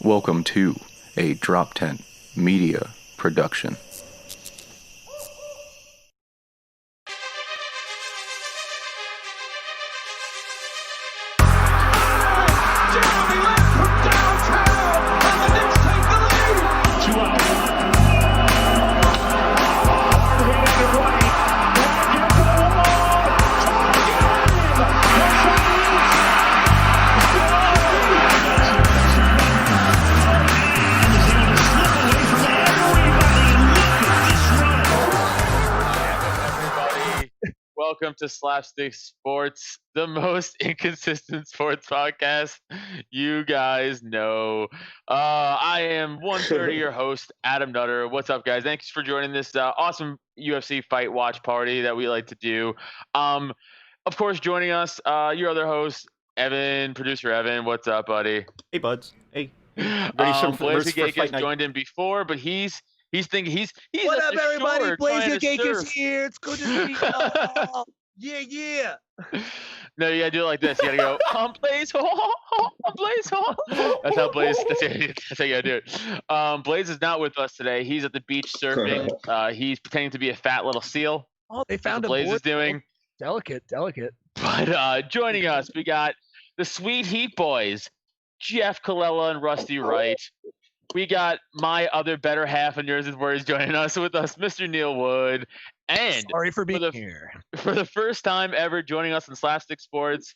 Welcome to a DropTent Media Production. Welcome to Slapstick Sports, the most inconsistent sports podcast you guys know. I am 130, your host, Adam Nutter. What's up, guys? Thanks for joining this awesome UFC fight watch party that we like to do. Of course, joining us, your other host, Evan, producer Evan. What's up, buddy? Hey, buds. Hey. Blasie Gegeckas joined in before, but he's thinking he's what up, everybody? Blasie Gegeckas here. It's good to see you. Yeah. No, you gotta do it like this. You gotta go, Blaze, Blaze. That's how Blaze. That's how you gotta do it. Blaze is not with us today. He's at the beach surfing. He's pretending to be a fat little seal. Oh, they found him. Blaze is doing delicate. But joining us, we got the Sweet Heat Boys, Jeff Colella and Rusty Wright. We got my other better half and yours is where he's joining us with us, Mr. Neil Wood. And sorry for being here. For the first time ever joining us in Slapstick Sports,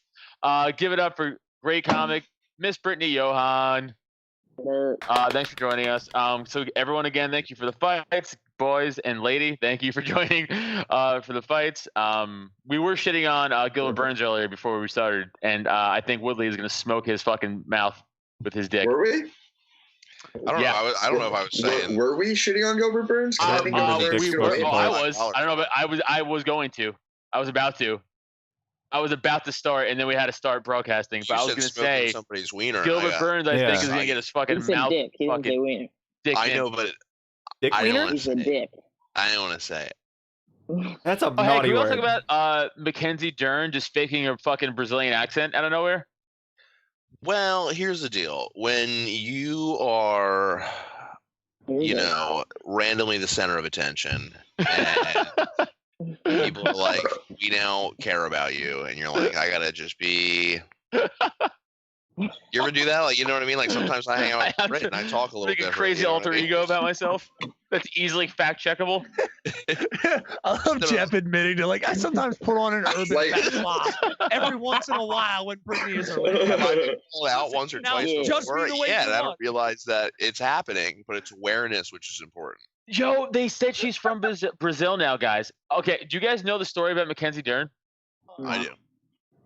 give it up for great comic, Miss Brittany Johan. Thanks for joining us. So everyone, again, thank you for the fights, boys and lady. Thank you for joining for the fights. We were shitting on Gilbert Burns earlier before we started, and I think Woodley is going to smoke his fucking mouth with his dick. Were we? I don't know. I don't know if I was saying. Were we shitting on Gilbert Burns? I think we were. I was. I don't know, but I was going to. I was about to start, and then we had to start broadcasting. But I was going to say somebody's wiener. Gilbert Burns, I think, is going to get his fucking mouth. Dick. He didn't say wiener. Dick. I know, but dick I don't He's a dick. I don't want to say it. That's a Hey, naughty can we word. also talk about Mackenzie Dern just faking a fucking Brazilian accent out of nowhere? Well, here's the deal. When you are, randomly the center of attention, and people are like, we now care about you, and you're like, I gotta just be. You ever do that? Like, you know what I mean? Like, sometimes I hang out with Brit and I talk a little like different. a crazy alter ego about myself that's easily fact checkable. I love Jeff admitting to I sometimes put on an urban backflop every once in a while when Brittany is around. Have I been pulled out once or twice Just before? be the way Yeah, you and I don't want. realize that it's happening, but it's awareness, which is important. Yo, they said she's from Brazil now, guys. Okay, do you guys know the story about Mackenzie Dern? I do.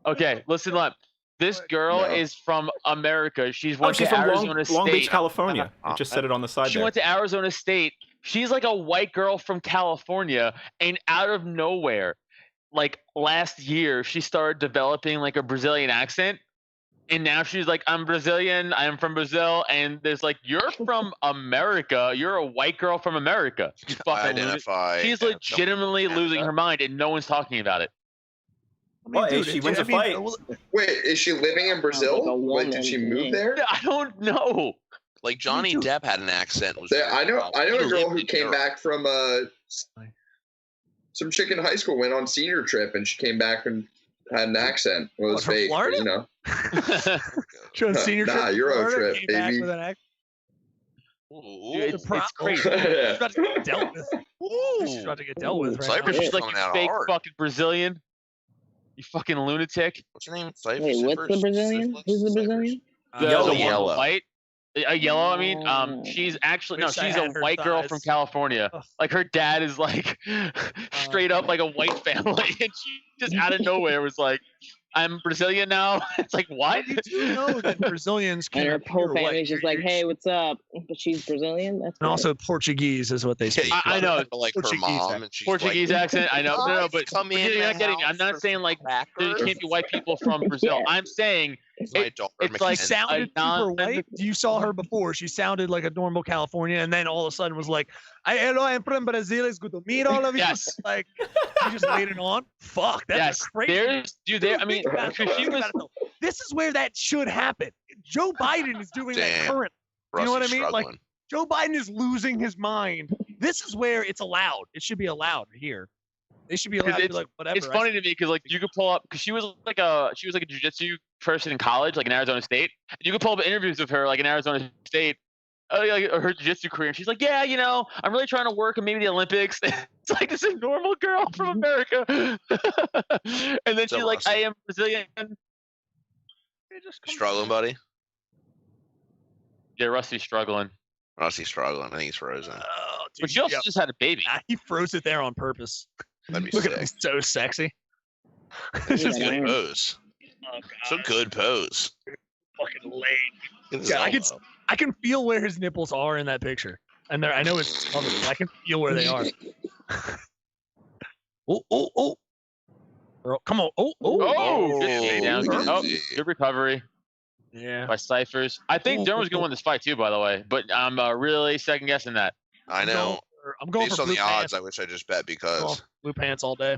Okay, listen up. This girl is from America. She's went she's to from Arizona State. Long Beach, California. It just said it on the side She there. went to Arizona State. She's like a white girl from California, and out of nowhere, like last year, she started developing like a Brazilian accent. And now she's like, I'm Brazilian. I'm from Brazil. And there's like, you're from America. You're a white girl from America. You fucking identify. She's legitimately losing her mind, and no one's talking about it. Well, hey, she wins a fight. Wait, is she living in Brazil? Like, did she move there? I don't know. Like Johnny Depp had an accent. I know a girl who came back from some chick in high school went on senior trip and she came back and had an accent. It was fake, Florida? you know. Senior trip. Nah, Euro Florida, trip, came back baby. with an accent. It's crazy. She's about to get dealt with. She's about to get dealt with right Cypress now. She's like, coming you out fake hard. fucking Brazilian. You fucking lunatic. What's her name? Wait, what's the Brazilian? Who's the Brazilian? The Yellow. one with Yellow. white. A yellow, I mean. She's actually, no, Wish I she's a had her white girl thighs. from California. Ugh. Like, her dad is like straight up like a white family. And she just out of nowhere was like, I'm Brazilian now. It's like, what? You do know that Brazilians And can her appear whole white. family's just like, hey, what's up? But she's Brazilian? That's And also Portuguese is what they speak. I know. Like her Portuguese mom, accent. and she's Portuguese like, accent. I know. No, but come in. you're not my getting. house I'm not for saying like there crackers. can't be white people from Brazil. Yeah. I'm saying My daughter it's like She Mackenzie. sounded a super non- white. You saw her before. She sounded like a normal Californian, and then all of a sudden was like, "Hello, I'm from Brazil. It's good to meet all of you." Yes. Like, you just laid it on. Fuck, that's yes, crazy. there's dude. There, I mean, Think about it, she think was. about it, though. This is where that should happen. Joe Biden is doing that Damn. currently. You know what I Rusty's mean? Like struggling. Joe Biden is losing his mind. This is where it's allowed. It should be allowed here. They should be allowed to be like whatever. It's funny to me because like you could pull up because she was like a jiu-jitsu person in college, like in Arizona State. And you could pull up interviews with her like in Arizona State, like, her jiu-jitsu career, and she's like, yeah, you know, I'm really trying to work on maybe the Olympics. It's like this is a normal girl from America. And then she's like, I am Brazilian. Struggling, buddy. Yeah, Rusty's struggling. Rusty's struggling. I think he's frozen. Oh, dude, But she also just had a baby. he froze it there on purpose. That'd be Look sick. at him, so sexy. It's a Yeah, good man. pose. Oh, It's a good pose. fucking lame. Look at his Yeah, elbow. I can feel where his nipples are in that picture, and I know it's covered. But I can feel where they are. Oh! Girl, come on! Oh! Oh, good lay down. Oh, easy. good recovery Yeah. by Cyphers. I think Dermot's gonna win this fight too, by the way. But I'm really second guessing that. I know. I'm going Based for on blue the pants. odds, I wish I just bet because. Blue pants all day.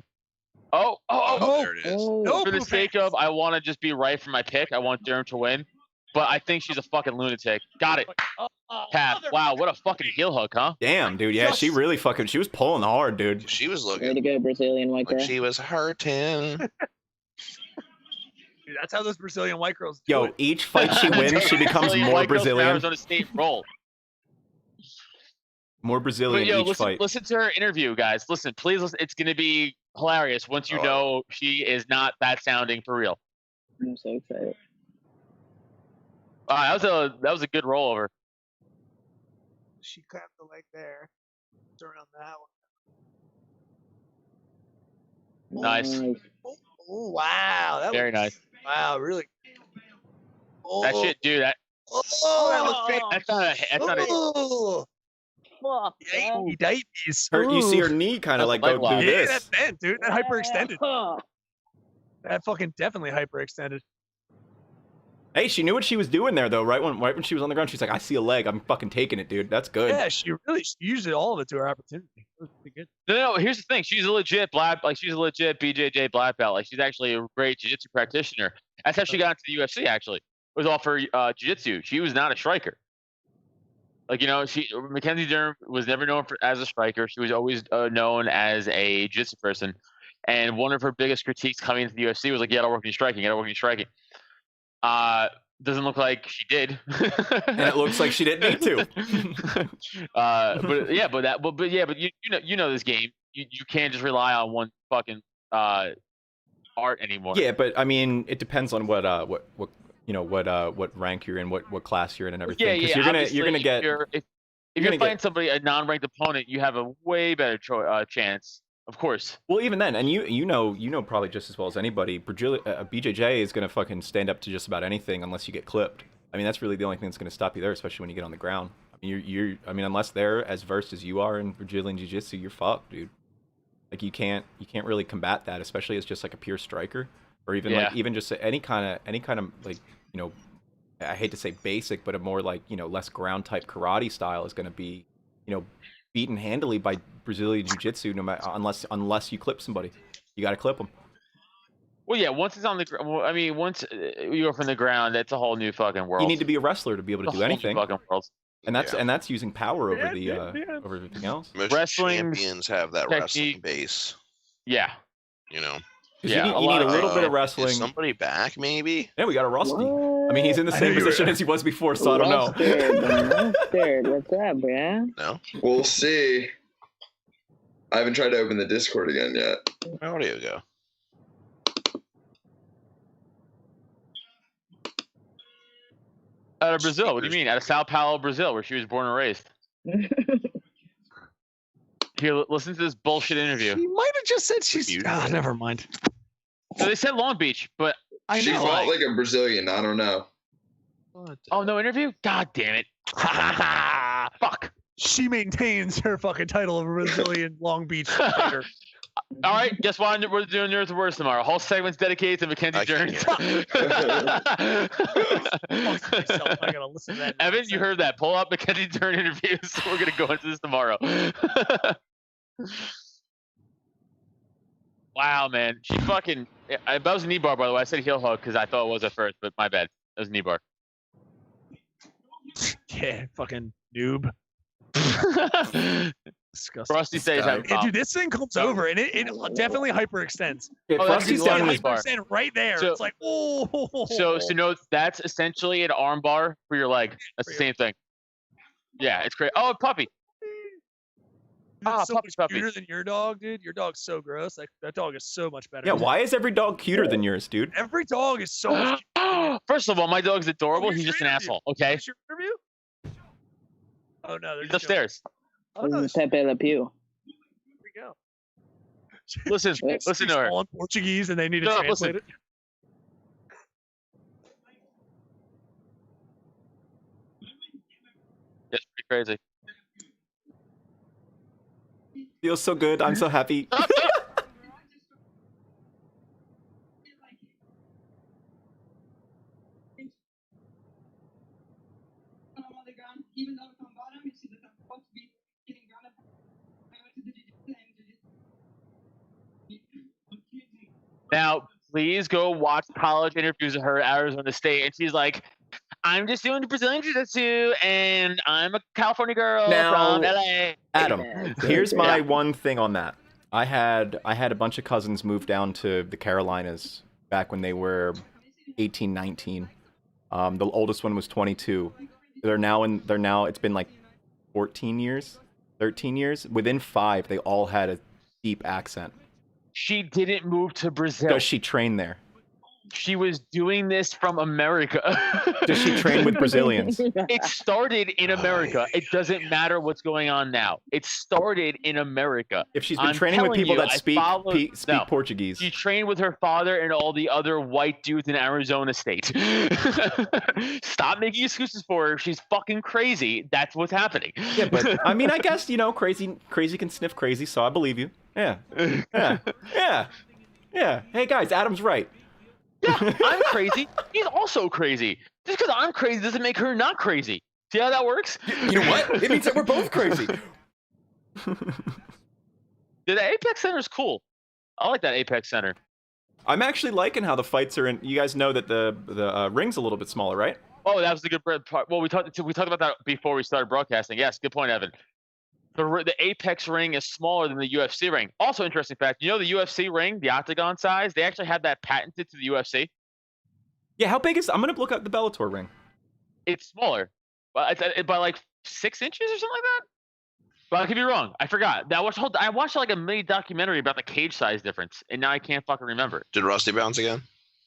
Oh! There it is. Oh, No. For the blue sake pants. of, I want to just be right for my pick. I want Derm to win, but I think she's a fucking lunatic. Got it, Pat. Wow, what a fucking heel hook, huh? Damn, dude. Yeah, she really fucking. She was pulling hard, dude. She was way to looking go, Brazilian white like girl. she was hurting. Dude, that's how those Brazilian white girls do Yo, it. each fight she wins, she becomes Brazilian more white girls from Brazilian. Arizona State roll. More Brazilian But yo, each fight. listen to her interview, guys. Listen, please listen. It's gonna be hilarious once you Oh. know she is not that sounding for real. I'm so excited. That was a good rollover. She clapped the leg there. Turn on that one. Nice. Oh wow, that Very was, nice. Wow, really. Oh, That shit, dude. Oh, that looks fake. That's not a. Oh, Fuck, man. yikey, diapies. You see Ooh. her knee kind of like That's go like do Yeah, this. that bent, dude. That hyperextended. Oh, That fucking definitely hyperextended. Hey, she knew what she was doing there though. Right when she was on the ground, she's like, "I see a leg. I'm fucking taking it, dude. That's good." Yeah, she used it all of it to her opportunity. It was pretty good. No, here's the thing. She's a legit she's a legit BJJ black belt. Like she's actually a great jiu-jitsu practitioner. That's how she got into the UFC. Actually, it was all for jiu-jitsu. She was not a striker. Like Mackenzie Dern was never known as a striker. She was always known as a jiu-jitsu person. And one of her biggest critiques coming into the UFC was like, "Yeah, I don't work in striking. I don't work in striking." Doesn't look like she did. And it looks like she didn't need to. But you know this game. You can't just rely on one fucking art anymore. Yeah, but I mean, it depends on what rank you're in, what class you're in, and everything. Yeah. Because you're gonna get. If you're fighting somebody, a non-ranked opponent, you have a way better chance. Of course. Well, even then, and you know probably just as well as anybody, BJJ is gonna fucking stand up to just about anything unless you get clipped. I mean, that's really the only thing that's gonna stop you there, especially when you get on the ground. I mean, unless they're as versed as you are in Brazilian Jiu-Jitsu, you're fucked, dude. Like you can't really combat that, especially as just like a pure striker, or even just any kind of like I hate to say basic, but a more like less ground type karate style is gonna be beaten handily by Brazilian Jiu-Jitsu, no matter unless you clip somebody, you got to clip them. Well, yeah. Once it's on the ground, I mean, once you go from the ground, that's a whole new fucking world. You need to be a wrestler to be able to do anything, fucking world. and that's using power over over everything else. Most Wrestling champions have that wrestling base. Yeah. You know. 'Cause Yeah, you need a little bit of Is wrestling. somebody back? Maybe. Yeah, we got a Rusty. What? I mean, he's in the same position as he was before, so I don't know. Mustard, what's up, bruh? No. We'll see. I haven't tried to open the Discord again yet. How do you go? Out of Brazil. What do you mean? Out of Sao Paulo, Brazil, where she was born and raised. Here, listen to this bullshit interview. She might have just said she's. Beautiful. Ah, never mind. So they said Long Beach, but I She know. fought like a Brazilian. I don't know. oh, no interview? God damn it. Fuck. She maintains her fucking title of a Brazilian Long Beach fighter. All right, guess why we're doing Nerds Worst tomorrow. Whole segment's dedicated to Mackenzie I Dern. can't Fuck myself, I gotta listen to that. Evan, you heard that. Pull up Mackenzie Dern interviews. We're going to go into this tomorrow. Wow, man. She fucking... That was a knee bar, by the way. I said heel hook because I thought it was at first, but my bad. That was a knee bar. Yeah, fucking noob. Disgusting. Frosty says having Yeah, dude, this thing comes over and it definitely hyperextends. If Oh, that's Frosty's the down one in his bar. Hyperextend right there. So- It's like, oh. So no, that's essentially an arm bar for your leg. That's the same thing. Yeah, it's great. Oh, puppy. Dude, Ah, so puppy, much puppy. cuter than your dog, dude. Your dog's so gross. Like that dog is so much better. Yeah, why is every dog cuter than yours, dude? Every dog is so much. First of all, my dog's adorable. Oh, He's here's just your an interview. asshole. Okay, Is your interview? Oh no, they're he's just joking. upstairs. Oh no, This is Pepe Le Pew. here we go. Listen, Yes. listen to her. All in Portuguese, and they need to No, translate listen. it. It's pretty crazy. Feels so good. I'm so happy. Even though it's on bottom, you see that I'm supposed to be getting grounded. I went to the jiu-jitsu and Now, please go watch college interviews of her at Arizona State, and she's like, "I'm just doing Brazilian Jiu-Jitsu, and I'm a California girl Now- from LA." Adam, Yeah. here's my Yeah. one thing on that. I had a bunch of cousins move down to the Carolinas back when they were 18, 19. The oldest one was 22. They're now it's been like 14 years, 13 years. Within 5, they all had a deep accent. She didn't move to Brazil. Does she train there? She was doing this from America. Does she train with Brazilians? It started in America. It doesn't matter what's going on now. It started in America. If she's been I'm training with telling people you, that I speak followed- no. Portuguese, She trained with her father and all the other white dudes in Arizona State. Stop making excuses for her. She's fucking crazy. That's what's happening. yeah, but I mean, I guess crazy can sniff crazy, so I believe you. Yeah, yeah. Hey guys, Adam's right. Yeah, I'm crazy. He's also crazy. Just because I'm crazy doesn't make her not crazy. See how that works? You know what? It means that we're both crazy. The Apex Center is cool. I like that Apex Center. I'm actually liking how the fights are in. You guys know that the ring's a little bit smaller, right? Oh, that was the good part. Well, we talked about that before we started broadcasting. Yes, good point, Evan. The Apex ring is smaller than the UFC ring. Also, interesting fact. You know the UFC ring, the octagon size. They actually have that patented to the UFC. Yeah, how big is? I'm gonna look up the Bellator ring. It's smaller, but by like 6 inches or something like that. But I could be wrong. I forgot. I watched like a mini documentary about the cage size difference, and now I can't fucking remember. Did Rusty bounce again?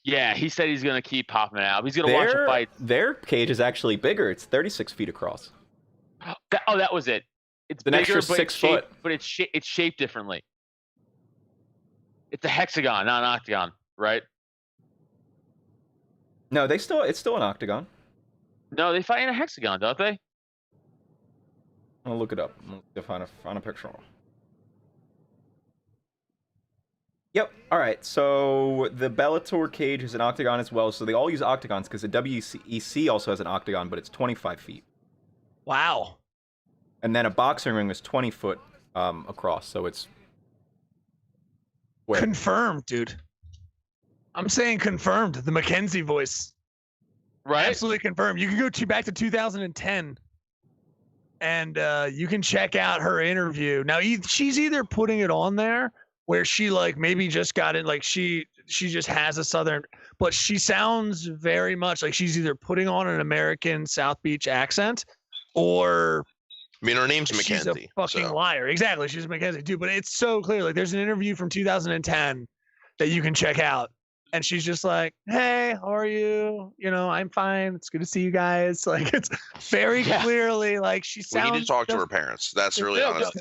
Yeah, he said he's gonna keep popping it out. He's gonna watch the fight. Their cage is actually bigger. It's 36 feet across. That was it. It's an bigger, extra but 6 it's shaped, foot. but it's shaped differently. It's a hexagon, not an octagon, right? No, it's still an octagon. No, they fight in a hexagon, don't they? I'll look it up. I'll find a picture. Yep. All right. So the Bellator cage is an octagon as well. So they all use octagons because the WEC also has an octagon, but it's 25 feet. Wow. And then a boxing ring is 20 foot across. So it's square. Confirmed, dude. I'm saying confirmed. The Mackenzie voice. Right? Absolutely confirmed. You can go back to 2010, and you can check out her interview. Now, she's either putting it on there where she like maybe just got it, like she just has a southern, but she sounds very much like she's either putting on an American South Beach accent, or I mean, her name's she's Mackenzie. a fucking so. liar. Exactly, she's Mackenzie too. But it's so clear. Like, there's an interview from 2010 that you can check out. And she's just like, "Hey, how are you? You know, I'm fine. It's good to see you guys." Like, it's very clearly like she We sounds. need to talk to her just- parents. That's really No, honest.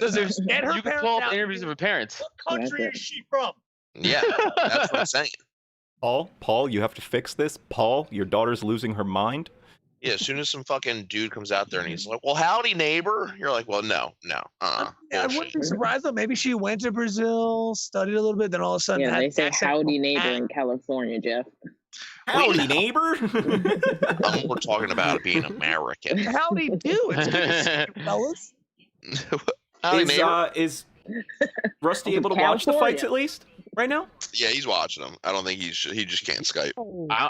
Get her you can parents pull up out interviews of here. her parents. What country is she from? Yeah, that's what I'm saying. Paul, you have to fix this. Paul, your daughter's losing her mind. Yeah, as soon as some fucking dude comes out there and he's like, "Well, howdy, neighbor," you're like, "Well, no, Yeah, I wouldn't bullshit." be surprised though. Maybe she went to Brazil, studied a little bit, then all of a sudden Yeah, had they say accent howdy from neighbor Ag- in California, Jeff. Howdy, neighbor. We're talking about it being American. Howdy do. It's good to see you, fellas. Howdy, neighbor. Is Rusty From able to watch the fights California. at least right now? Yeah, he's watching them. I don't think he just can't Skype.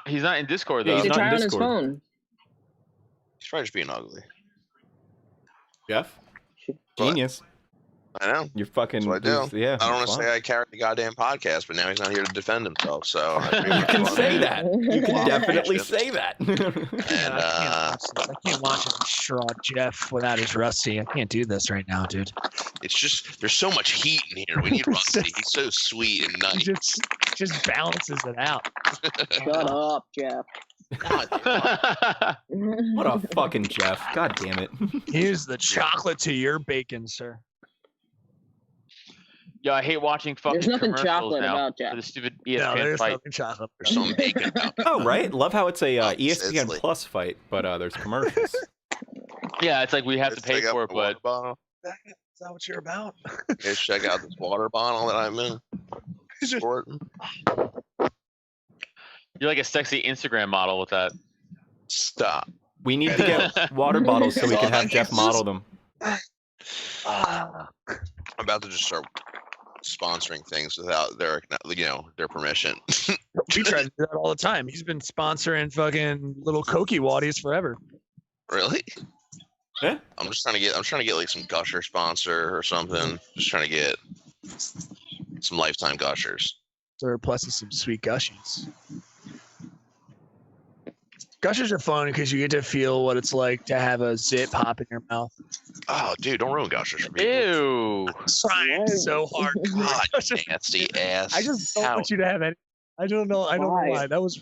He's not in Discord though. Yeah, He he's should not in try on his Discord. phone. He's probably just being ugly. Jeff, Should- genius. I know. You're fucking. That's what I do. Yeah. I don't want to wow. say I carried the goddamn podcast, but now he's not here to defend himself. So I figured You can it's say fun. that. You can definitely say that. And I can't watch him distraught Jeff without his Rusty. I can't do this right now, dude. it's just there's so much heat in here. We need Rusty. He's so sweet and He nice. just balances it out. Shut up, Jeff. What a fucking Jeff. God damn it. Here's the chocolate to your bacon, sir. Yo, I hate watching fucking There's nothing commercials chocolate now about Jeff. for the stupid No, ESPN there's fight. nothing chocolate. There's some bacon about that. Oh, right. Love how it's a It's ESPN like- Plus fight, but there's commercials. Yeah, it's like we have to Let's pay check out for it, the but water bottle. Is that what you're about? Let's check out this water bottle that I'm in. Sporting. you're like a sexy Instagram model with that. Stop. We need to get water bottles so we can have Jeff model them. I'm about to just start sponsoring things without their permission. We try to do that all the time. He's been sponsoring fucking little Cokie Waddies forever. Really? Yeah. I'm trying to get like some Gusher sponsor or something. Just trying to get some lifetime Gushers. Or plus some sweet gushies. Gushers are fun because you get to feel what it's like to have a zit pop in your mouth. Oh, dude, don't ruin Gushers for me. Ew. Trying so hard. God, nasty ass. I just don't Ow. want you to have any. I don't know. I don't know Why? why. That was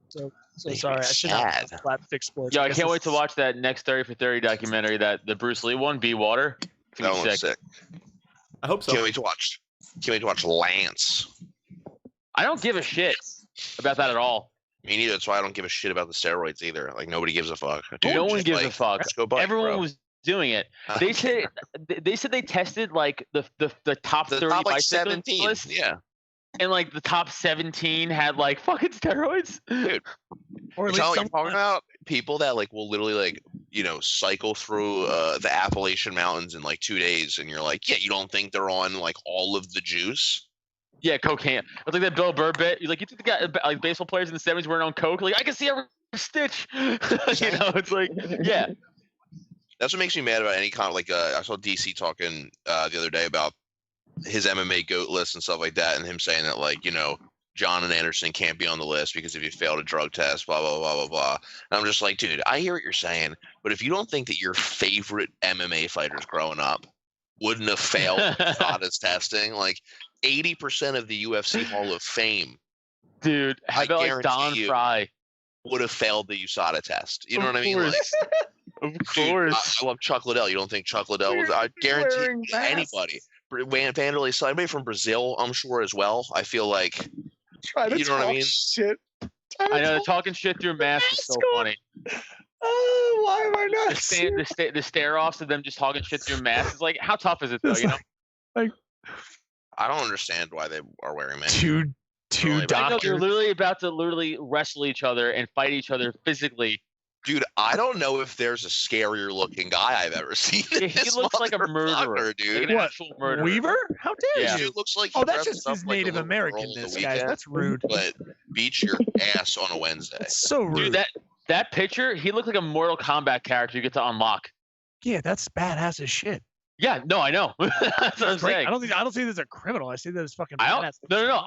so Make me sorry. I should not sad. have Slapstick Sports. Yo, I guess can't wait it's- to watch that next 30 for 30 documentary, that the Bruce Lee one, Be Water. It's That gonna one be was sick. sick. I hope so. Can't wait to watch. Can't wait to watch Lance. I don't give a shit about that at all. Me neither. That's why I don't give a shit about the steroids either. Like nobody gives a fuck. Dude, No one just, gives like, a fuck. Let's go bike, Everyone bro. was doing it. They said they tested like the top the 30 top like bicyclists 17. Yeah. and like the top 17 had like fucking steroids. Dude, Or you at know least what I'm talking about? People that like will literally like, cycle through the Appalachian Mountains in like 2 days, and you're like, yeah, you don't think they're on like all of the juice? Yeah, cocaine. It's like that Bill Burr bit. Like you think the guy, like baseball players in the 70s weren't on coke? Like I can see every stitch. It's like, yeah. That's what makes me mad about any kind of like I saw DC talking the other day about his MMA GOAT list and stuff like that, and him saying that like, John and Anderson can't be on the list because if you failed a drug test, blah blah blah blah blah. And I'm just like, dude, I hear what you're saying, but if you don't think that your favorite MMA fighters growing up wouldn't have failed USADA's testing, like 80% of the UFC Hall of Fame Dude, how I about like guarantee Don you- Fry? would have failed the USADA test. You know Of what I mean? Like, course. Of dude, course. I love Chuck Liddell. You don't think Chuck Liddell was? I guarantee anybody. Vanderlei, somebody from Brazil, I'm sure as well. I feel like Try to you know what I talk mean? Shit. I know, talking shit through masks is so funny. Oh, why am I not? The stare-offs of them just talking shit through masks is like, how tough is it though, It's you know? I don't understand why they are wearing masks. Two Really? I know doctors. they're literally about to wrestle each other and fight each other physically. Dude, I don't know if there's a scarier looking guy I've ever seen. Yeah, than he this looks like a murderer, motherfucker, like dude. an What, actual murderer. Weaver? How dare Yeah. Dude you? looks like he Oh, that's dresses just up his like a Native little American. girl on the This guy. weekend, That's rude. But beats your ass on a Wednesday. That's so rude. Dude, that picture, he looked like a Mortal Kombat character you get to unlock. Yeah, that's badass as shit. Yeah, no, I know. That's what I'm Great. saying. I don't see this as a criminal. I see that as fucking I don't. badass. No.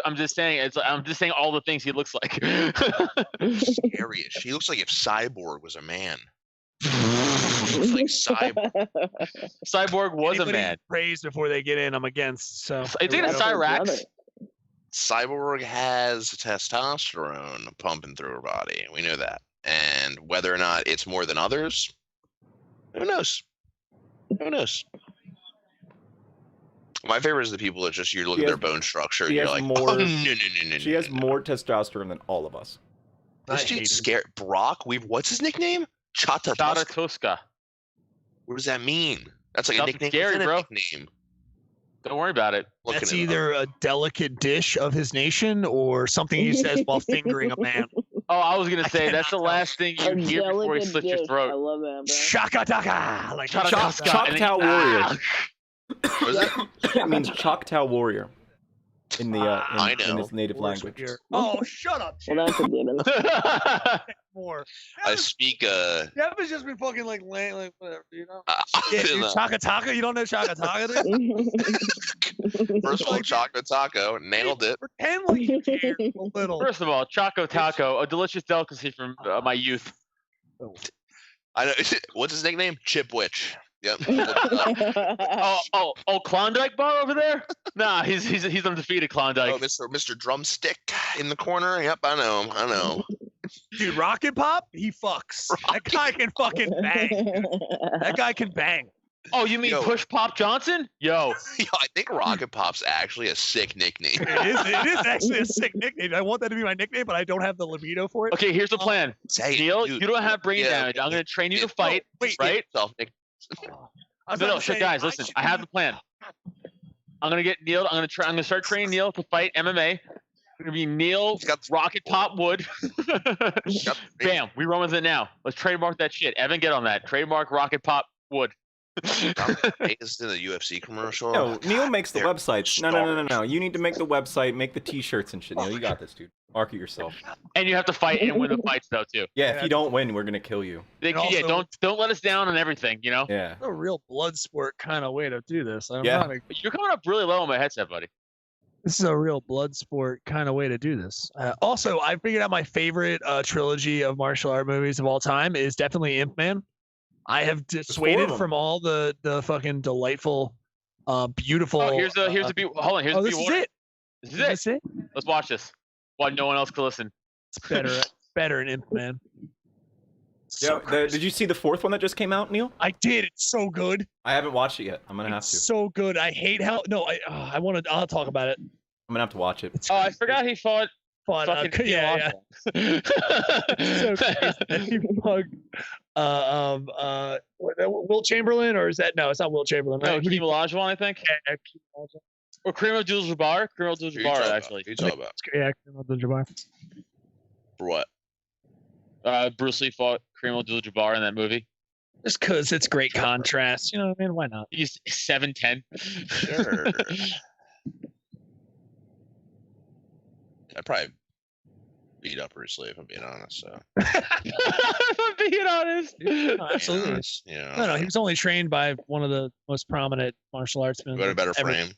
I'm just saying. I'm just saying all the things he looks like. Scary-ish. He looks like if Cyborg was a man. He looks like Cyborg. Cyborg was a Anybody man. praise before they get in, I'm against. So I think it's That's Cyrax. brother. Cyborg has testosterone pumping through her body. We know that. And whether or not it's more than others, who knows? Who knows? My favorite is the people that just you look She at their has- bone structure and she you're has like, more- oh, no. She has more testosterone than all of us. This I hate dude's it. scared. Brock, what's his nickname? Chata. Dada Tuska. What does that mean? That's like Nothing a nickname. scary, within a bro. nickname. Don't worry about it. Looking that's it up. either a delicate dish of his nation or something he says while fingering a man. Oh, I was gonna I say that's the cannot last thing you A hear before he delicate slits your dish. I throat. love that, bro. Shakataka, like Chata Choc- Tuska, and then- Choctaw Warrior. What is that? It means Choctaw Warrior. in the I in know. his native Worse language. here. Oh, shut up. Well, that's a given. More. I speak Jeff has just been fucking like laying, like whatever, you know. other Yeah, than dude, that. Chaka Taka. You don't know Chaka Taka, dude? First of all, Like, Choco Taco nailed it. Pretend like you care a little. First of all, Choco Taco, a delicious delicacy from my youth. I know. What's his nickname? Chipwich. Yep. Oh, Klondike bar over there? Nah, he's undefeated Klondike. Oh, Mr. Drumstick in the corner. Yep, I know him. I know him. Dude, Rocket Pop, he fucks. That guy can fucking bang. Dude. That guy can bang. Oh, you mean Yo. Push Pop Johnson? Yo. Yo, I think Rocket Pop's actually a sick nickname. It is actually a sick nickname. I want that to be my nickname, but I don't have the libido for it. Okay, here's the plan. Say, Neil, dude, you don't have brain yeah, damage. I'm gonna train you to fight. wait, right? yourself, Nick. I was No, about no, to shit, say, guys, listen. I have the plan. I'm gonna get Neil. I'm gonna start training Neil to fight MMA. It's gonna be Neil He's got the- Rocket Pop Wood. He's got the- Bam, we run with it now. Let's trademark that shit. Evan, get on that. Trademark Rocket Pop Wood. It's in the UFC commercial. No, Neil makes the They're websites. No. You need to make the website, make the T-shirts and shit. Neil, you got this, dude. Market yourself. And you have to fight and win the fights though too. Yeah, if you don't win, we're gonna kill you. Yeah, also- don't let us down on everything. You know. Yeah. a real blood sport kind of way to do this. Yeah. You're coming up really low on my headset, buddy. This is a real blood sport kind of way to do this. Also, I figured out my favorite trilogy of martial art movies of all time is definitely Ip Man. I have dissuaded them. from all the fucking delightful, beautiful. Oh, here's the hold on. Here's oh, the this is order. it. This is That's it. it. Let's watch this. While no one else can listen. It's better in Ip Man. So Did you see the fourth one that just came out, Neil? I did. It's so good. I haven't watched it yet. I'm gonna have It's to. so good. I hate how I want to. I'll talk about it. I'm gonna have to watch it. It's Oh, I forgot he fought fun. fucking Yeah. So crazy. Pug, Will Chamberlain, or is that no? It's not Will Chamberlain. No, Right? Hakeem Olajuwon, I think. Or Kareem Abdul-Jabbar. Kareem Who you Abdul-Jabbar, talking about? actually. Who you talking about? Yeah, Kareem Abdul-Jabbar. For what? Bruce Lee fought Kareem Abdul-Jabbar in that movie. Just because it's great contrast. You know what I mean? Why not? He's 7'10". Sure. I'd probably beat up Bruce Lee if I'm being honest. So. If I'm being honest. No, absolutely. Honest, you know, No, he was only trained by one of the most prominent martial artsmen. got a better ever. frame.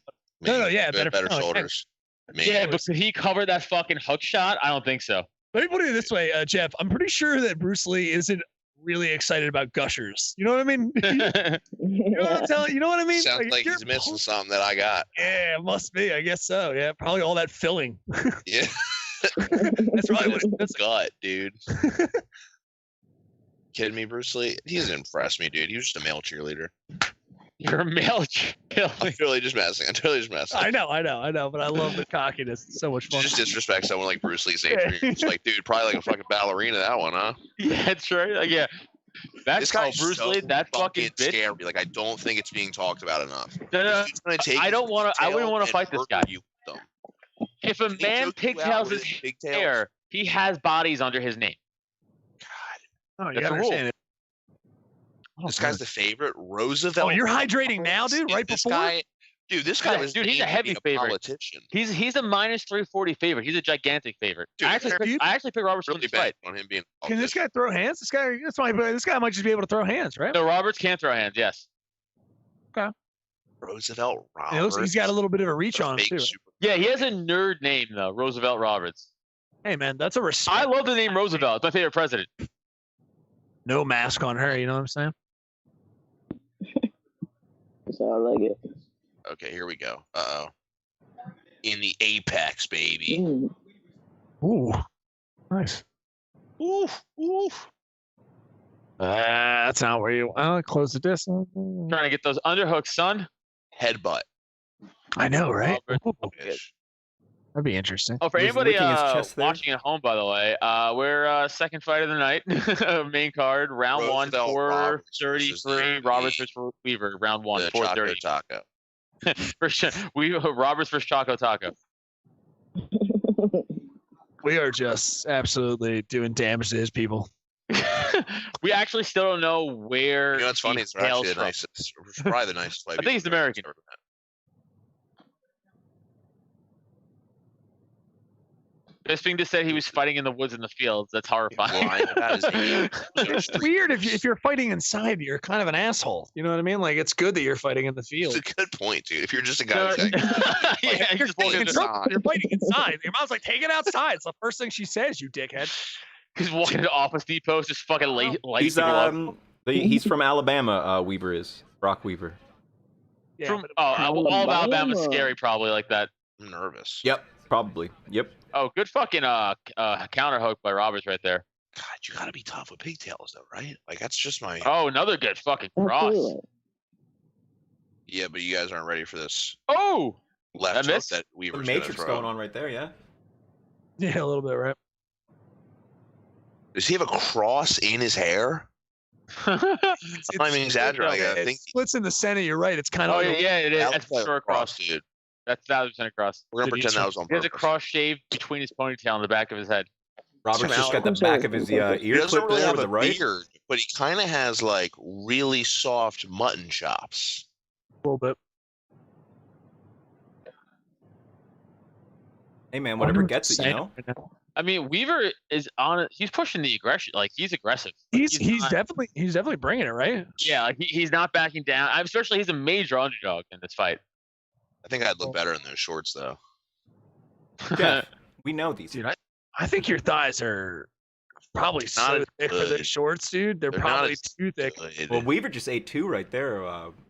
No, yeah, better better- no, shoulders. Yeah, but could he cover that fucking hook shot? I don't think so. Let me put it this way, Jeff. I'm pretty sure that Bruce Lee isn't really excited about gushers. You know what I mean? You know what I'm telling? You know what I mean? Sounds like you're he's missing something that I got. Yeah, it must be. I guess so. Yeah, probably all that filling. Yeah. That's probably what that's Gut, dude. Kidding me, Bruce Lee? He doesn't impress me, dude. He was just a male cheerleader. You're a male I'm cheerleader. totally just messing. I'm totally just messing. I know, but I love the cockiness. It's so much fun. Just disrespect someone like Bruce Lee's age. It's like, dude, probably like a fucking ballerina, that one, huh? Yeah, that's right. Like, yeah. That's This guy's Bruce so Lee. That fucking bitch. scary. Like, I don't think it's being talked about enough. No, He's gonna take I his don't want to. I wouldn't want to pigtail fight and this guy. murder you with them. If a He man took you out pigtails with his his pigtails. hair, he has bodies under his name. Oh, you That's gotta a rule. understand it. This guy's the favorite. Roosevelt. Oh, you're hydrating now, dude. Right this before. guy, dude, this guy Yeah, was dude, he's a named to heavy be favorite. politician. He's a minus 340 favorite. He's a gigantic favorite. Dude, I actually picked Robert Really Smith to bad fight. on him being. a Can this politician. guy throw hands? This guy might just be able to throw hands, right? No, Roberts can throw hands. Yes. Roosevelt And it looks like he's got a little bit of a reach on him fake too. super- Yeah, he has a nerd name though, Roosevelt Roberts. Hey man, that's a respect. I love the name Roosevelt. It's my favorite president. No mask on her. You know what I'm saying? So I like it. Okay, here we go. Uh oh. In the apex, baby. Mm. Ooh, nice. Oof, oof. That's not where you. Close the distance. Trying to get those underhooks, son. Headbutt. I know, right? Robert. Ooh, Bitch. that'd be interesting. Oh, for He's anybody licking his chest there. watching at home, by the way, we're second fight of the night, main card, round one, Roosevelt Roberts versus 4:33. the- Roberts versus Weaver, round one, The 4:30. Choco Taco. For sure. Roberts versus Choco Taco. We are just absolutely doing damage to his people. We actually still don't know where. You know what's funny? he It's actually hails the from. nicest. Probably the nicest fight. I think he's American. Bisping just said he was fighting in the woods and the fields. That's horrifying. Lying about his age. It's weird if you're fighting inside, you're kind of an asshole. You know what I mean? Like it's good that you're fighting in the field. It's a good point, dude. If you're just a guy who's like, Yeah, You're just fighting walking, inside. You're fighting inside. Your mom's like, take it outside. It's the first thing she says, you dickhead. he's walking to Office Depot, just fucking light He's people up. he's from Alabama. Weaver is Brock Weaver. Yeah, From, but all of Alabama's Alabama. scary, probably like that. I'm nervous. Yep, probably. Yep. Oh, good fucking counter hook by Roberts right there. God, you gotta be tough with pigtails, though, right? Like that's just my. Oh, another good fucking cross. Absolutely. Yeah, but you guys aren't ready for this Oh, left hook missed. that The Weaver's gonna Matrix throw. going on right there, yeah. yeah, a little bit, right? Does he have a cross in his hair? I'm not even exaggerating. I It think splits in the center. You're right. It's kind of oh like yeah, it is. that That's looks like for sure a a cross. dude. That's 1,000% a cross. We're gonna Dude, pretend he's- that was on He has a purpose. cross shave between his ponytail and the back of his head. Robert's just got the I'm sorry, back of his He ear doesn't clipped really there have with a the right. beard, but he kind of has like really soft mutton chops. a little bit. Hey man, whatever gets it, you 100%. know. I mean, Weaver is on. He's pushing the aggression. Like he's aggressive. Like, He's not- definitely bringing it, right? Yeah, like he's not backing down. Especially he's a major underdog in this fight. I think I'd look better in those shorts, though. Yeah, we know these. Dude, I think your thighs are probably Not so as thick for the good. shorts, dude. They're They're not probably as too thick. Good. Well, Weaver just ate two right there,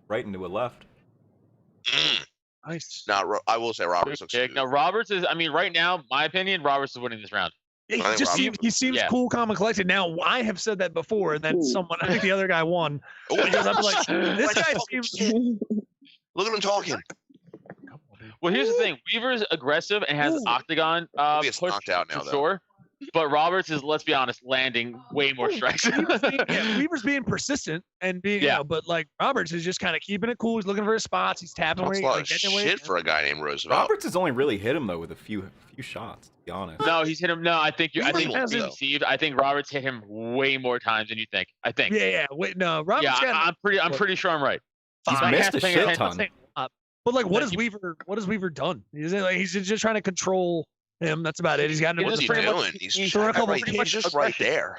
right into a left. Nice. I will say Roberts looks Kick. good. Now Roberts is. I mean, right now, my opinion, Roberts is winning this round. Yeah, I think he seems Yeah. cool, calm, and collected. Now I have said that before, and then Ooh. someone, I think the other guy won. Oh, Because I'm like, this guy fucking seems. shit. Look at him talking. Well, here's the thing: Weaver's aggressive and has Ooh. octagon He gets push knocked out now, for though. sure. But Roberts is, let's be honest, landing way more strikes. Weaver's being persistent and being, Yeah. but like Roberts is just kind of keeping it cool. He's looking for his spots. He's tapping where Talks he a lot like, of getting away. shit for a guy named Roosevelt. Roberts has only really hit him though with a few shots. To be honest. No, he's hit him. No, I think Weaver you're hasn't. deceived. I think Roberts hit him way more times than you think. I think. Yeah. Wait, no, Roberts Yeah, got I'm pretty sure I'm right. He's fine. missed a Paying shit attention. ton. But like, what Yeah, has Weaver done? He's just trying to control him. That's about it. He's got He What's just he pretty doing? much- He's he's just throwing a couple- right, pretty he's much just right aggression. there.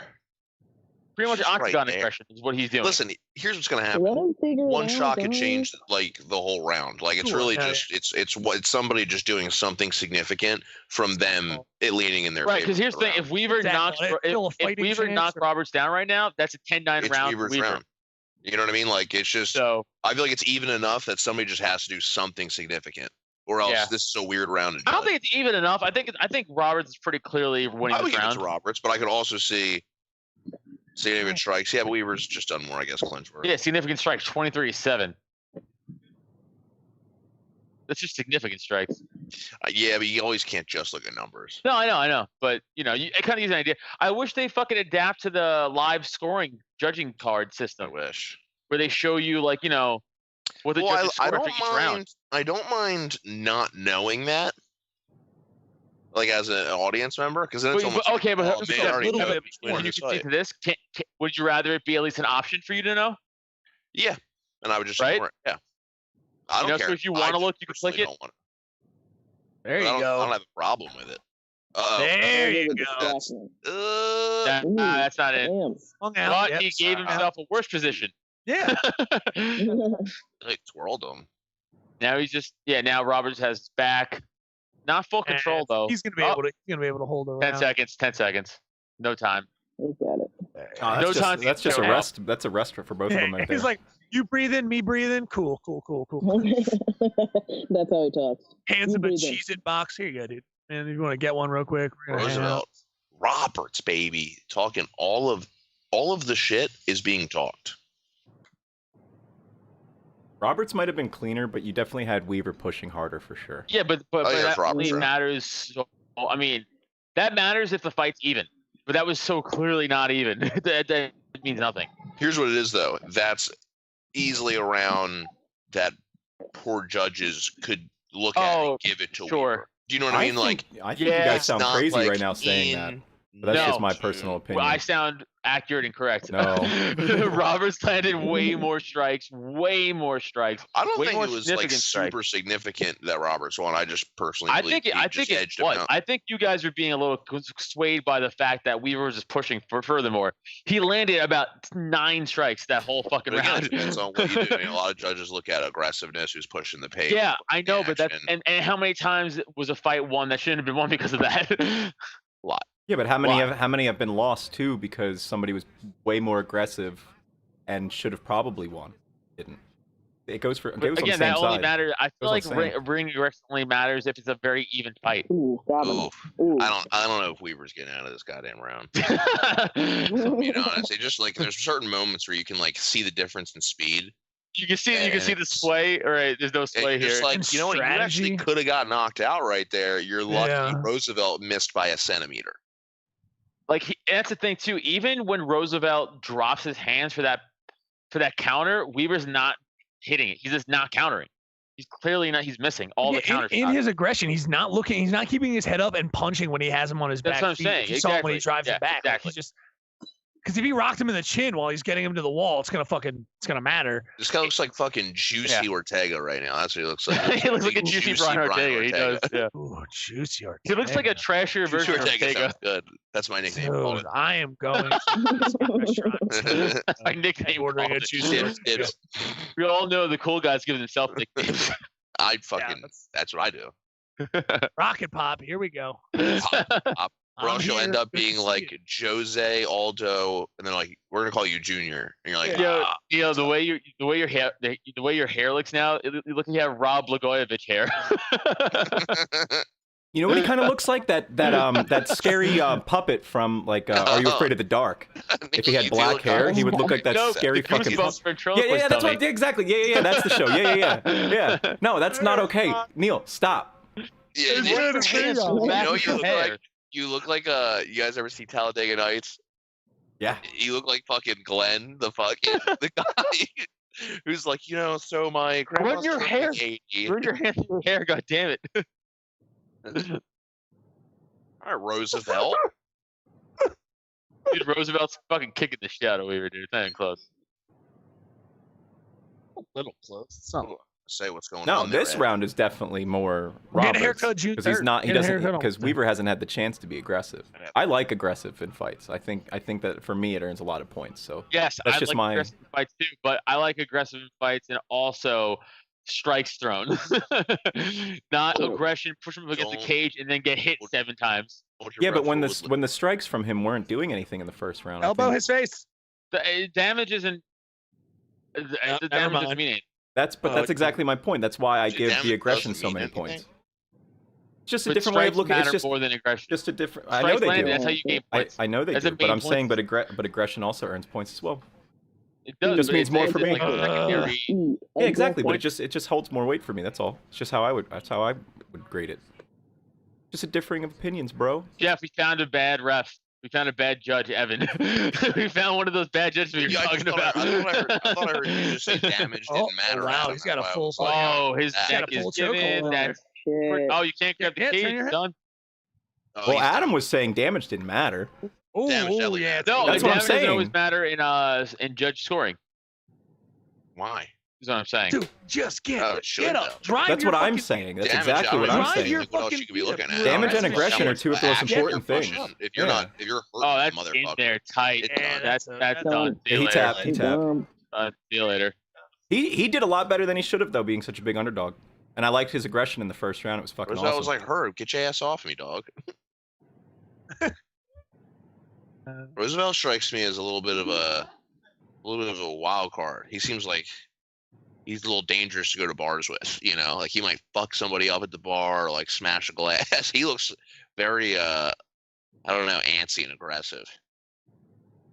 Pretty much Just right octagon there. aggression is what he's doing. Listen, here's what's gonna happen. Let him figure it One out, shot could guys. change like the whole round. Like it's Sure, really yeah, just it's somebody just doing something significant from them it leaning in their Right, favor. because here's the thing: round. if Weaver Exactly. knocks, It's still a if fighting Weaver chance, knocks or- Roberts down right now, that's a 10-9 it's round. for Weaver's Weaver. round. You know what I mean? Like it's just So I feel like it's even enough that somebody just has to do something significant, or else Yeah. this is a weird round. To I don't judge. think it's even enough. I think Roberts is pretty clearly winning I would this give it round. to Roberts, but I could also see significant strikes. Yeah, but Weaver's just done more, I guess. Clinch work. Yeah, significant strikes, 23-7. That's just significant strikes. Yeah, but you always can't just look at numbers. No, I know, but you know, I kind of use an idea. I wish they fucking adapt to the live scoring judging card I system wish. where they show you like what the Well, judges I score for don't each round. mind. I don't mind not knowing that, like as an audience member, because then it's But- almost but- okay, but like, oh, just man, a I already little know bit who's more. winning Can you this concede fight. to this? Would you rather it be at least an option for you to know? Yeah, and I would just Right? ignore it. Yeah, I don't You know, care. so if you I wanna just look, you can click personally it. don't want There I you don't, I don't go. have a problem with it. There you With the go. distraction. That- Ooh, that's not it. Damn. Hung out. But Yep. he gave himself a worse position. Yeah. Like twirled them. Now he's just now Roberts has his back. Not full control And though. He's gonna be Oh, able to. He's gonna be able to hold it. 10 seconds. 10 seconds. No time. He's got it. Oh, No time that's to just a go out. rest. That's a rest for both of them right there. He's like, you breathe in, me breathe in. Cool. That's how he talks. Hands You him a breathe in. Cheez-It box. Here you go, dude. And you want to get one real quick? We're gonna hang out. Roosevelt, Roberts, baby, talking all of the shit is being talked. Roberts might have been cleaner, but you definitely had Weaver pushing harder for sure. Yeah, but Oh, yeah, that it's Roberts, only right. matters. So, I mean, that matters if the fight's even. But that was so clearly not even. that means nothing. Here's what it is, though. That's easily around that poor judges could look at Oh, and give it to sure. Weaver. Do you know what I mean? Like, I think Yeah, you guys it's sound not crazy like right now saying that. But that's No. just my personal opinion. Well, I sound accurate and correct. No. Roberts landed way more strikes. Way more strikes. I don't way think more it was like significant strikes. super significant that Roberts won. I just personally I believe think he it just edged him was. out. I think you guys are being a little swayed by the fact that Weaver was just pushing for furthermore. He landed about 9 strikes that whole fucking But again, round. it depends on what you do. I mean, a lot of judges look at aggressiveness, who's pushing the pace. Yeah, I know, but that's action. and how many times was a fight won that shouldn't have been won because of that? Yeah, but how many Why? have been lost too because somebody was way more aggressive and should have probably won? Didn't. It goes for But on the again, same that only side. matters. I feel like Goes on the ring aggression only matters if it's a very even fight. Ooh, got him. Oof. Ooh. I don't know if Weaver's getting out of this goddamn round. To be honest, it just like there's certain moments where you can like see the difference in speed. You can see the And- sway. All right, there's no sway And just here. like And you know what, you actually strategy. could have got knocked out right there. You're lucky Yeah. Roosevelt missed by a centimeter. Like that's the thing too. Even when Roosevelt drops his hands for that counter, Weaver's not hitting it. He's just not countering. He's clearly not. He's missing all the counters. in his aggression, he's not looking. He's not keeping his head up and punching when he has him on his That's back. what I'm feet. saying, You saw him when he exactly. drives Yeah, it back. Like, exactly. he's just because if he rocked him in the chin while he's getting him to the wall, it's gonna matter. This guy looks like fucking Juicy Ortega right now. That's what he looks like. He looks like a Big juicy Brian Ortega. He does. Yeah. Ooh, juicy Ortega. He looks like a trashier Juicy version of Ortega Ortega. sounds good. That's my nickname. Call Dude, I am going to this restaurant. it. That's my nickname. Ordering a juicy Dibs, Ortega. dibs. We all know the cool guys give themselves nicknames. I fucking. That's what I do. Rocket Pop, here we go. Bro, I'm she'll end here up just being to see like it. Jose Aldo, and then like we're gonna call you Junior, and you're like, Yo, ah. you know the way your hair looks now. You look like you have Rob Blagojevich hair. You know what he kind of looks like? That scary puppet from like Are You Afraid of the Dark? If he had You do black look hair, like- he would look like that No, scary the fucking. Goosebumps ventriloquist Yeah, that's dummy. what. Exactly. Yeah. That's the show. Yeah. No, that's not okay. Neil, stop. Yeah, It's you good to see you. you Back know of you your look hair. like you look like you guys ever see Talladega Nights? Yeah. You look like fucking Glenn, the guy who's like, so my grandma's Run your turning hair. 80. Ruin your hand through your hair. God damn it. All right, Roosevelt. Dude, Roosevelt's fucking kicking the shit out of Weaver, dude. It's not even close. A little close. It's not. Say what's going No, on. there, this Ed. round is definitely more Get a Roberts haircut June because he's 3rd. not. He Get a doesn't haircut on because Wednesday. Weaver hasn't had the chance to be aggressive. I like aggressive in fights. I think that for me it earns a lot of points. So Yes, That's I just like my- aggressive fights too, but I like aggressive fights and also strikes thrown. Not aggression, push him against the Don't- cage and then get hit 7 times. Hold your yeah, but breath, when Woodley. the strikes from him weren't doing anything in the first round. I Elbow think his face. The damage isn't. The never damage doesn't mind. mean anything. that's exactly my point. That's why I The give damage the aggression doesn't so mean many anything. points. It's just a But different way of strikes looking. It's matter just more than aggression. a different. I know Strikes they landed, do. that's how you gain points. I know they That's a do, but main I'm saying, point. but aggression also earns points as well. It does. just but means it's- more it's for me. like a secondary. Yeah, exactly. But point. it just holds more weight for me. That's all. It's just how I would grade it. Just a differing of opinions, bro. Jeff, we found a bad ref. We found a bad judge, Evan. We found one of those bad judges we were Yeah, talking I about. thought I heard you just say damage didn't matter. wow, Adam. he's got a Wow. full fucking. Oh, his He's neck got a is full choke given. hold. That's Shit. oh, you can't grab the Yeah, turn cage. your head. Done. Oh, Well, he's Adam was saying damage didn't matter. Oh, Damage oh, definitely yeah. matters. No, That's the what I'm damage doesn't always saying. matter in judge scoring. Why? Is what I'm saying. Dude, just get Oh, it should, get though. up. Drive That's your what I'm fucking- saying. That's Damage, exactly I what don't I'm know. Drive saying. your What else fucking you could be looking at? Damage That's and just aggression are someone's two of the most action important pushing. things. If you're Yeah. not, if you're hurting Oh, the that's in motherfucker, there tight. it's Yeah, done. That's that's done. See Yeah, you he later. tapped. He tapped. See you later. He did a lot better than he should have though, being such a big underdog. And I liked his aggression in the first round. It was fucking Roosevelt awesome. was like, Herb, get your ass off me, dog. Roosevelt strikes me as a little bit of a wild card. He seems like he's a little dangerous to go to bars with, like he might fuck somebody up at the bar or like smash a glass. He looks very I don't know, antsy and aggressive.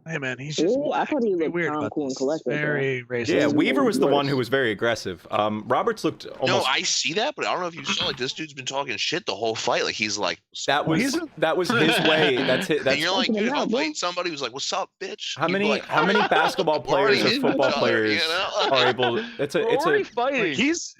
Hey man, he's just Ooh, I thought he be looked weird calm, about cool, and this. collected, though. Very racist. Yeah, It's Weaver was the one worse. who was very aggressive. Roberts looked No, almost. I see that, but I don't know if you saw like this dude's been talking shit the whole fight. Like he's like That Well, was he's- his way. That's it. and That's you're like, fucking dude, if I'm loud, bro. fighting somebody who's like, "What's up, bitch?" how you'd be many like, how many basketball We're already players or hitting football each other, players are able. It's We're a already fighting. Like,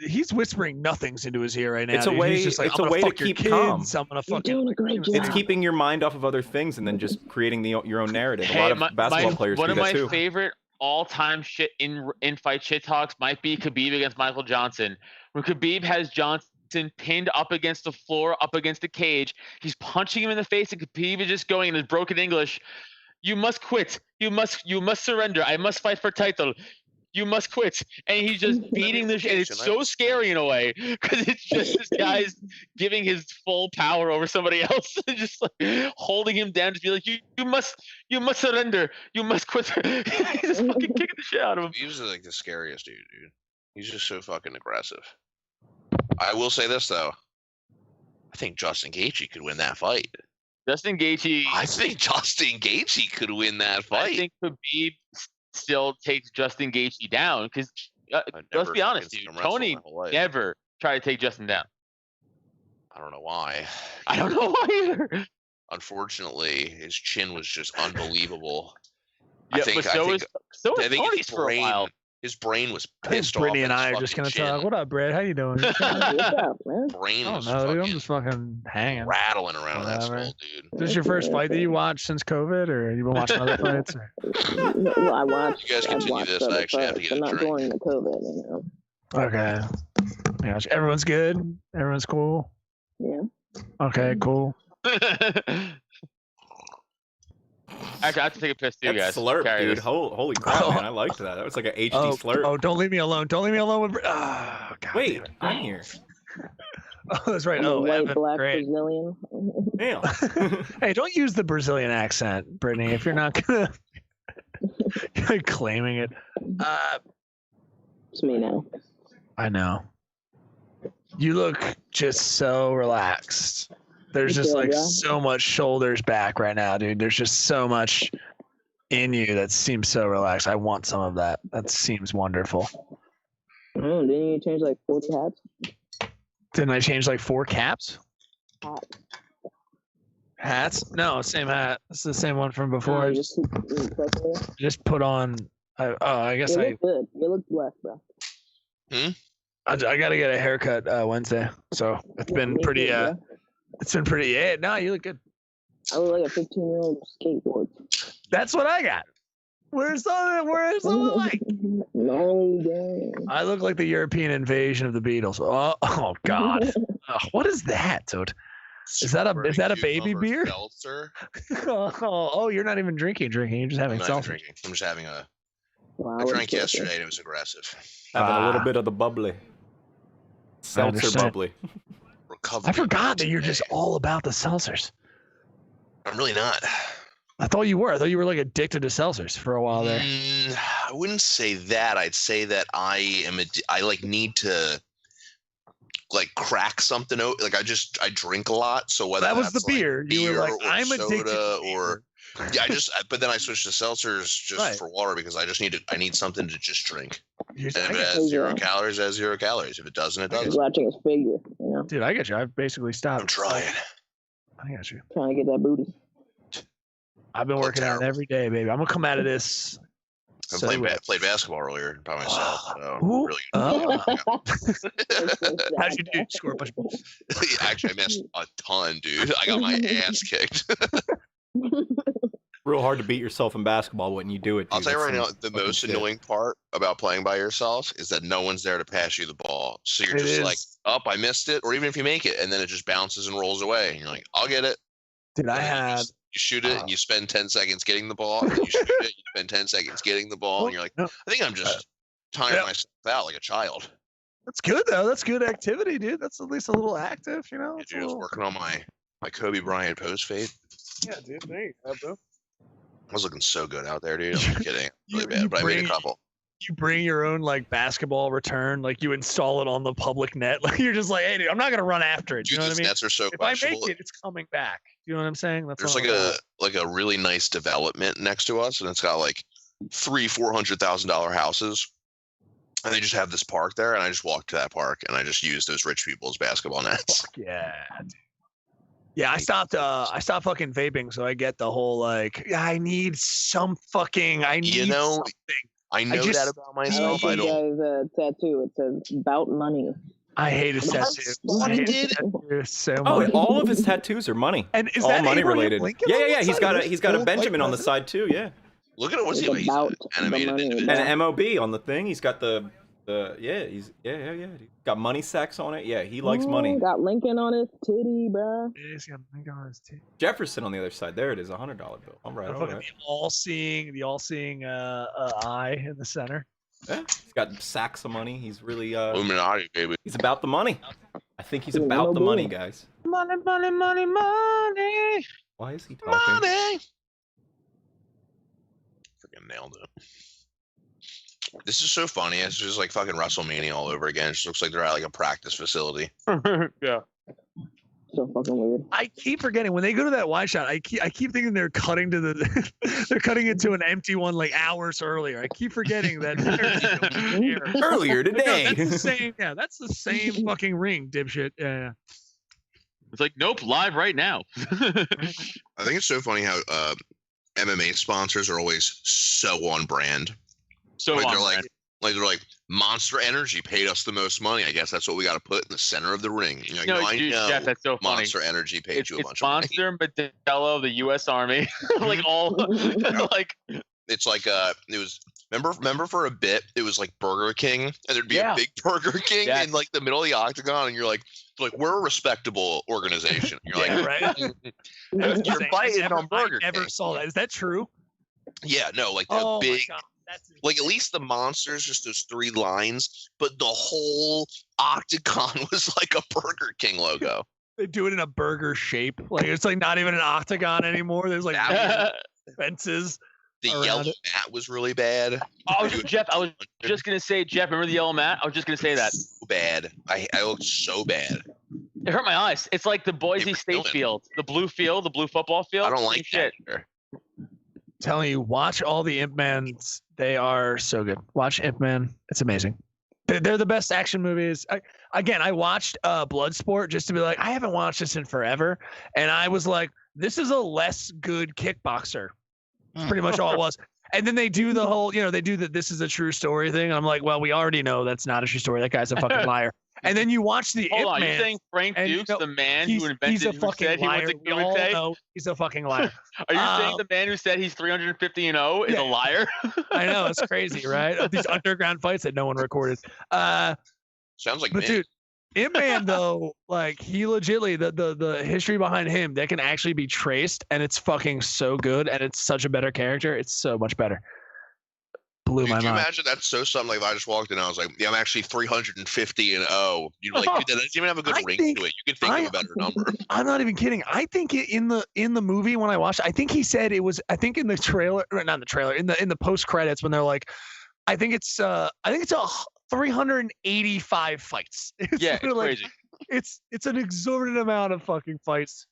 he's whispering nothings into his ear right now. It's a dude. way- He's just like, it's I'm a gonna way to fuck your keep kids. calm. I'm gonna You're fucking. doing a great Like, job. it's keeping your mind off of other things and then just creating your own narrative. A Hey, lot of my basketball players one do of that my too. favorite all-time shit in fight shit talks might be Khabib against Michael Johnson. When Khabib has Johnson pinned up against the floor, up against the cage, he's punching him in the face, and Khabib is just going in his broken English. You must quit. You must surrender. I must fight for title. You must quit. And he's just beating the shit. And it's so scary in a way because it's just this guy's giving his full power over somebody else, just like holding him down to be like, you must surrender. You must quit. He's just fucking kicking the shit out of him. He's like the scariest dude. He's just so fucking aggressive. I will say this though. I think Justin Gaethje could win that fight. Justin Gaethje. I think Justin Gaethje could win that fight. I think Khabib still takes Justin Gaethje down because let's be honest, dude. Tony never tried to take Justin down. I don't know why. I don't know why either. Unfortunately, his chin was just unbelievable. Yeah, but so is Tony's for a while. His brain was I think pissed off. Brittany and I are just gonna talk. What up, Brad? How you doing? What's up, man? Brain was dude. I'm fucking just fucking hanging. rattling around that Whatever. skull, dude. Is this your first fight that you watched since COVID, or you been watching other fights? Or? Well, I watched. You guys continue watched this, other I actually have to fights, get a but not drink. during the COVID, you know. Okay. Yeah, everyone's good. Everyone's cool. Yeah. Okay, cool. Actually, I have to take a piss too, That's guys. slurp, Carry dude. this. Holy crap, man! I liked that. That was like an HD slurp. Oh, don't leave me alone. Don't leave me alone with. Oh, God. Wait, damn it. I'm here. Oh, that's right. I'm a Oh, white, Evan. black Great. Brazilian. Damn. Hey, don't use the Brazilian accent, Brittany, if you're not gonna you're claiming it. It's me now. I know. You look just so relaxed. There's just like so much shoulders back right now, dude. There's just so much in you that seems so relaxed. I want some of that. That seems wonderful. Didn't you change like 4 hats? Didn't I change like 4 caps? Hat. Hats? No, same hat. It's the same one from before. I You just, you just put on. I guess look good. You look blessed, bro. I gotta get a haircut Wednesday. So it's been Me pretty. too, bro. It's been pretty. Yeah, no, you look good. I look like a 15-year-old skateboard. That's what I got. Where's the like? No, damn. I look like the European invasion of the Beatles. Oh God. What is that, dude? Is that a baby beer? Seltzer? Oh, you're not even drinking. You're just having I'm not seltzer. drinking. I'm just having a. Wow, I what drank a yesterday and it was aggressive. Having a little bit of the bubbly. Seltzer understand. bubbly. Recovery. I forgot that you're today. just all about the seltzers. I'm really not. I thought you were. I thought you were like addicted to seltzers for a while there. I wouldn't say that. I'd say that I like need to like crack something out. Like I drink a lot. So whether That was the that's, like, beer. You were like, or I'm addicted to or yeah, but then I switched to seltzers just Right. for water because I need something to just drink. You're, And I if it get, has 0 calories, it has 0 calories. If it doesn't, it He's doesn't. watching his figure, you know, dude, I get you. I've basically stopped. I'm trying. I got you. trying to get that booty. I've been working out terrible. every day, baby. I'm gonna come out of this. I so played basketball earlier by myself. So Ooh. really How'd you do? Score a bunch of Actually, I missed a ton, dude. I got my ass kicked. Real hard to beat yourself in basketball when you do it. I'll dude. tell you That's right now, some the fucking most shit. annoying part about playing by yourself is that no one's there to pass you the ball. So you're It just like, is. I missed it. Or even if you make it and then it just bounces and rolls away. And you're like, I'll get it. Dude, I And then had. you shoot it and you spend 10 seconds getting the ball. And then you shoot it, you spend 10 seconds getting the ball. And you're like, No, I think I'm just tiring Yeah. myself out like a child. that's good though. That's good activity, dude. That's at least a little active, you know. Yeah, It's a dude, I was little- working on my Kobe Bryant post fade. Yeah, dude. There you go, bro. I was looking so good out there, dude. I'm not kidding. Really You bad, but I made bring- a couple. You bring your own like basketball return, like you install it on the public net. Like you're just like, hey, dude, I'm not gonna run after it. Dude, You know what I these mean? nets are so If I make questionable. it, it's coming back. You know what I'm saying? That's There's what like a really nice development next to us, and it's got like $300,000-$400,000 houses, and they just have this park there. And I just walked to that park, and I just used those rich people's basketball nets. Fuck yeah. Dude. Yeah, I stopped fucking vaping, so I get the whole like, I need some fucking, I need You know, something. I know just- that about I myself. like I this don't. guy's tattoo. It says about money. I hate his That's tattoo. what I he hate his did. tattoo so Oh, much. all of his tattoos are money. And is all that money Abraham related. Lincoln Yeah, on yeah, the yeah. side? He's got a Like Benjamin on the president? side too. Yeah. Look at what's It's he? He's about an the animated money, individual. bro. And an MOB on the thing. He's got the he's got money sacks on it. Yeah, he likes money. Got Lincoln on his titty, bro. He's got Lincoln on his team. Jefferson on the other side. There it is, $100 bill. All right, all Fucking right. the all-seeing eye in the center. Yeah, he's got sacks of money. He's really Illuminati, baby. he's about the money. I think he's Ooh, about the MOB. money, guys. Money, money, money, money. Why is he talking? Money. Freaking nailed it. This is so funny. It's just like fucking WrestleMania all over again. It just looks like they're at like a practice facility. Yeah. So fucking weird. I keep forgetting when they go to that wide shot. I keep thinking they're cutting to the they're cutting into an empty one like hours earlier. I keep forgetting that they're Earlier today. that's the same. Yeah, that's the same fucking ring, dipshit. Yeah. It's like, nope, live right now. I think it's so funny how MMA sponsors are always so on brand. So Like on, they're like Monster Energy paid us the most money. I guess that's what we got to put in the center of the ring. You're like, no, no, I dude, know Jeff, that's so funny. Monster Energy paid It's you a bunch of money. Monster and Modelo of the U.S. Army, like all, like It's like it was remember for a bit it was like Burger King and there'd be Yeah. a big Burger King Yes. in like the middle of the octagon and you're like we're a respectable organization. You're Yeah, like right. you're Insane. fighting I never- on Burger I never King. saw that. Is that true? Yeah, no, like the Oh big my god, that's like at least the monsters, just those 3 lines, but the whole octagon was like a Burger King logo. they do it in a burger shape. Like it's like not even an octagon anymore. There's like fences. The Around yellow it. mat was really bad. Jeff, I was just gonna say, Jeff, remember the yellow mat? I was just gonna say that. So bad. I looked so bad. It hurt my eyes. It's like the Boise were State killing. field, the blue field, the blue football field. I don't Same like shit. that. Telling you, watch all the Imp Mans. They are so good. Watch Imp Man. It's amazing. They're the best action movies. I watched Bloodsport just to be like, I haven't watched this in forever, and I was like, this is a less good kickboxer. That's pretty much all it was. And then they do the whole, they do the "this is a true story" thing. And I'm like, well, we already know that's not a true story. That guy's a fucking liar. And then you watch the Hold Imp on, Man. you're saying Frank and, Dukes, the man he's who a invented, who fucking said he liar. went to We all Kumite? know he's a fucking liar. Are you saying the man who said he's 350-0 is yeah. a liar? I know, it's crazy, right? Of these underground fights that no one recorded. Sounds like But me. dude, Imp Man though, like he legitly the history behind him that can actually be traced, and it's fucking so good, and it's such a better character. It's so much better. Blew my Could you mind. imagine that's so something like if I just walked in and I was like, yeah, I'm actually 350-0. You'd be like, dude, that doesn't even have a good I ring think- to it. You could think of a better number. I'm not even kidding. I think in the movie when I watched, I think he said it was. I think in the trailer, or not in the trailer, in the post credits when they're like, I think it's 385 fights. It's Yeah, it's literally- crazy. It's an exorbitant amount of fucking fights.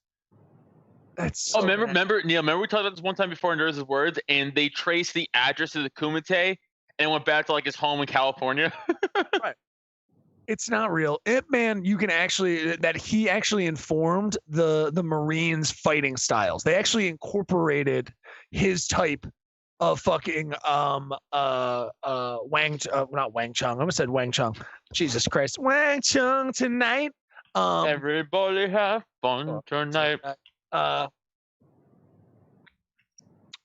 That's so bad. remember, Neil, remember we talked about this one time before in Nerds' Words, and they traced the address of the Kumite and went back to like his home in California. It's not real. Ip Man, you can actually he actually informed the Marines fighting styles. They actually incorporated his type of fucking not Wang Chung. I almost said Wang Chung. Jesus Christ. Wang Chung tonight. Everybody have fun tonight.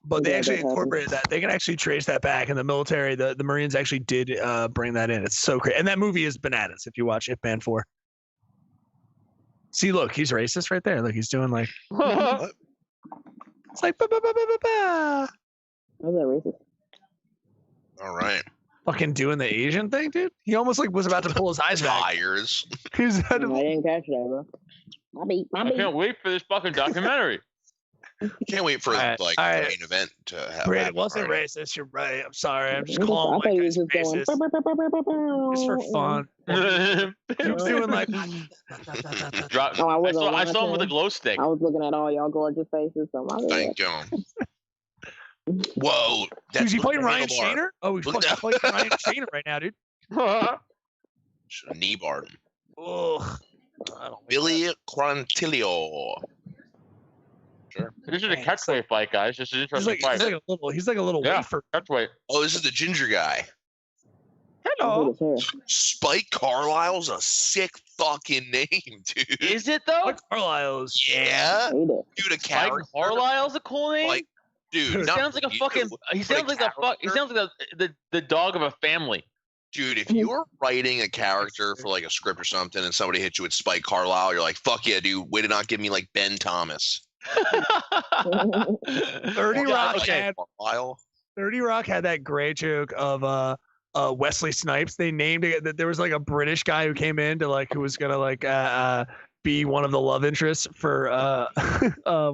But they Yeah, actually that happened. incorporated that. They can actually trace that back in the military. The Marines actually did bring that in. It's so great. And that movie is bananas if you watch Ip Man 4. See, look, he's racist right there. Look, he's doing like it's like ba ba ba ba ba ba. How's that racist? All right. Fucking doing the Asian thing, dude. He almost like was about to pull his eyes back. Liars. He was about I to, didn't catch that, bro. My beat. I can't wait for this fucking documentary. Can't wait for All right, like all the right. main event to happen. Brad, it wasn't right? racist. You're right. I'm sorry. I'm just I calling thought white he guys was just going. racist. Just for fun. He was doing like. Drop. Oh, I I wasn't saw him with a watching. glow stick. I was looking at all y'all gorgeous faces, so my bad. Thank you. Whoa. Who's he fighting? Ryan handlebar. Shaner? Oh, he's Look fucking at that. fighting Ryan Shaner right now, dude. Should have knee barred him. Ugh. I don't like Billy Quantilio. Sure. This is a catchweight fight, guys. This is an that. interesting fight. He's like a little Yeah. wafer. Catchweight. Oh, this is the ginger guy. Hello. His hair. Spike Carlisle's a sick fucking name, dude. Is it though? Mike Carlisle's. Yeah. Hate it. Dude, a Mike character. Carlisle's a cool name. Like, dude. He He not sounds like a you, fucking. He but sounds like the fuck. He character. sounds like the dog of a family. Dude, if you were writing a character for like a script or something, and somebody hit you with Spike Carlisle, you're like, "Fuck yeah, dude! Way to not give me like Ben Thomas." 30 Rock okay. had Carlisle. 30 Rock had that great joke of Wesley Snipes. They named it that there was like a British guy who came in to like who was gonna like be one of the love interests for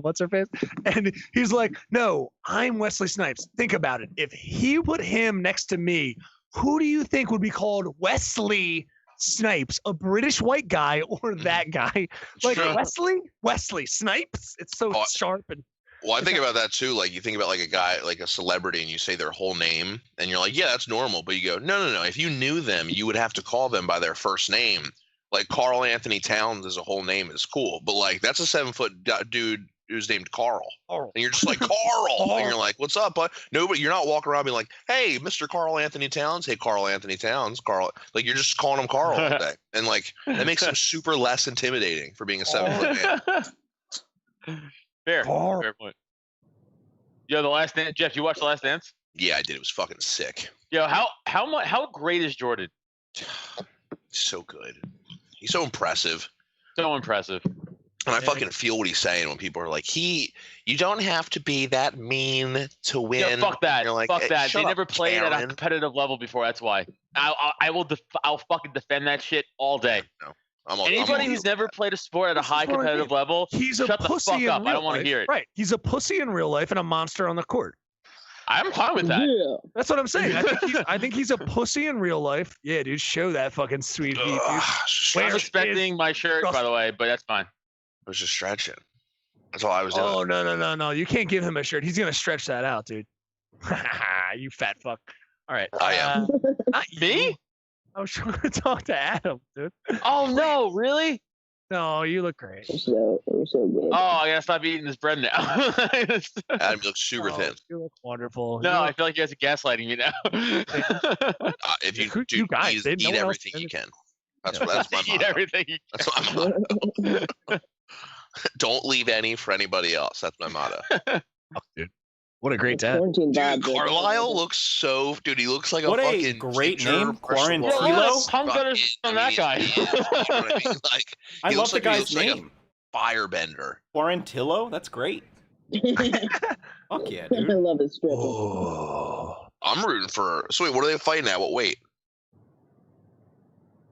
what's her face, and he's like, no, I'm Wesley Snipes. Think about it. If he put him next to me, who do you think would be called Wesley Snipes? A British white guy or that guy? Like True. Wesley Snipes. It's so Oh, sharp and Well, I think about that too. Like you think about like a guy, like a celebrity, and you say their whole name, and you're like, yeah, that's normal. But you go, no. If you knew them, you would have to call them by their first name. Like Carl Anthony Towns as a whole name is cool, but like that's a 7-foot dude who's named Carl, and you're just like Carl, and you're like, what's up? But nobody, you're not walking around being like, hey, Mr. Carl Anthony Towns, hey Carl Anthony Towns, Carl. Like you're just calling him Carl all day, and like that makes him super less intimidating for being a 7-foot man. Fair point. Yo, The Last Dance. Jeff, you watched The Last Dance? Yeah, I did. It was fucking sick. Yo, how great is Jordan? So good. He's so impressive. So impressive. And I fucking feel what he's saying when people are like, you don't have to be that mean to win. Yo, fuck that. And you're like, Fuck that. shut They up, never played at a Karen. competitive level before. That's why. I'll fucking defend that shit all day. Anybody who's never played a sport at a high competitive level, he's a shut the pussy fuck in up. I real don't want to life. hear it. Right. He's a pussy in real life and a monster on the court. I'm fine with that. Yeah. That's what I'm saying. I think he's a pussy in real life. Yeah, dude, show that fucking sweet heat, dude. I'm respecting my shirt, by the way, but that's fine. I was just stretching. That's all I was doing. Oh no! You can't give him a shirt. He's gonna stretch that out, dude. You fat fuck. All right. I am. Not Me? you. I was trying to talk to Adam, dude. Oh no, really? No, you look great. You're so good. Oh, I gotta stop eating this bread now. Adam looks super Oh, thin. You look wonderful. No, You I look- feel like you guys are gaslighting me now. If you You do, guys, eat, they- no eat one else everything did you it. can. That's my Eat motto. everything. That's my motto. Don't leave any for anybody else. That's my motto. What a great dad. Quarantine Dude, vibe, dude. Carlisle looks so. Dude, he looks like What a a fucking great ginger name, vegetable. Quarantilo. Well, Kilo? tongue better than that guy. You know what I mean? Like, I he love looks the like he guy's looks like a name. firebender. Quarantillo? That's great. Fuck yeah, I dude. love his strip. Oh. I'm rooting for. So wait, what are they fighting at? What weight?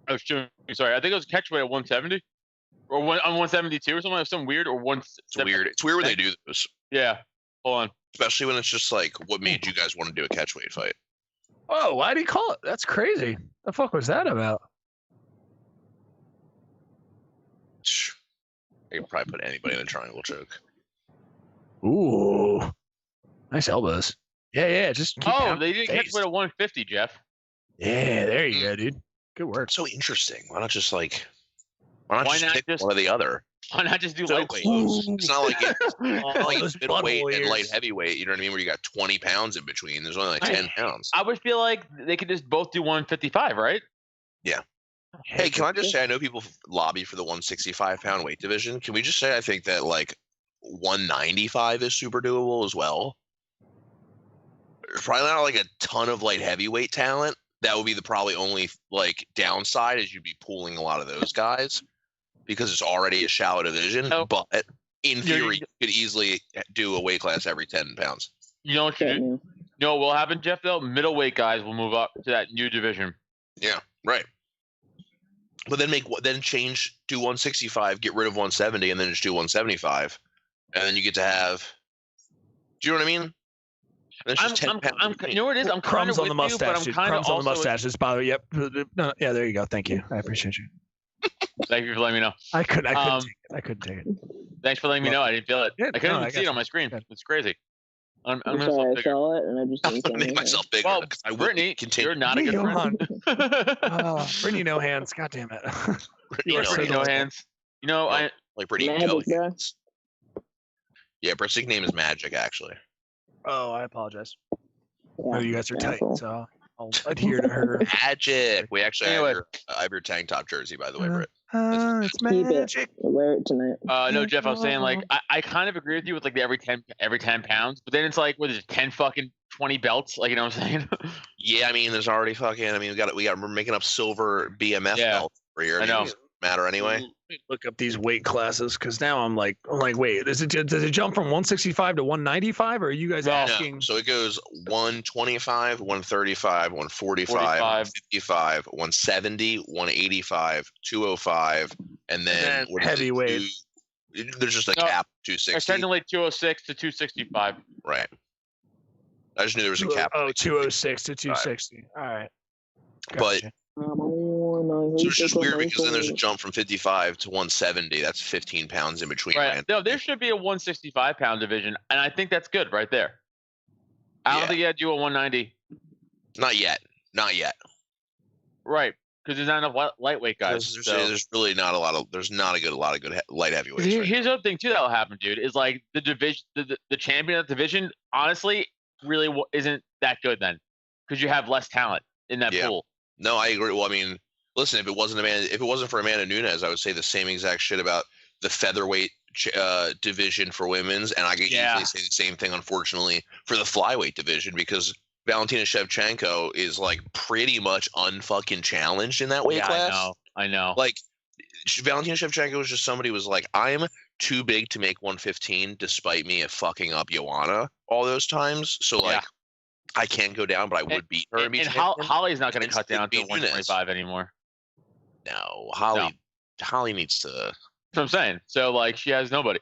Oh, sure. Sorry, I think it was catch weight at 170 or on 172 or something. Like something weird or one. It's weird. It's weird when they do those, Yeah. Hold on. especially when it's just like, what made you guys want to do a catchweight fight? Oh, why'd he call it? That's crazy. The fuck was that about? I could probably put anybody in a triangle choke. Ooh. Nice elbows. Yeah. Just keep Oh, pounding they did catch face. weight at 150, Jeff. Yeah, there you go, dude. Good work. So interesting. Why not just like? Why not Why just not pick just- one or the other? Why not just do So lightweight? It's not like it's not like Those it's middleweight butthole and light ears. heavyweight. You know what I mean? Where you got 20 pounds in between. There's only like 10 pounds. I would feel like they could just both do 155, right? Hey, can I just say, I know people lobby for the 165-pound weight division. Can we just say I think that like 195 is super doable as well? There's probably not like a ton of light heavyweight talent. That would be the probably only like downside is you'd be pooling a lot of those guys because it's already a shallow division. Oh. But in Yeah, theory, you could easily do a weight class every 10 pounds. You know what you do? You know what will happen, Jeff? Though middleweight guys will move up to that new division. Yeah, right. But then do 165, get rid of 170, and then just do 175, and then you get to have. Do you know what I mean? And it's just 10 pounds. you know what it is? I'm kind Crumbs of on the with you, but mustache, I'm dude. kind of Crumbs on the also. mustaches. By the way, yep. No, yeah, there you go. Thank you. I appreciate you. Thank you for letting me know. I couldn't Um, take it. I couldn't take it. Thanks for letting me know. I didn't feel it. Yeah, I couldn't no, I even see got it on you. my screen. Good. It's crazy. I'm I'm gonna sorry, I bigger. saw it and I just I'm didn't gonna make myself bigger Well, because I will Brittany, continue. you're not a good Johan. friend. Brittany, no hands. God damn it. You are know, pretty no hands. You know, Well, I like Brittany Magic, Kelly. bro. Yeah, Britt's nickname is Magic, actually. Oh, I apologize. Yeah, No, you guys are tight, asshole. so I'll adhere to her. Magic. We actually Anyway. I have your tank top jersey, by the way, Britt. It's Keep it. magic. Wear it tonight. No, Jeff, I was saying like I kind of agree with you with like the every 10 pounds, but then it's like what is it, 10 fucking 20 belts? Like you know what I'm saying? Yeah, I mean, there's already fucking. I mean, we're making up silver BMF Yeah, belts for here. I know. It doesn't matter anyway. Let me look up these weight classes because now I'm like, wait, does it jump from 165 to 195, or are you guys No. asking? No, so it goes 125, 135, 145, 45. 155, 170, 185, 205, and then what is it, heavyweight. there's just a No, cap, It's 260. technically 206 to 265. Right. I just knew there was a cap. Oh, 206 to 260. All right. But Gotcha. so it's just weird because then there's a jump from 55 to 170. That's 15 pounds in between. Right. No, there should be a 165 pound division, and I think that's good right there. I don't Yeah. think you had to do a 190. Not yet. Not yet. Right. Because there's not enough lightweight guys. There's really not a lot of. There's not a lot of good light heavyweights. Right Here's the other thing too that'll happen, dude. Is like the division, the champion of the division, honestly, really isn't that good then, because you have less talent in that Yeah. pool. No, I agree. Well, I mean, listen, if it wasn't for Amanda Nunes, I would say the same exact shit about the featherweight division for women's, and I could easily say the same thing, unfortunately, for the flyweight division because Valentina Shevchenko is like pretty much unfucking challenged in that weight class. I know. Like Valentina Shevchenko was just somebody who was like, I'm too big to make 115, despite me fucking up Joanna all those times. So like. I can go down, but I would beat her. And Holly's not going to cut down to 125 anymore. No, Holly needs to. That's what I'm saying. So like, she has nobody.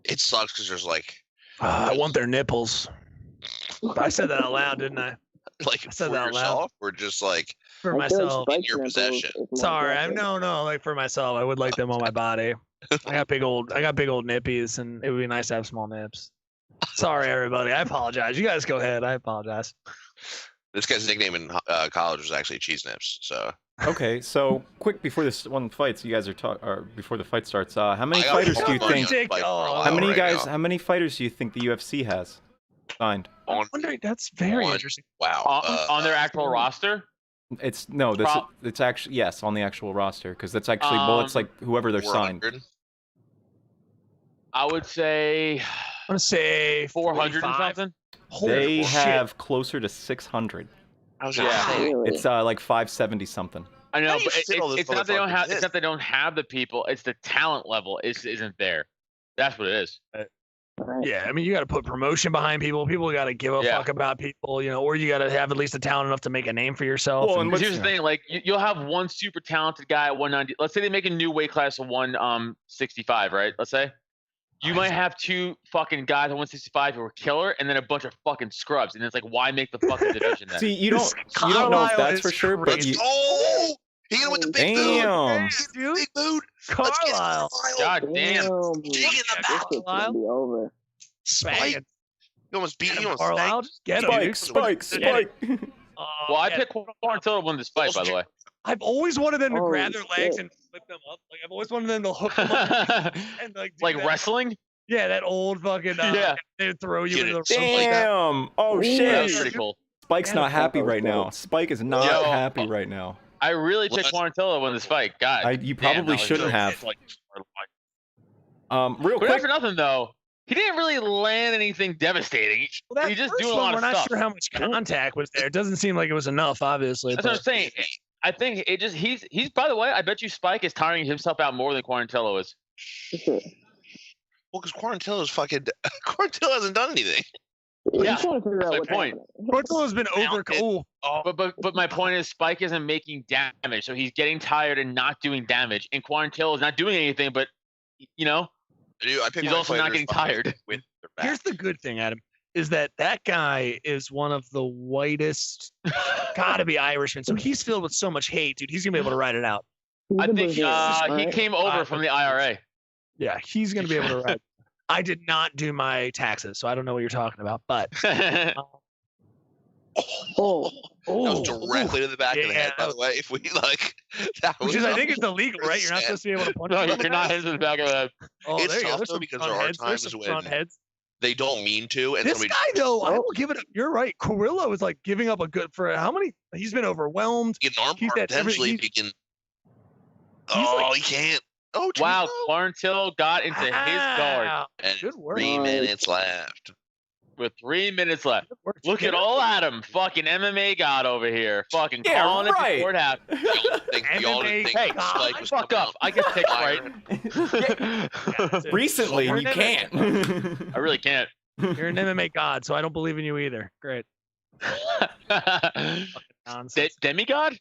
It sucks because there's like. I want their nipples. I said that out loud, didn't I? Like I said for that out loud. yourself, or just like For myself. in your possession. Sorry, no, like for myself. I would like them on my body. I got big old nippies, and it would be nice to have small nips. Sorry, everybody. I apologize. You guys go ahead. I apologize. This guy's nickname in college was actually Cheese Nips. So Okay, so quick before this one fights, you guys are before the fight starts. How many I got fighters do you money think? on the fight for a while How many right guys? now. How many fighters do you think the UFC has signed? I'm wondering. That's very One. interesting. Wow. On their actual roster. It's no. This it's actually yes on the actual roster because that's actually well, it's like whoever they're signed. 400? I would say I'm gonna say 400 or 45. something. They Holy have closer to 600. I was gonna Yeah. say. It's like 570 something. I know, How do you but fit all those it's not they don't motherfuckers have. in? It's not they don't have the people. It's the talent level isn't there. That's what it is. Yeah, I mean, you got to put promotion behind people. People got to give a fuck about people, or you got to have at least the talent enough to make a name for yourself. Well, and and Here's the thing: like you'll have one super talented guy at 190. Let's say they make a new weight class of 165, right? Let's say you might have two fucking guys at 165 who are killer, and then a bunch of fucking scrubs, and it's like, why make the fucking division then? See, you don't know if that's for sure, but Let's you, go! He hit him with the big boot. damn. dude, Big boot. Let's get Carlisle. God damn. Dig in the This back. is gonna be over. Spike. Bang. You almost beat. You almost Carlisle, snagged. just get him. Spike, dude. Spike. Well, I picked Quarantilla to win this fight, by the way. I've always wanted them to Oh, grab their legs shit. and flip them up. Like I've always wanted them to hook them up and like do Like that. wrestling? Yeah, that old fucking Yeah. they throw you Get into the it. rope like that. Damn. Oh That shit. was pretty cool. Spike's not happy right now. Yo. Spike is not Yo. happy right now. I really picked Quarantilla to win this fight. God. You damn, probably that was shouldn't really- have. Like, Real but not quick. for nothing though. He didn't really land anything devastating. Well, that He just first doing a one, lot we're of not stuff. sure how much contact was there. It doesn't seem like it was enough, obviously. That's what I'm saying. I think it just he's by the way, I bet you Spike is tiring himself out more than Quarantillo is. Well, because Quarantilla's fucking. Quarantilla hasn't done anything. Yeah, I'm trying to figure out my what's point. happening. Portillo's been over cool. But my point is Spike isn't making damage, so he's getting tired and not doing damage. And Quarantillo is not doing anything, but Dude, I picked he's my also not fighters getting fucking tired. With their back. Here's the good thing, Adam, is that guy is one of the whitest, gotta be Irishman. So he's filled with so much hate, dude. He's gonna be able to ride it out. I think he Alright. came over from the IRA. Yeah, he's gonna be able to ride. I did not do my taxes, so I don't know what you're talking about. But Oh, That was directly to the back of the head, Yeah. by the way. If we like, that which was is I think it's illegal, right? You're not 100%. supposed to be able to punch. No, people in the you're not head. hitting to the back of the head. Oh, It's there you go. tough, There's though, some because front there are heads. There's times some when front heads. they don't mean to, and This somebody guy, though, I Oh. will give it up. You're right. Carrillo is like giving up a good for how many? He's been overwhelmed. get an arm He's bar had every- potentially. he's- He can. Oh, he can't. Oh, Wow, 2-0. Quarantillo got into his guard Wow. And Good work. 3 Nice. minutes left. with 3 minutes left. Good work. Look at old Adam, fucking MMA god over here, fucking Yeah, calling it right. before it happened. Y'all MMA didn't think Hey, Spike was fuck coming up. out I get picks right. Yeah, Recently, You're you an can't. I really can't. You're an MMA god, so I don't believe in you either. Great. Nonsense. Demigod?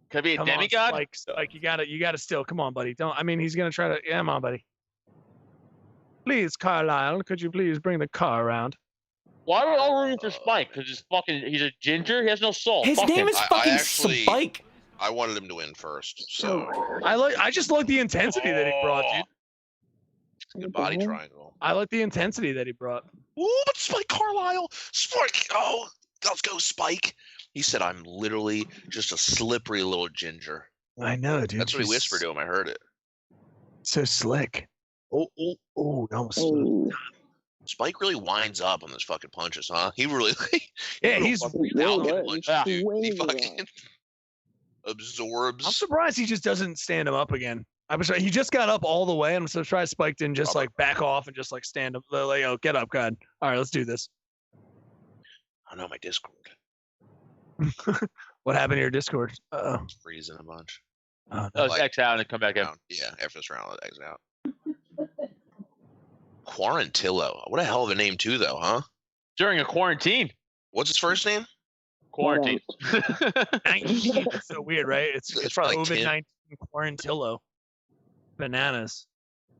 Could be a Come demigod? on, Spike, you gotta still. Come on, buddy. Don't. I mean, he's gonna try to. Yeah, come on, buddy. Please, Carlisle, could you please bring the car around? Why are we all rooting for Spike? Because he's a ginger. He has no soul. His Fuck name him. is I fucking actually- Spike. I wanted him to win first, so I just like the intensity that he brought, dude. good body triangle. I like the intensity that he brought. Ooh, but Spike Carlisle, Spike. Oh, let's go, Spike. He said, "I'm literally just a slippery little ginger." I know, dude. That's what he He's whispered to him. I heard it. So slick. Oh, almost. Oh, Spike really winds up on those fucking punches, huh? He really, Yeah, he's fucking really Falcon good. punch, Yeah. dude. Way He more. fucking I'm absorbs. surprised he just doesn't stand him up again. He just got up all the way, and I'm surprised Spike didn't just like back off and just like stand up. Like, oh, get up, God. All right, let's do this. I know my Discord What happened to your Discord? Uh-oh. freezing a bunch. Oh, Let's Like- X out and come back in. Yeah, after this round, I'll exit out. Quarantillo. What a hell of a name too, though, huh? During a quarantine. What's his first name? Quarantine. 19. It's so weird, right? It's It's from like COVID-19 Quarantillo. Bananas.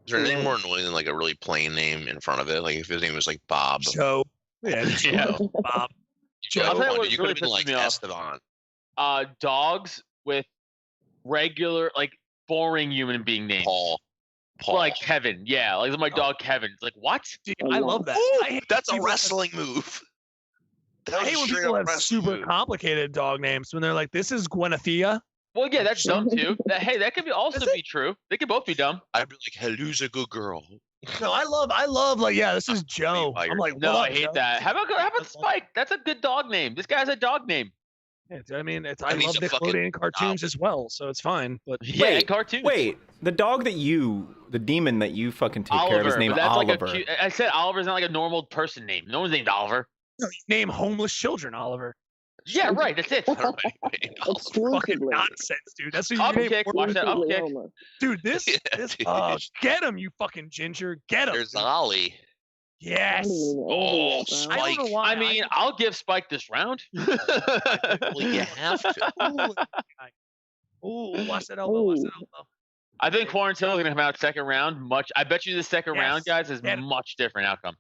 Is there anything more annoying than like a really plain name in front of it? Like if his name was like Bob. Joe. Yeah, Yeah. Bob. Joe, I'll tell you dude, what you really could have been pisses like me off. Esteban. Dogs with regular, like, boring human being names. Paul. Like Kevin. Yeah, like my Oh. dog Kevin. Like, what? Dude, I love that. Ooh, I hate that's a people- wrestling move. That I was hate a when straight people up have wrestling super move. complicated dog names when they're like, "This is Gwenethea." Well, yeah, that's dumb too. Hey, that could be also Is it? be true. They could both be dumb. I'd be like, "Hello's a good girl." No, I love like, yeah, this is Joe. fired. I'm like, No, what I up, hate Joe? that. How about Spike? That's a good dog name. This guy's a dog name. Yeah, I mean, I And he's love a fucking Nickelodeon cartoons as well, so it's fine. But Yeah, Wait, and cartoons. Wait, the dog that the demon that you fucking take care of is Oliver. named But that's Oliver. like a cute. I said Oliver's not like a normal person name. No one's named Oliver. name homeless children, Oliver. Yeah, right. That's it. I don't know anybody named Oliver. Fucking Exclusively. nonsense, dude. That's what Up you name. kick. Watch that up Exclusively kick. Homer. Dude, this, Yeah, this, dude. get him, you fucking ginger. Get him. There's Ollie. Yes. I don't even Oh, overlap, bro. Spike. I don't know why. I mean, I'll give Spike this round. Well, you have to. Oh, watch that elbow. Watch that elbow. I think Quarantillo is gonna come out second round. I bet you the second round, Yes. guys, is Get him. much different outcome.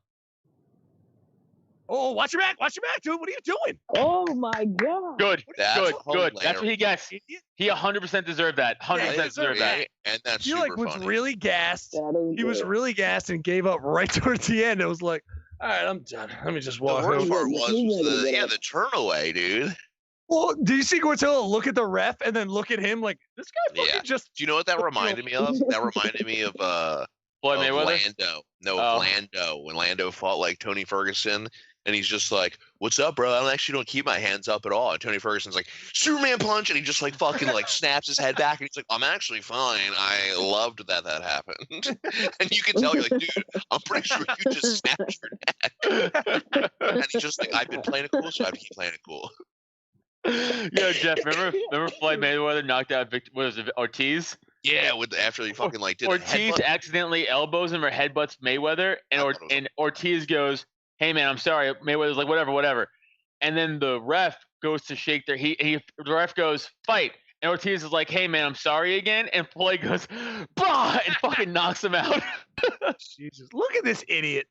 Oh, watch your back. Watch your back, dude. What are you doing? Oh my god. Good, That's good, good. That's what he gets. Idiot. He 100% deserved that. 100% Yeah, he deserved that. And that's He super like was funny. really gassed. That is He was good. really gassed and gave up right towards the end. It was like, all right, I'm done. Let me just The walk worst home. part He's was ready to the get up. the turn away, dude. Well, do you see Gortilla look at the ref and then look at him like this guy fucking Yeah. just Do you know what that reminded me of? That reminded me of Floyd of Mayweather. Lando. No, Oh. of Lando when Lando fought like Tony Ferguson, and he's just like, "What's up, bro? I actually don't keep my hands up at all." And Tony Ferguson's like, "Superman punch," and he just like fucking like snaps his head back, and he's like, "I'm actually fine. I loved that happened." And you can tell you're like, "Dude, I'm pretty sure you just snapped your neck." And he's just like, "I've been playing it cool, so I have to keep playing it cool." Yo, Jeff, remember Floyd Mayweather knocked out what was it, Ortiz? Yeah, with after he fucking like did the Ortiz headbutt. accidentally elbows him or headbutts Mayweather, and I thought it was- and Ortiz goes, "Hey man, I'm sorry." Mayweather's like, "Whatever." And then the ref goes to shake their the ref goes, "Fight." And Ortiz is like, "Hey man, I'm sorry again." And Floyd goes, "Bah!" and fucking knocks him out. Jesus. Look at this idiot.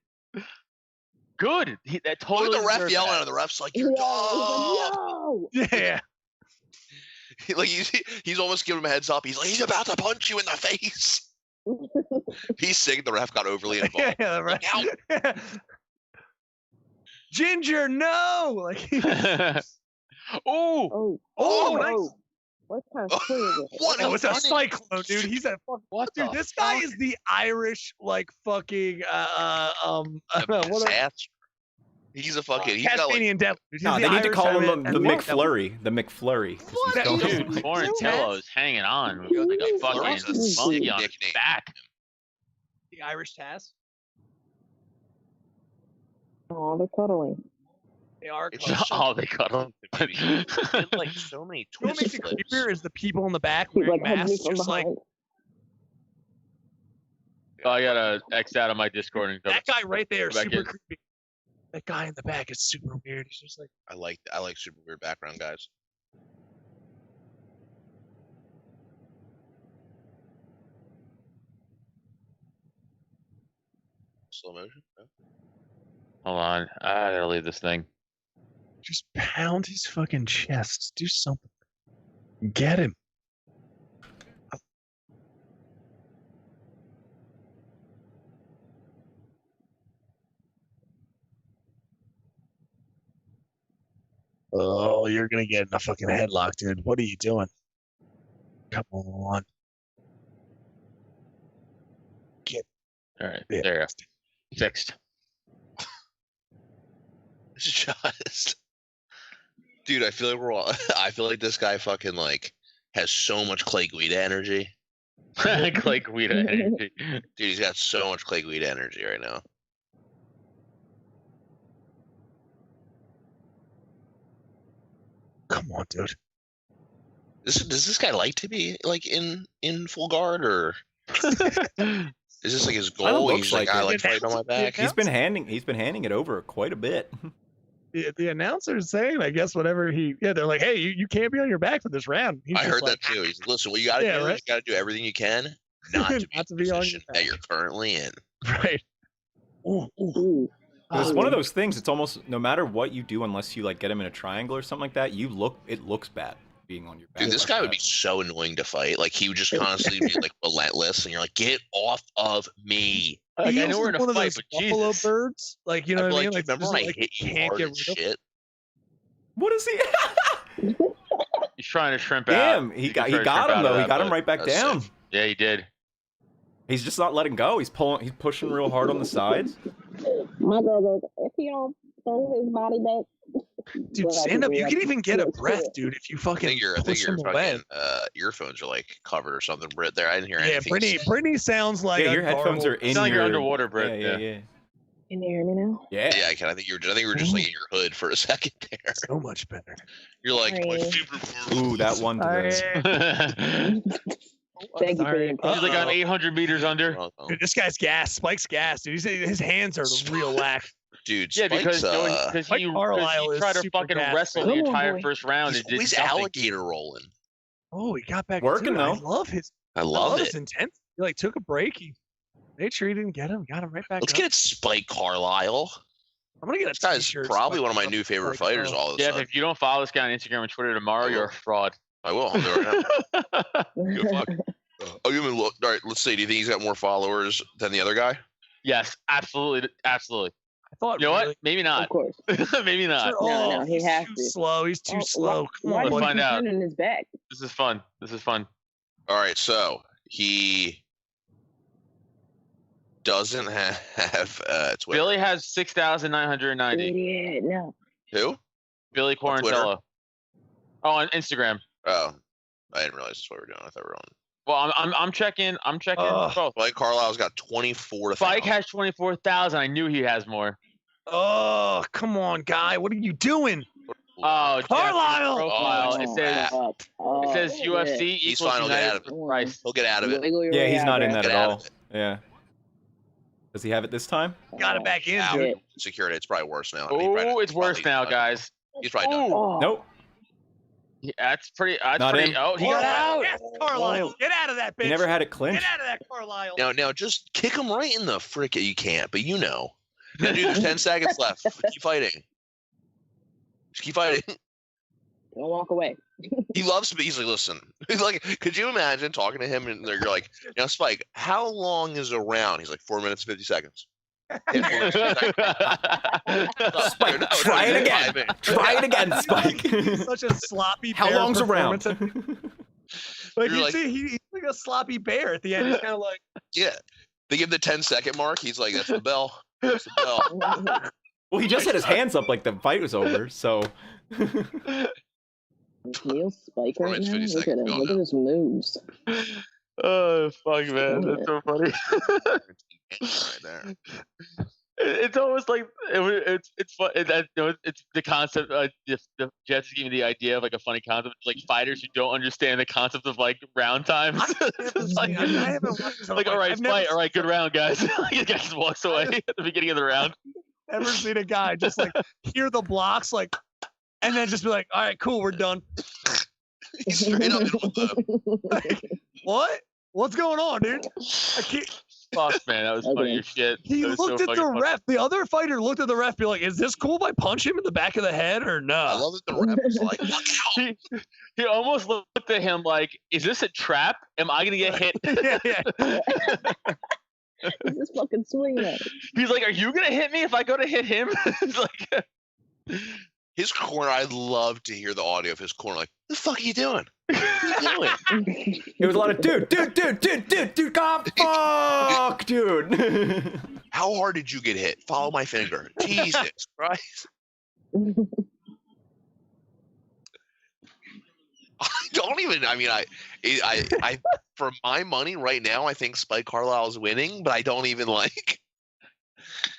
Good. That Look totally at the ref deserved yelling that. at the ref's like, Yeah, "You're he's dumb." like, yo. Yeah. Like he's almost giving him a heads up. He's like, "He's about to punch you in the face." He's sick. The ref got overly involved. Yeah, the ref. Ginger, no! Like, Ooh, oh, nice. What kind of swing is it? What Oh, it's a running- cyclone, dude. He's a fuck. what Dude, the this guy fuck? is the Irish, like, fucking, what are- Disaster. He's a fucking. He's got like. Tasmanian devil. He's No, the they need to Irish call him Tasmanian the devil. McFlurry. The McFlurry. 'cause he's What? going- Dude, Quarantillo's hanging on with like a fucking Flurry's a monkey sick on his nickname. back. The Irish Taz. Oh, they're cuddling. They are. It's cuddling. all they cuddle. He did like so many You know what makes twist it flips. creepier is the people in the back He wearing like hugged me masks, from just like behind. Oh, I gotta X out of my Discord and go. that guy right there. Go back Super in. creepy. That guy in the back is super weird. He's just like, I like super weird background guys. Slow motion. No? Hold on, I gotta leave this thing. just pound his fucking chest. Do something. Get him. Oh, you're gonna get in a fucking headlock, dude. What are you doing? Come on. All right, Yeah. there you go. Fixed. Just, dude, I feel like we're all. I feel like this guy fucking like has so much Clay Guida energy. Clay Guida energy. Dude, he's got so much Clay Guida energy right now. Come on, dude. Does this guy like to be like in full guard, or is this like his Kinda goal? looks He's like, like I it. like fighting on my back. Yeah. He's been handing it over quite a bit. The announcer's saying, I guess, whatever they're like, hey, you can't be on your back for this round. He's I just heard like, that too. He's listen. What you got to Yeah, do right? is you got to do everything you can not to be, Not to in be the on position your that back. you're currently in. Right. Ooh, ooh. Ooh. It's Oh, one of yeah. those things. It's almost no matter what you do, unless you like get him in a triangle or something like that. It looks bad being on your back. Dude, this like guy would that. be so annoying to fight. Like he would just constantly be like relentless, and you're like, get off of me. Like, I He's know we're in a one of fight, those but buffalo Jesus. birds. Like, you know I'd what be I mean? like, Like, remember when I just, hit you can't hard get as rid of. shit? What is he? He's trying to shrimp out. Damn, he He's got trying to shrimp him out though. of He that, got him but- right back that's down. sick. Yeah, he did. He's just not letting go. He's pushing real hard on the sides. My girl goes, if he don't throw his body back. Dude, well, I stand up. think You we can have- even get a let's do breath, it. dude, if you I fucking think your push him away. fucking earphones are like covered or something, Britt. There, I didn't hear Yeah, anything. Brittany sounds like Yeah, a your headphones are garble. in It's not like your you're underwater, Britt. Yeah. Can you hear me now? Yeah. Yeah, I can. I think you were just like in your hood for a second there. So much better. You're like, my Sorry. favorite. Ooh, that one. To the, Thank you for Sorry. your He's like I'm 800 meters under. Dude, this guy's gas. Spike's gas, dude. His hands are the real whack. Dude, Yeah, Spike's, because Mike he Carlisle is tried to super fucking gassed. wrestle Come the on, entire boy. first round he's and did always nothing. alligator rolling. Oh, he got back. Working, dude, I though. love his. I I love his it. intent. He like took a break. He made sure he didn't get him. Got him right back. Let's up. get Spike Carlisle. I'm gonna get a This guy's t-shirt. probably Spike one of my Carlisle. new favorite Like, fighters. All of a Yeah, sudden, if you don't follow this guy on Instagram and Twitter tomorrow, you're a fraud. I will. I'll do it right now. Good fuck. Oh, you mean look? All right, let's see. Do you think he's got more followers than the other guy? Yes, absolutely, absolutely. I thought. You know really, what? Maybe Of not. course. Maybe not. Oh, no, he he's has too to. slow. He's too Oh, slow. Come why on, do you Let's find keep out. turning his back? This is fun. This is fun. All right, so he doesn't have Twitter. Billy has 6,990. Idiot. No. Who? Billy On Twitter? Quarantillo. Oh, on Instagram. Oh, I didn't realize that's what we're doing. I thought we were on. Well, I'm checking. I'm checking Ugh. both. Spike Carlisle's got 24. Spike has 24,000. I knew he has more. Oh, come on, guy. What are you doing? Oh, Jeff, Carlisle! profile. Oh, it says Oh, it says UFC He's equals fine, he'll get United out of it. for price. He'll get out of it. yeah, he's not in that Get at out all. of it. Yeah. Does he have it this time? Got it back in, Out. dude. Security. It's probably worse now. Oh, it's worse now, guys. He's probably done. Ooh, Oh. Nope. yeah, that's pretty. That's Not pretty. in. Oh, he Get got out! out. Yes, Carlisle. Get out of that bitch. He never had it clinched. Get out of that, Carlisle. Now, just kick him right in the frick. You can't, but you know. Now, dude, there's 10 seconds left. Keep fighting. Just keep fighting. Don't walk away. He loves to. He's like, listen. He's like, could you imagine talking to him and you're like, now, Spike, how long is a round? He's like, 4 minutes, 50 seconds. Yeah, 4 minutes, 50 seconds. Spike, No, try it no, again. 5 minutes. Try it again, Spike. He's such a sloppy How bear long's performance. around? Like, You're you like- see, he's like a sloppy bear at the end. He's kind of like, Yeah. They give the 10-second mark. He's like, that's the bell. That's the bell. Well, he just had his hands up like the fight was over, so. Neil Spike Four right minutes, now. 50 Look at seconds. him. Go Look at now. his moves. Oh fuck, man, Killing that's so funny. Right there. It's almost like it's fun. It's the concept. The Jets gave me the idea of like a funny concept, like fighters who don't understand the concept of like round times. It's like, I haven't watched. like, all right, I've never fight, all right, good seen- round, guys. Like, the guy just walks away at the beginning of the round. Ever seen a guy just like hear the blocks like, and then just be like, all right, cool, we're done. He's straight up in with the. What? What's going on, dude? I can't. Fuck, man, that was funny as shit. He That was looked so at the fucking funny. ref. The other fighter looked at the ref, be like, "Is this cool if I punch him in the back of the head or no?" I love that the ref is like, look out. He almost looked at him like, "Is this a trap? Am I gonna get hit?" yeah. He's just fucking swinging at it. He's like, "Are you gonna hit me if I go to hit him?" It's like, His corner, I'd love to hear the audio of his corner. Like, what the fuck are you doing? What are you doing? It was a lot of dude, God, fuck, dude. How hard did you get hit? Follow my finger. Jesus Christ. I don't even. I mean, I, for my money right now, I think Spike Carlisle is winning, but I don't even like.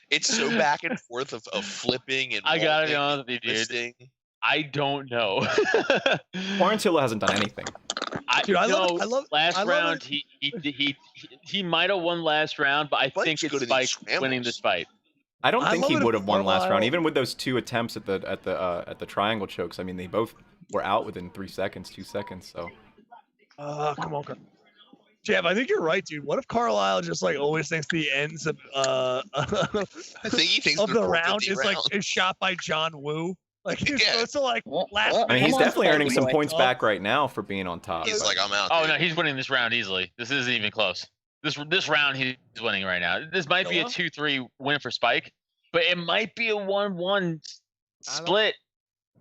It's so back and forth of flipping and. I gotta be rolling honest with you, and dude. twisting. I don't know. Quarantilla hasn't done anything. Dude, I love it. know, I love- last I love round. it. He might have won last round, but I Spike's think good it's at these Spike winning scrambles. this fight. I don't I think love he it if would have won last round, Carlisle- even with those 2 attempts at the triangle chokes. I mean, they both were out within 3 seconds, 2 seconds. So Come on, Jeff. I think you're right, dude. What if Carlisle just like always thinks the ends of I think he thinks of they're the round 450 is like rounds. is shot by John Woo? Like he's Yeah. supposed to like last. I mean, he's Come on, definitely earning some Spike. points back right now for being on top. He's but- like, I'm out. Oh dude. no, he's winning this round easily. This isn't even close. This round he's winning right now. This might be a Noah? 2-3 win for Spike, but it might be a 1-1 split.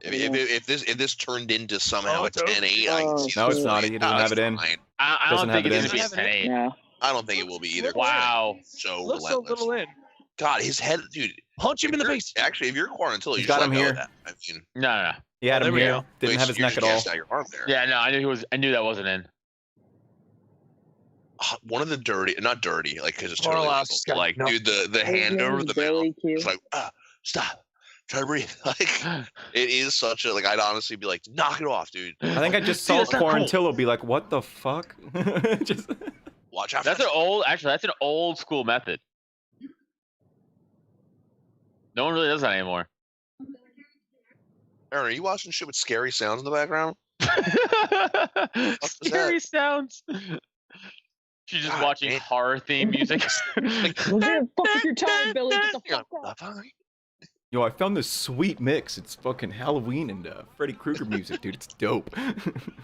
If this turned into somehow Oh, a it's over. 10-8, I can see No, this it's not. fight. He doesn't No, have it's it in. fine. I Doesn't don't think have it's it gonna be a 10-8. Yeah. I don't think it will be either. Wow. So Looks so relentless. little in. God, his head, dude. Punch him in the You're- face. Actually, if you're Quarantilla, you He's just got let him go here. of that. I mean, No. He had there him we here. go. Didn't wait, have so his you neck at just all. gassed out your arm there. Yeah, no, I knew he was. I knew that wasn't in. One of the dirty, not dirty, like because it's totally Carlisle's legal, but, got like, no- dude, the hand over the Very mouth. cute. It's like, stop, try to breathe. Like, it is such a like. I'd honestly be like, knock it off, dude. I think I just See, saw that's not cool. Quarantillo be like, "What the fuck?" Just Watch out. That's an old school method. No one really does that anymore. Aaron, are you watching shit with scary sounds in the background? Scary sounds. She's just God, watching man. horror theme music. Well, dude, fuck with your time, Billy. Get the You're fuck like, out. "The fuck?" Yo, I found this sweet mix. It's fucking Halloween and Freddy Krueger music, dude. It's dope.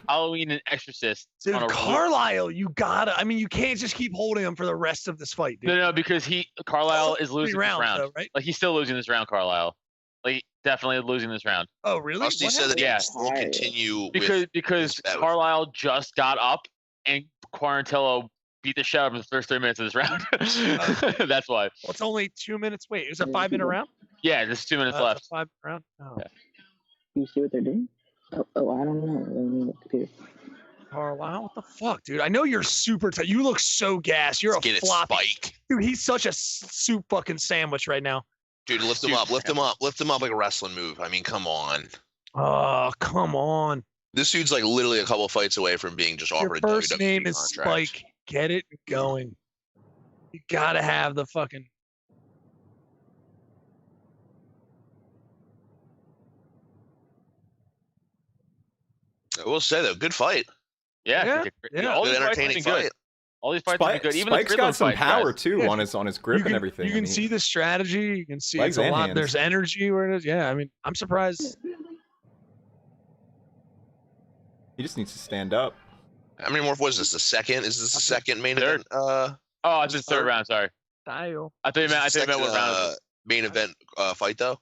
Halloween and Exorcist. Dude, on a Carlisle, you gotta. I mean, you can't just keep holding him for the rest of this fight, dude. No, because Carlisle is losing this rounds, round. though, right? Like he's still losing this round, Carlisle. Like definitely losing this round. Oh, really? Rusty What said that he Yeah. can still continue Because that was- Carlisle just got up and Quarantillo beat the shit out of him the first 3 minutes of this round. That's why. Well, it's only 2 minutes. Wait, it was a 5-minute round? Yeah, there's 2 minutes It's left. a 5-minute round. Oh. Yeah. You see what they're doing? Oh, I don't know. Let me look here. Carlisle, what the fuck, dude? I know you're super tight. You look so gassed. You're Let's a get it, floppy. Spike. Dude, he's such a soup fucking sandwich right now. Dude, lift him up, lift him up, lift him up like a wrestling move. I mean, come on. Oh, come on. This dude's like literally a couple fights away from being just Your offered a first WWE name is contract. Spike. Get it going. You gotta have the fucking. I will say though, good fight. Yeah, Yeah. all Good these fights have entertaining been good. fight. All these fights have been good. Even the Spike's Gridlock got some fight, power guys. too Yeah. on his grip You can, and everything. You I can mean, see the strategy. You can see Legs it's a and lot. hands. There's energy where it is. Yeah, I mean, I'm surprised. he just needs to stand up. How many more was this? The second? Is this the second main Third. event? Oh, it's the third round. Sorry, Style. I thought you meant. I thought you meant what round? It was. Main event fight though?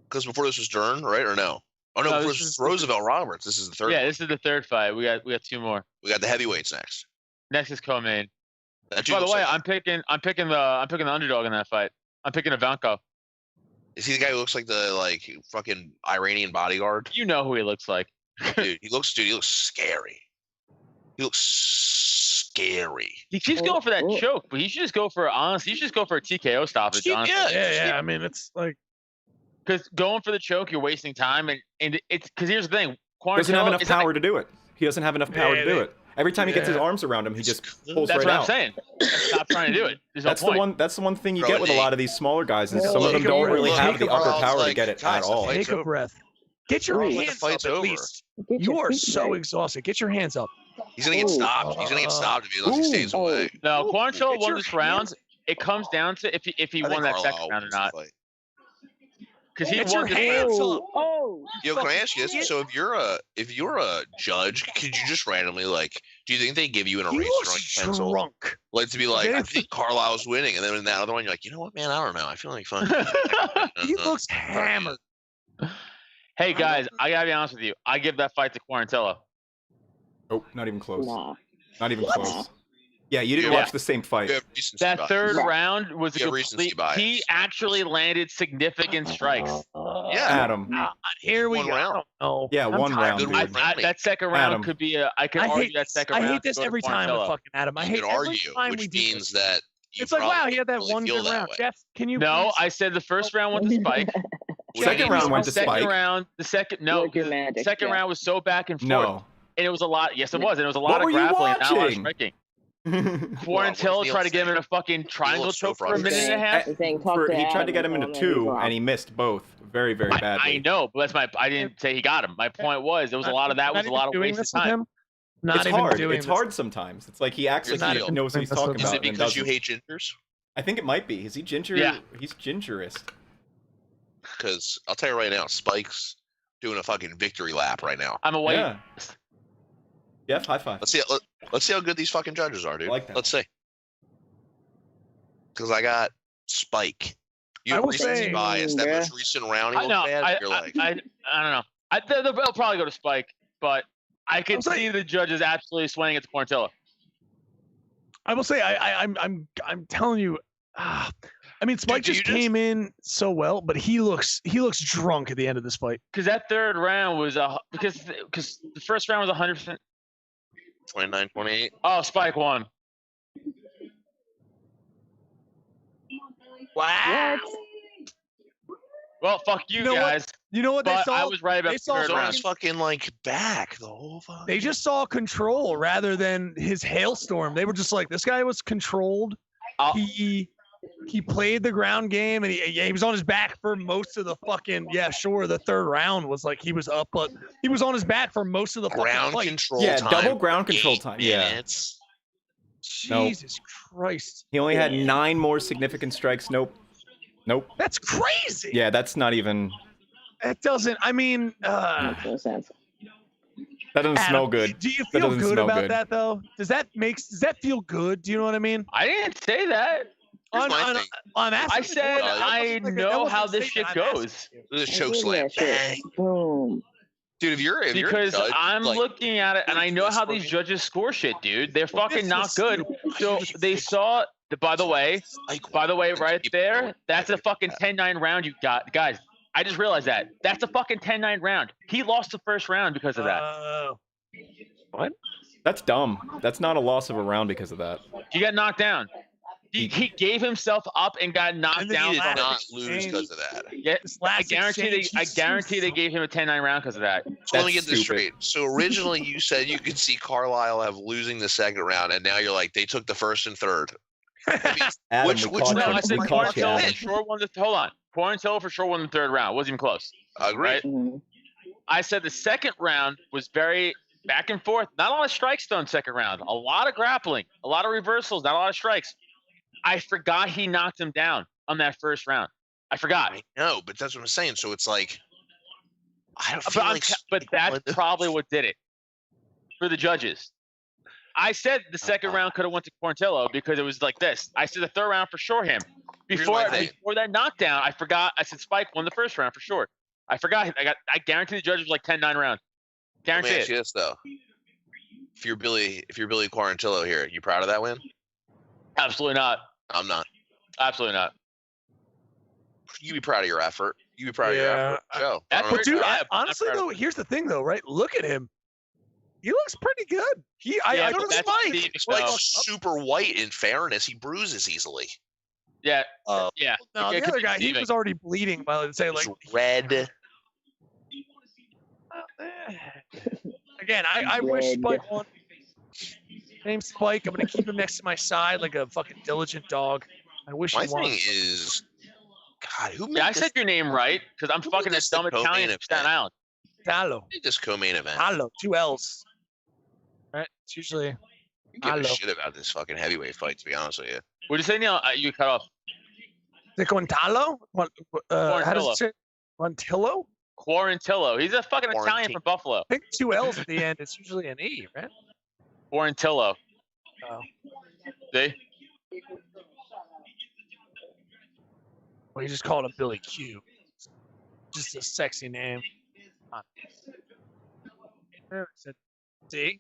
Because before this was Dern, right or no? Oh no, No, before this this is- was Roosevelt Roberts. This is the third. Yeah, one. this is the third fight. We got 2 more. We got the heavyweights next. Next is co-main. That dude By the looks way, like- I'm picking the underdog in that fight. I'm picking Ivanko. Is he the guy who looks like the fucking Iranian bodyguard? You know who he looks like. Dude, he looks scary. He looks scary. He keeps going for that choke, but he should just go for honestly. He should just go for a TKO stoppage. Honestly. Yeah. I mean, it's like because going for the choke, you're wasting time, and it's because here's the thing. He doesn't have enough power to do it. He doesn't have enough power to do it. Every time he gets his arms around him, he just pulls That's right out. what I'm saying. Stop trying to do it. There's That's no the point. one. That's the one thing you Bro, get with a lot of these smaller guys, is some of them Take a don't breath. really have the upper Carl's power to like, get it guys, at the all. fight's take a over. breath. Get your Bro, the hands up fight's at over. least. Get You your are feet so back. exhausted. Get your hands up. He's gonna get stopped. He's gonna get stopped unless he stays away. No, Quarantillo Get won your this round. hands- It comes down to if he I won think that Carlisle second round or wins the not. fight. Because he Get won your this hands round. up. Oh, Yo, can I ask you this? So if you're a judge, could you just randomly do you think they give you an He eraser on looks your pencil? drunk. Like to be like, Okay. I think Carlisle's winning, and then in that other one, you're like, you know what, man, I don't know. I feel like fun. He looks hammered. Hey guys, I gotta be honest with you. I give that fight to Quarantillo. Nope, not even close. nah. Not even What? close. Yeah, you didn't Yeah. watch the same fight. You have recency That bias. third Yeah. round was a You have recency complete. He bias. actually landed significant strikes. Yeah. Adam. Here we One go. round. I don't know. Yeah, I'm one tired. round, Good dude. round. That second round Adam. could be a. I could I argue hate that this. second I round. hate this could go to every time with Quarantillo. fucking Adam. I You hate could every argue, time we which do means this. that you It's like, probably wow, he had that really one feel good that round. way. Jeff, can you No, please? I said the first round went to Spike. Second round went to Second Spike. round, the second no, Work your magic, second Jeff. round was so back and forth, No. and it was a lot. Yes, it was, and it was a What lot were of you grappling, and not a lot of watching? striking. What Quarantillo does tried to Neil get him say? in a fucking triangle looks so choke for a minute and a frustrated. half. He's saying, talk to He tried to Adam get him and into tell him he's two, wrong. and he missed both very, very badly. I know, but that's my. I didn't say he got him. My point was there was a lot of that. Not Was a even lot of doing wasted this with time. him? Not It's even hard. doing It's this. hard sometimes. It's like he acts Here's like the he deal. knows what he's Is it talking Is about. it and because you doesn't. hate gingers? I think it might be. Is he ginger? Yeah. He's gingerist. Because I'll tell you right now, Spike's doing a fucking victory lap right now. I'm away. Yeah. Jeff, high five. Let's see how good these fucking judges are, dude. I like that. Let's see. Because I got Spike. You I have will recency say- bias. That Yeah. most recent round he I looked know. bad. You're like, I don't know. They'll probably go to Spike, but I can I'm saying- see the judges absolutely swaying it to Quarantillo. I will say I'm telling you. I mean, Spike do you just just- came in so well, but he looks drunk at the end of this fight. Because that third round was because the first round was 100%. 29-28. Oh, Spike won. Wow. Well, fuck you, You know what? guys. You know what they But saw? I was right about they the saw third So round. he's fucking back the whole fucking. They just saw control rather than his hailstorm. They were just like, this guy was controlled. I'll- He played the ground game, and he was on his back for most of the fucking the third round was like he was up, but he was on his back for most of the fucking ground fight. control Yeah, time. double ground control 8 time. Yeah. minutes. Nope. Jesus Christ, He only had 9 more significant strikes. Nope. that's crazy. Yeah, that's not even. That doesn't. I mean, Makes no sense. That doesn't Adam, smell good. Do you That feel doesn't good smell about good. that though? Does that feel good? Do you know what I mean? I didn't say that. Here's my thing. I'm asking. I you, said that wasn't I like a- that know wasn't how a this shit statement, I'm asking goes. you. This I choke did slam. that shit. Bang. Boom. Dude, if you're a Because judge, I'm looking at it and I know how these judges score shit, dude. They're fucking not good. So they saw. By the way, right there, that's a fucking 10-9 round you got, guys. I just realized that. That's a fucking 10-9 round. He lost the first round because of that. What? That's dumb. That's not a loss of a round because of that. He got knocked down. He gave himself up and got knocked And then down. he did last not exchange. lose because of that. Yeah, This I last guarantee. exchange, I guarantee they gave him a 10-9 round because of that. So let me That's get this stupid. straight. So originally you said you could see Carlisle have losing the second round, and now you're like they took the first and third. I mean, Adam, Which- we which caught round? you. No, I said We caught you, Quarantillo for Adam. sure won the. Hold on, Quarantillo for sure won the third round. Wasn't even close. agree. Right? Mhm. I said the second round was very back and forth. Not a lot of strikes though in second round. A lot of grappling, a lot of reversals, not a lot of strikes. I forgot he knocked him down on that first round. I forgot. I know, but that's what I'm saying. So it's like I don't But, feel I'm like. t- but that's probably what did it for the judges. I said the second round could have went to Quarantillo because it was like this. I said the third round for sure him. Here's Before my thing. that knockdown, I forgot. I said Spike won the first round for sure. I forgot. I guarantee the judges was like 10-9 round. Let me Guarantee ask it. you this though: if you're Billy Quarantillo here, you proud of that win? Absolutely not. I'm not. Absolutely not. You be proud of your effort. You be proud of your effort. Show. I don't know But what dude, you're proud of. honestly though, here's the thing though, right? Look at him. He looks pretty good. I don't but that's spike. He's like super white. In fairness, he bruises easily. Yeah. No, It the could other be guy, he deceiving. was already bleeding. By the say, like He's red. Again, I wish Red. Spike won. Name Spike. I'm gonna keep him next to my side like a fucking diligent dog. I wish My he won. thing is, God, who made Yeah, I this? said your name right because I'm Who fucking made a this the dumb co-main Italian from event? Staten Island. Tallo. Who made this co-main event? Tallo. 2 L's. Right? It's usually. I don't give a Tallo. shit about this fucking heavyweight fight, to be honest with you. What did you say, Neil? You cut off. Is it Quintallo? How does Quarantillo. it say? Quintillo? Quarantillo. He's a fucking Italian Quarantine. from Buffalo. I think 2 L's at the end. It's usually an E, right? Quarantillo. Oh. See? Well, you just called him Billy Q. Just a sexy name. See?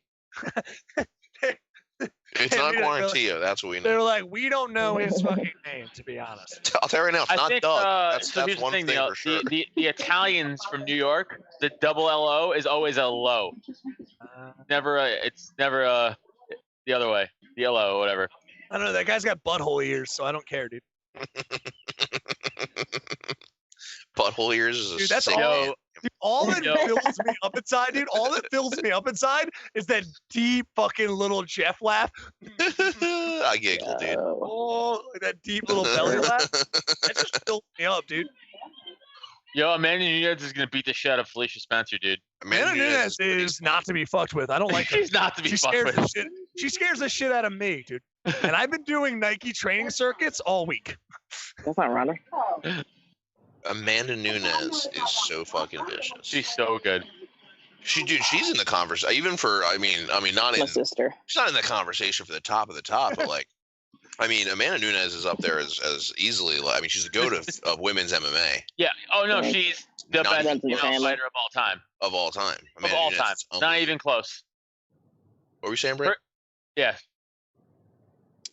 It's Hey, not we don't really- Quarantillo. That's what we They're know. like, we don't know his fucking name, to be honest. I'll tell you right now, it's I not think, Doug. so That's here's the one thing, thing Neil. for sure. The Italians from New York, the double LO is always a low. It's never the other way. The LO, whatever. I don't know. That guy's got butthole ears, so I don't care, dude. Butthole ears is a Dude, that's sick all- name. Dude, all that Yo. fills me up inside, dude, all that fills me up inside is that deep fucking little Jeff laugh. I giggle, dude. Oh, like that deep little belly laugh. That just fills me up, dude. Yo, Amanda Nunez is gonna beat the shit out of Felicia Spencer, dude. Amanda Nunez is not to be fucked with. I don't like her. She's not to be She fucked scares with. the shit. She scares the shit out of me, dude. And I've been doing Nike training circuits all week. That's not Ronda. Amanda Nunez is so fucking vicious. She's so good. She's in the conversation. Even for, I mean, not My in. sister. She's not in the conversation for the top of the top, but like, I mean, Amanda Nunez is up there as easily. I mean, she's the goat of women's MMA Yeah. Oh no, Right. she's the Not best even- female fighter of all time. of all time. Of Amanda all Nunez time. is Not unbelievable. even close. What were you saying, Brett? Yeah.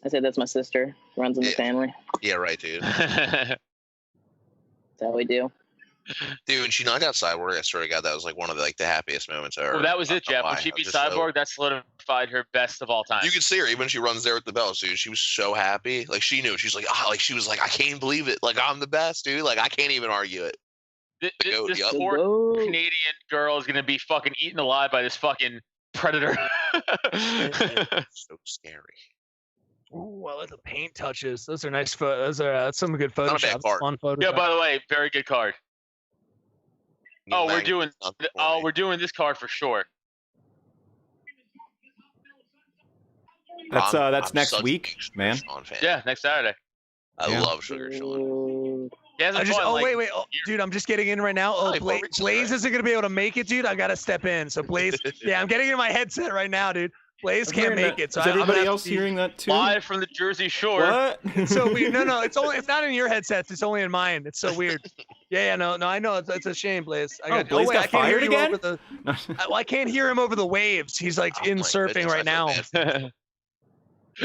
I said that's my sister. Runs in the Yeah. family. Yeah, right, dude. That's how we do. Dude, when she knocked out Cyborg, I swear to God, that was like one of the happiest moments ever. Well, that was it, Jeff. When Why? she I was beat just so- Cyborg, that solidified her best of all time. You could see her even when she runs there with the belts, dude. She was so happy. Like she knew. She's like, she was like, I can't believe it. Like I'm the best, dude. Like I can't even argue it. goat, This yup. The poor goat. Canadian girl is gonna be fucking eaten alive by this fucking predator. So scary. Ooh, I like the paint touches. Those are nice. That's some good Not a bad Photoshop. card. Fun Photoshop. Yeah. By the way, very good card. Oh, we're Magnet doing. is not the Oh, point. we're doing this card for sure. That's I'm next such a week, big Sugar man. Sean fan. Yeah, next Saturday. I Yeah. love Sugar Sean. Ooh. He hasn't I just. fought in, Oh like, wait. Oh, dude, I'm just getting in right now. Oh, Hey, Blaze, Maurice is Blaze right. isn't gonna be able to make it, dude. I gotta step in. So Blaze. Yeah, I'm getting in my headset right now, dude. Blaze I'm can't hearing make that. it. So Is I'm gonna everybody have to else be- hearing that too? live from the Jersey Shore. What? So weird. No, it's not in your headsets. It's only in mine. It's so weird. Yeah, no, I know. It's a shame, Blaze. Blaze got I can't hear fired you again? over the. I can't hear him over the waves. He's like Oh in my surfing goodness, right I now. feel bad.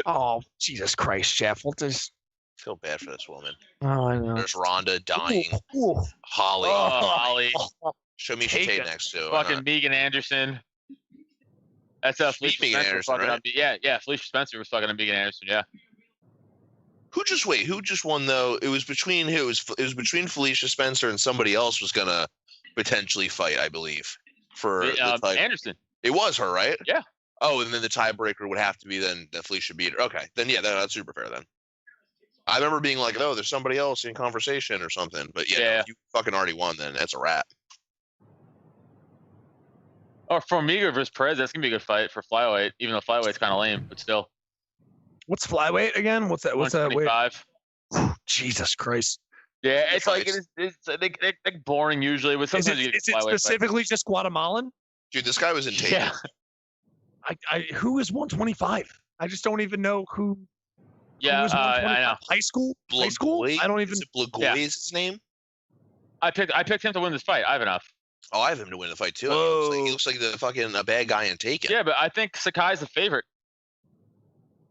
Oh, Jesus Christ, Jeff. What does? I feel bad for this woman. Oh, I know. There's Rhonda dying. Ooh. Holly. Oh, Holly. Show me take Tate it. next to. Why Fucking not? Megan Anderson. That's Felicia Megan Spencer Anderson, fucking right? on. Yeah. Felicia Spencer was fucking on Megan Anderson. Yeah. Who just won though? It was between who? It was between Felicia Spencer and somebody else was gonna potentially fight, I believe. For the title. Anderson. It was her, right? Yeah. Oh, and then the tiebreaker would have to be then that Felicia beat her. Okay, then yeah, that's super fair then. I remember being like, oh, there's somebody else in conversation or something. But yeah, Yeah. if you fucking already won, then that's a wrap. Or Formiga versus Perez. That's gonna be a good fight for flyweight. Even though flyweight's kind of lame, but still. What's flyweight again? What's that? What's that weight? 125. Jesus Christ. Yeah, it's like fights. it's they're boring usually, but Is sometimes it, you get is it flyweight fights. specifically just Guatemalan? Dude, this guy was in Tate. Yeah. Who is 125? I just don't even know who. Yeah, who is I 125? know. High school? High school? Blagoy? I don't even. Is it Blagoy Yeah. is his name? I picked him to win this fight. Ivanov. Oh, I have him to win the fight too. Whoa. He looks like the fucking a bad guy in Taken. Yeah, but I think Sakai's the favorite.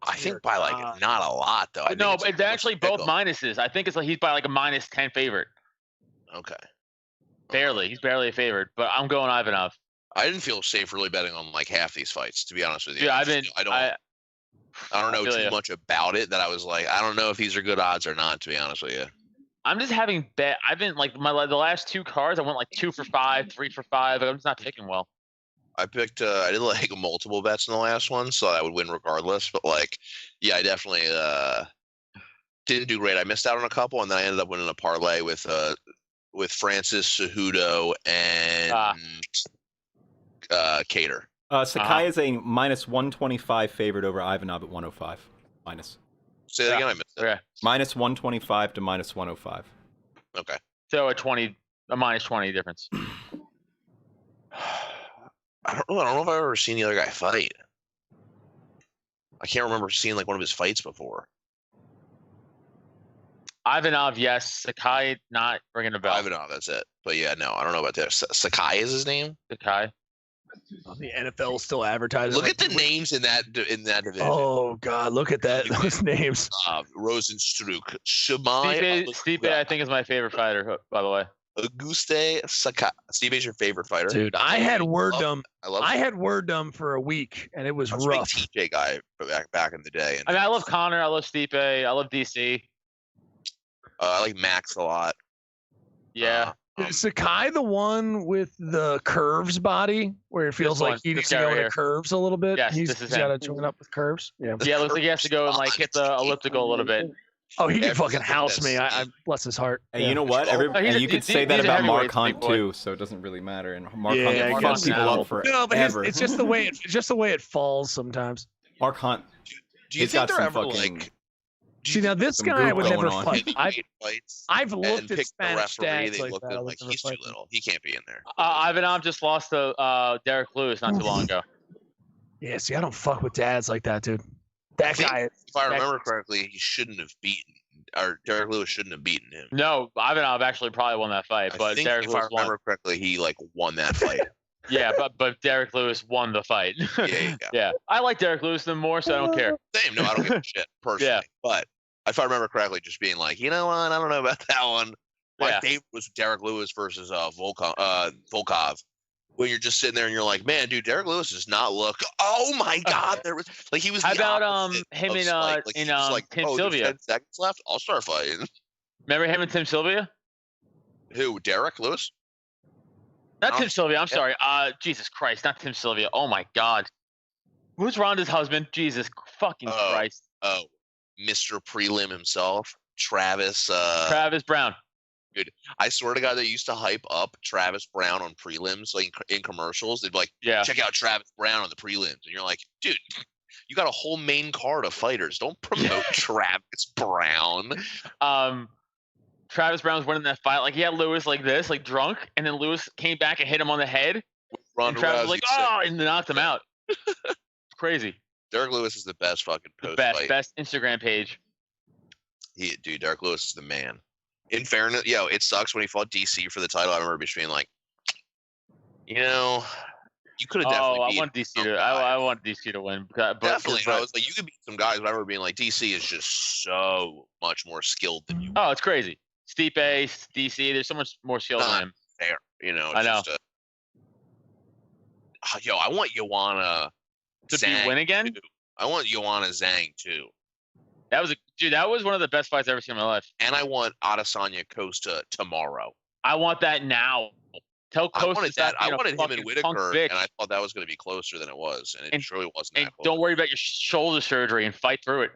I think by like not a lot though. I think No, it's, like, it's actually pick both 'em. minuses. I think it's like he's by like a -10 favorite. Okay. Barely. He's barely a favorite, but I'm going Ivanov. I didn't feel safe really betting on like half these fights, to be honest with you. Yeah, I I've been. just- I don't know feel too ya. much about it that I was like, I don't know if these are good odds or not, to be honest with you. I'm just having bet. I've been like the last 2 cards. I went like 2 for 5, 3 for 5. I'm just not picking well. I picked I did like multiple bets in the last one, so I would win regardless. But like, yeah, I definitely didn't do great. I missed out on a couple, and then I ended up winning a parlay with Francis Cejudo and Cater. Sakai is a -125 favorite over Ivanov at 105. Minus. Say that again. I missed it. Okay. -125 to -105. Okay. So a -20 difference. I don't know if I've ever seen the other guy fight. I can't remember seeing like one of his fights before. Ivanov, yes. Sakai, not ringing a bell. Ivanov, that's it. But yeah, no, I don't know about that. Sakai is his name. Sakai. The NFL still advertising. Look like, at the names in that division. Oh God, look at that. Those names. Rosenstruck, Shimai, Stipe, I think, is my favorite fighter, by the way. Auguste Sakai. Stipe's your favorite fighter, Dude, I had worddom. I love. I had worddom for a week, and it was I was a rough. big TJ guy back in the day. And I mean, I love Connor. I love Stipe. I love DC. I like Max a lot. Yeah. Is Sakai the one with the curves body, where it feels like he needs to go into curves a little bit? Yes, He's this is got to him. join up with curves. Yeah. Yeah, it looks like he has to go and like hit the elliptical a little bit. Oh, he can Every fucking single house me. best. I bless his heart. Hey, Yeah. you know what? he's and a- you could say these that are about Mark heavyweights, Hunt big boy. too, so it doesn't really matter. And Mark Yeah, Hunt Mark fucks Hunt's people animal. up for No, but ever. it's just the way it falls sometimes. Mark Hunt. Do you He's think got they're some ever fucking- like? See, now this some guy group would going never on. fight. Fights I've and looked at pick the Spanish referee. stats They like look that. I at would like never he's too fight them. little. He can't be in there. Ivanov just lost to Derek Lewis not too long ago. Yeah, see, I don't fuck with dads like that, dude. That think- guy. If I that- remember correctly, he shouldn't have beaten, or Derek Lewis shouldn't have beaten him. No, Ivanov actually probably won that fight, I but think Derek if I Lewis won. remember correctly, he like won that fight. Yeah, but Derek Lewis won the fight. Yeah. Yeah, I like Derek Lewis the more, so I don't care. Same. No, I don't give a shit personally. Yeah. But if I remember correctly, just being like, you know what, I don't know about that one. My Yeah. favorite was Derek Lewis versus Volkov. When you're just sitting there and you're like, man, dude, Derek Lewis does not look. Oh my God, there was like he was. How the about opposite him of and Spike. Like, in he was like, Tim oh, there's Sylvia? 10 seconds left. I'll start fighting. Remember him and Tim Sylvia? Who? Derek Lewis? Not No. Tim Sylvia. I'm Yeah. sorry. Jesus Christ, not Tim Sylvia. Oh my God. Who's Rhonda's husband? Jesus fucking Oh. Christ. Oh, Mr. Prelim himself, Travis. Travis Brown. I swear to God, they used to hype up Travis Brown on prelims, like in commercials. They'd be like, Yeah. check out Travis Brown on the prelims. And you're like, dude, you got a whole main card of fighters. Don't promote Travis Brown. Travis Brown was winning that fight. Like he had Lewis like this, like drunk, and then Lewis came back and hit him on the head. And Ronda Travis was Rousey like, said, oh, and knocked him out. It's crazy. Derek Lewis is the best fucking The post fight. best Instagram page. Dude, Derek Lewis is the man. In fairness, it sucks when he fought DC for the title. I remember just being like, you know, you could have definitely. I beat want DC some to. guy. I want DC to win. But Definitely. but- I was like, you could beat some guys, but I remember being like, DC is just so much more skilled than you. oh, it's crazy. Stipe, DC. There's so much more skill than him. There, you know. I know. Just I want Joanna To Zhang win again? too. I want Joanna Zhang too, That was one of the best fights I've ever seen in my life. and I want Adesanya Costa tomorrow. I want that now. Tell I Costa wanted to stop that. I being a wanted him and fucking punk Whitaker, bitch. and I thought that was going to be closer than it was, and it And- truly wasn't. And that close. don't worry about your shoulder surgery and fight through it.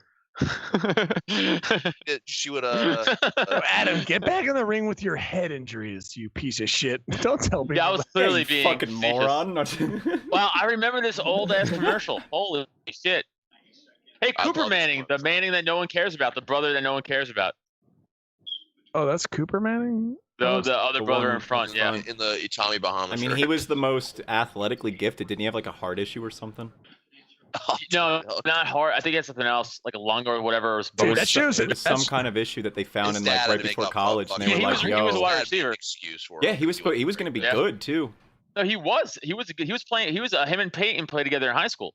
She would. Adam, get back in the ring with your head injuries, you piece of shit. Don't tell me. That was Yeah, clearly you being fucking facetious. moron. Wow, I remember this old ass commercial. Holy shit! Hey, I Cooper love this Manning, the commercial. Manning that no one cares about, the brother that no one cares about, Oh, that's Cooper Manning. the Oh, the other the brother one in front. in Yeah. front. in the Tommy Bahama. I mean, he was the most athletically gifted. Didn't he have like a heart issue or something? No, not hard. I think it's something else, like a lung or whatever. Or Dude, It was that so- shows it it. was some kind of issue that they found His in dad like had right to make before up college, and fucking- they Yeah, were he like, was a "Yo, wide Dad made receiver. an excuse for yeah, it. he was going to be Yeah. good too." No, he was playing. He was playing. He was him and Peyton played together in high school.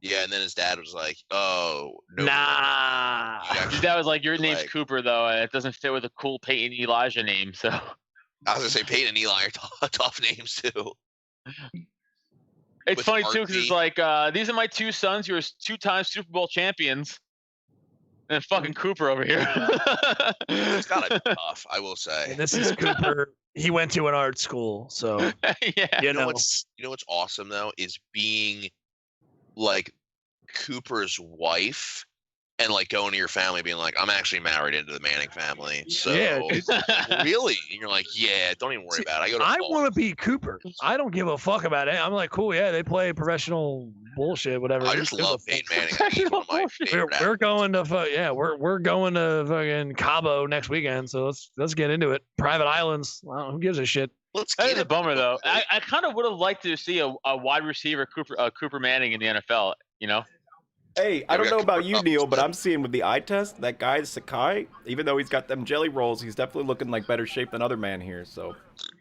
Yeah, and then his dad was like, "Oh, no, Nah. His dad was like, "Your name's Like- Cooper, though, and it doesn't fit with a cool Peyton Elijah name." So I was gonna say Peyton and Eli are tough names too. it's With funny too because RP. it's like these are my two sons who are 2-time Super Bowl champions, and fucking Cooper over here. It's gotta be tough, I will say. And this is Cooper. He went to an art school, so Yeah. you You know know. what's awesome though is being like Cooper's wife and like going to your family being like, I'm actually married into the Manning family. So Yeah, really? And you're like, yeah, don't even worry See, about it. I go to I Paul. want to be Cooper. I don't give a fuck about it. I'm like, cool, yeah, they play professional bullshit, whatever. I just Who gives a love fuck? Peyton Manning. I think He's one of my Bullshit. favorite We're going to athletes. we're going to fucking Cabo next weekend, so let's get into it. Private Islands. Well, who gives a shit? Let's That get is a it. bummer though. I kind of would have liked to see a wide receiver Cooper Manning in the NFL. You know. Hey, I Yeah, we don't got know about Cooper you, Kupp Neil, but instead. I'm seeing with the eye test, that guy Sakai, even though he's got them jelly rolls, he's definitely looking like better shape than other man here. So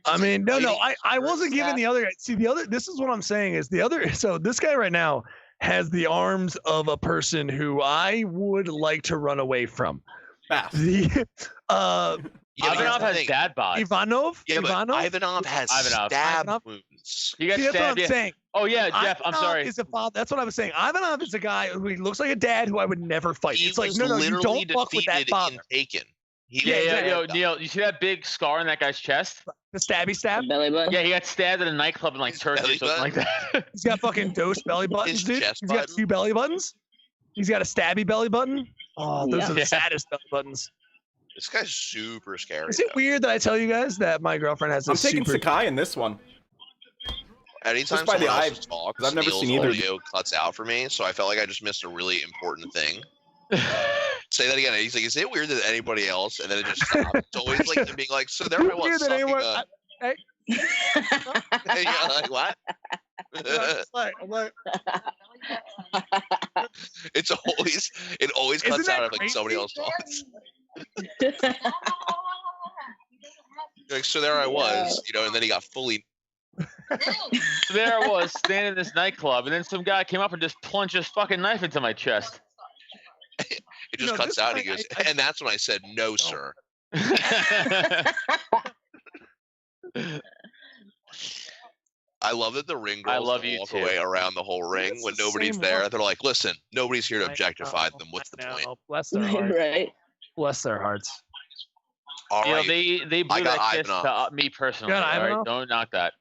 I mean, no, Lady I wasn't giving the other guy. See, the other. This is what I'm saying is the other. So this guy right now has the arms of a person who I would like to run away from. fast. The Yeah, but here's Ivanov the has thing. dad bod. Ivanov. Yeah, but Ivanov. Ivanov has Ivanov. stab Ivanov. wounds. He got See, that's what stabbed. I'm Yeah. saying. Oh yeah, Jeff. I'm Ivanov sorry. Is a father. That's what I was saying. Ivanov is a guy who he looks like a dad who I would never fight. He It's like was no, you literally don't fuck with that defeated father. in Taken. He Yeah, didn't yeah, exactly. yo, die. Neil, you see that big scar in that guy's chest? The stabby stab. Belly button. Yeah, he got stabbed at a nightclub in like His Turkey or belly something like that. He's got fucking dose belly buttons, His dude. chest He's got button. 2 belly buttons. He's got a stabby belly button. Oh, those Yeah. are the Yeah. saddest belly buttons. This guy's super scary. Is it though. weird that I tell you guys that my girlfriend has I'm this taking super? Sakai in this one. Anytime by the someone eye, else talks, 'cause I've never Neil's seen either. audio cuts out for me, so I felt like I just missed a really important thing. Say that again. He's like, "Is it weird that anybody else?" And then it just stops. It's always like him being like, "So there I was Weird that sucking anyone- a." I- And you're like, "What?" I'm like, it always Isn't cuts that out if like crazy? somebody else talks. You're like, so there I was, and then he got fully. So there I was standing in this nightclub, and then some guy came up and just plunged his fucking knife into my chest. It just cuts this out. And he guy- goes, I- and that's when I said, "No, sir." I love that the ring I girls love you walk too. away around the whole ring It's when the nobody's same there. look. They're like, "Listen, nobody's here to I objectify know, them. What's the I point?" know. Bless their hearts. right. Bless their hearts. All You know, right. they blew got that kiss Ivanov. to me personally. Got All right, Ivanov? don't knock that.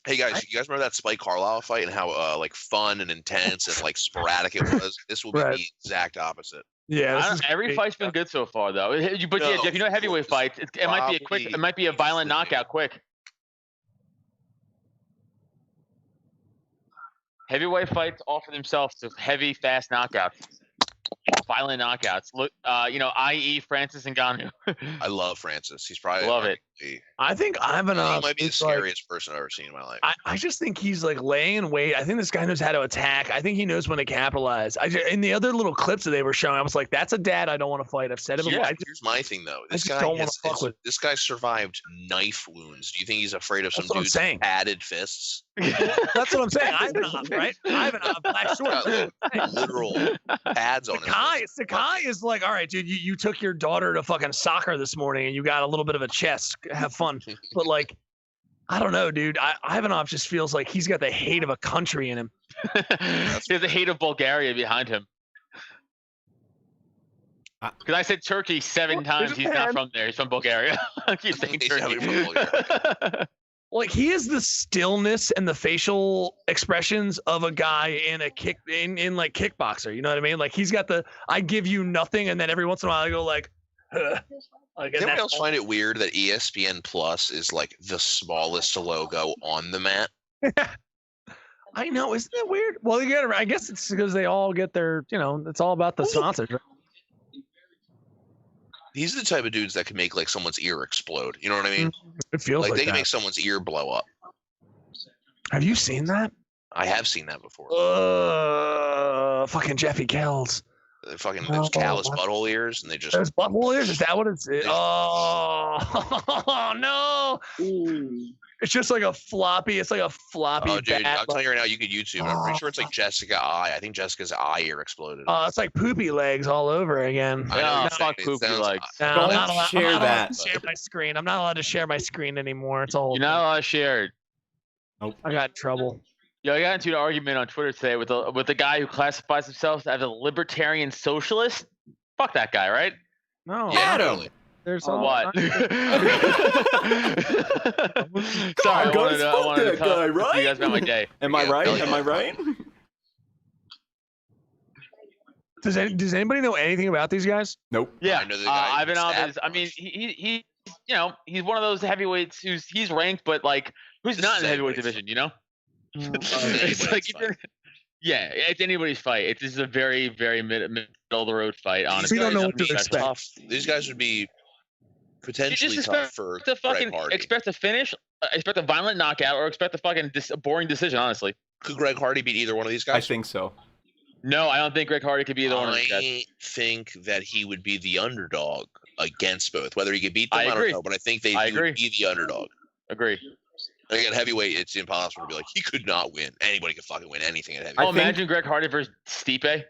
Hey guys, you guys remember that Spike Carlisle fight and how like fun and intense and like sporadic it was? This will be Right. the exact opposite. Yeah, this is Every great. fight's been good so far, though. But yeah, No, Jeff, you know, heavyweight it's fights, it might be a quick, probably it might be a violent easily- knockout, quick. Heavyweight fights offer themselves to heavy, fast knockouts, violent knockouts. Look, i.e. Francis Ngannou. I love Francis. He's probably Love it. he I think Ivanov might be the is like, scariest person I've ever seen in my life. I just think he's like laying in wait. I think this guy knows how to attack. I think he knows when to capitalize. In the other little clips that they were showing, I was like, that's a dad I don't want to fight. I've said it before. Yeah. I just- Here's my thing though. I This just guy don't wanna fuck with- this guy survived knife wounds. Do you think he's afraid of some That's what I'm dude's saying. padded fists? That's what I'm saying. Ivanov, right? Ivanov, black shorts. Got literal pads on his wrists. Sakai is like, all right, dude, you took your daughter to fucking soccer this morning and you got a little bit of a chest. Have fun. But like, I don't know, dude. Ivanov just feels like he's got the hate of a country in him. He has the hate of Bulgaria behind him. Because I said Turkey 7 times. there's a He's not man. from there. He's from Bulgaria. I keep saying He's Turkey. definitely from Bulgaria. Like he is the stillness and the facial expressions of a guy in a in like kickboxer. You know what I mean? Like he's got the I give you nothing, and then every once in a while I go like, huh. Like, Does and anybody that's else find it weird that ESPN Plus is like the smallest logo on the mat? I know, isn't that weird? Well, you get I guess it's because they all get their, it's all about the sponsors. Right? These are the type of dudes that can make like someone's ear explode. You know what I mean? It feels Like like they can that. make someone's ear blow up. Have you seen that? I have seen that before. Fucking Jeffy Kells. Fucking those callous butthole ears, and they just. Those butthole ears? Is that what it's? They- Oh no! Ooh. It's just like a floppy. It's like a floppy. Oh, dude, bat. I'm telling you right now, you could YouTube it. I'm pretty sure it's like Jessica Eye. I think Jessica's eye ear exploded. It's like poopy legs all over again. I know Yeah, you're fuck saying it poopy sounds- legs. No, Don't I'm not allowed, share I'm not allowed that. to share my screen. I'm not allowed to share my screen anymore. It's all. You're not allowed to share it. I got in trouble. Yo, I got into an argument on Twitter today with a guy who classifies himself as a libertarian socialist. Fuck that guy, right? No. Yeah, Adam. totally. There's Or all- what? Sorry, God, I wanted guys, to, I fuck wanted to that talk guy, to right? you guys about my day. Am I Yeah, right? hell yeah. Am I right? Does anybody know anything about these guys? Nope. Yeah, I know the guy who Ivanov stabbed is. I mean, Bush. he you know, he's one of those heavyweights he's ranked, but like who's This not is in the heavyweight anybody's division, you know? It's It's like anybody's if you're, yeah, it's anybody's fight. It's just a very, very middle of the road fight. Honestly, We don't know guys what to would be expect. tough. These guys would be You potentially just tough for to fucking Greg Hardy. expect a finish, expect a violent knockout, or expect a fucking a boring decision. Honestly, Could Greg Hardy beat either one of these guys? I think so. no, I don't think Greg Hardy could be either one of these guys. I think that he would be the underdog against both. Whether he could beat them, I I, don't agree. know. But I think he agree. would be the underdog. Agree. Like at heavyweight, it's impossible to be like he could not win. Anybody could fucking win anything at Oh, heavyweight. think- imagine Greg Hardy versus Stipe.